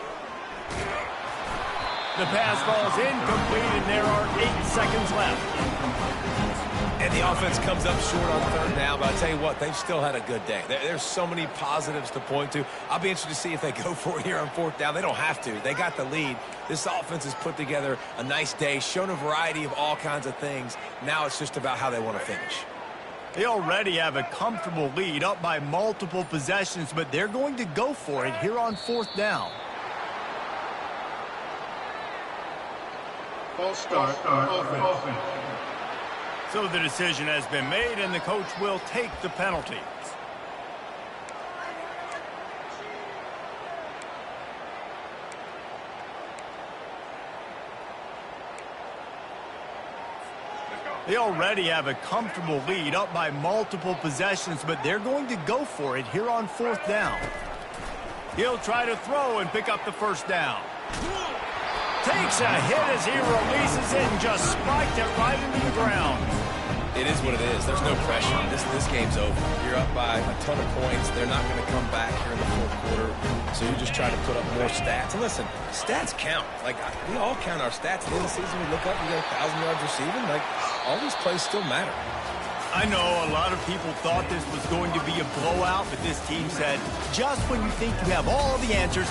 Speaker 3: The pass falls incomplete, and there are 8 seconds left.
Speaker 5: And the offense comes up short on third down, but I'll tell you what, they've still had a good day. There's so many positives to point to. I'll be interested to see if they go for it here on fourth down. They don't have to. They got the lead. This offense has put together a nice day, shown a variety of all kinds of things. Now it's just about how they want to finish.
Speaker 3: They already have a comfortable lead up by multiple possessions, but they're going to go for it here on fourth down.
Speaker 2: False start, offense.
Speaker 3: So the decision has been made, and the coach will take the penalty. They already have a comfortable lead up by multiple possessions, but they're going to go for it here on fourth down. He'll try to throw and pick up the first down. Takes a hit as he releases it and just spiked it right into the ground.
Speaker 5: It is what it is. There's no pressure. This game's over. You're up by a ton of points. They're not going to come back here in the fourth quarter. So you just try to put up more stats. And listen, stats count. Like, we all count our stats. At the end of the season, we look up, we got 1,000 yards receiving. Like, all these plays still matter.
Speaker 3: I know a lot of people thought this was going to be a blowout, but this team said, just when you think you have all the answers,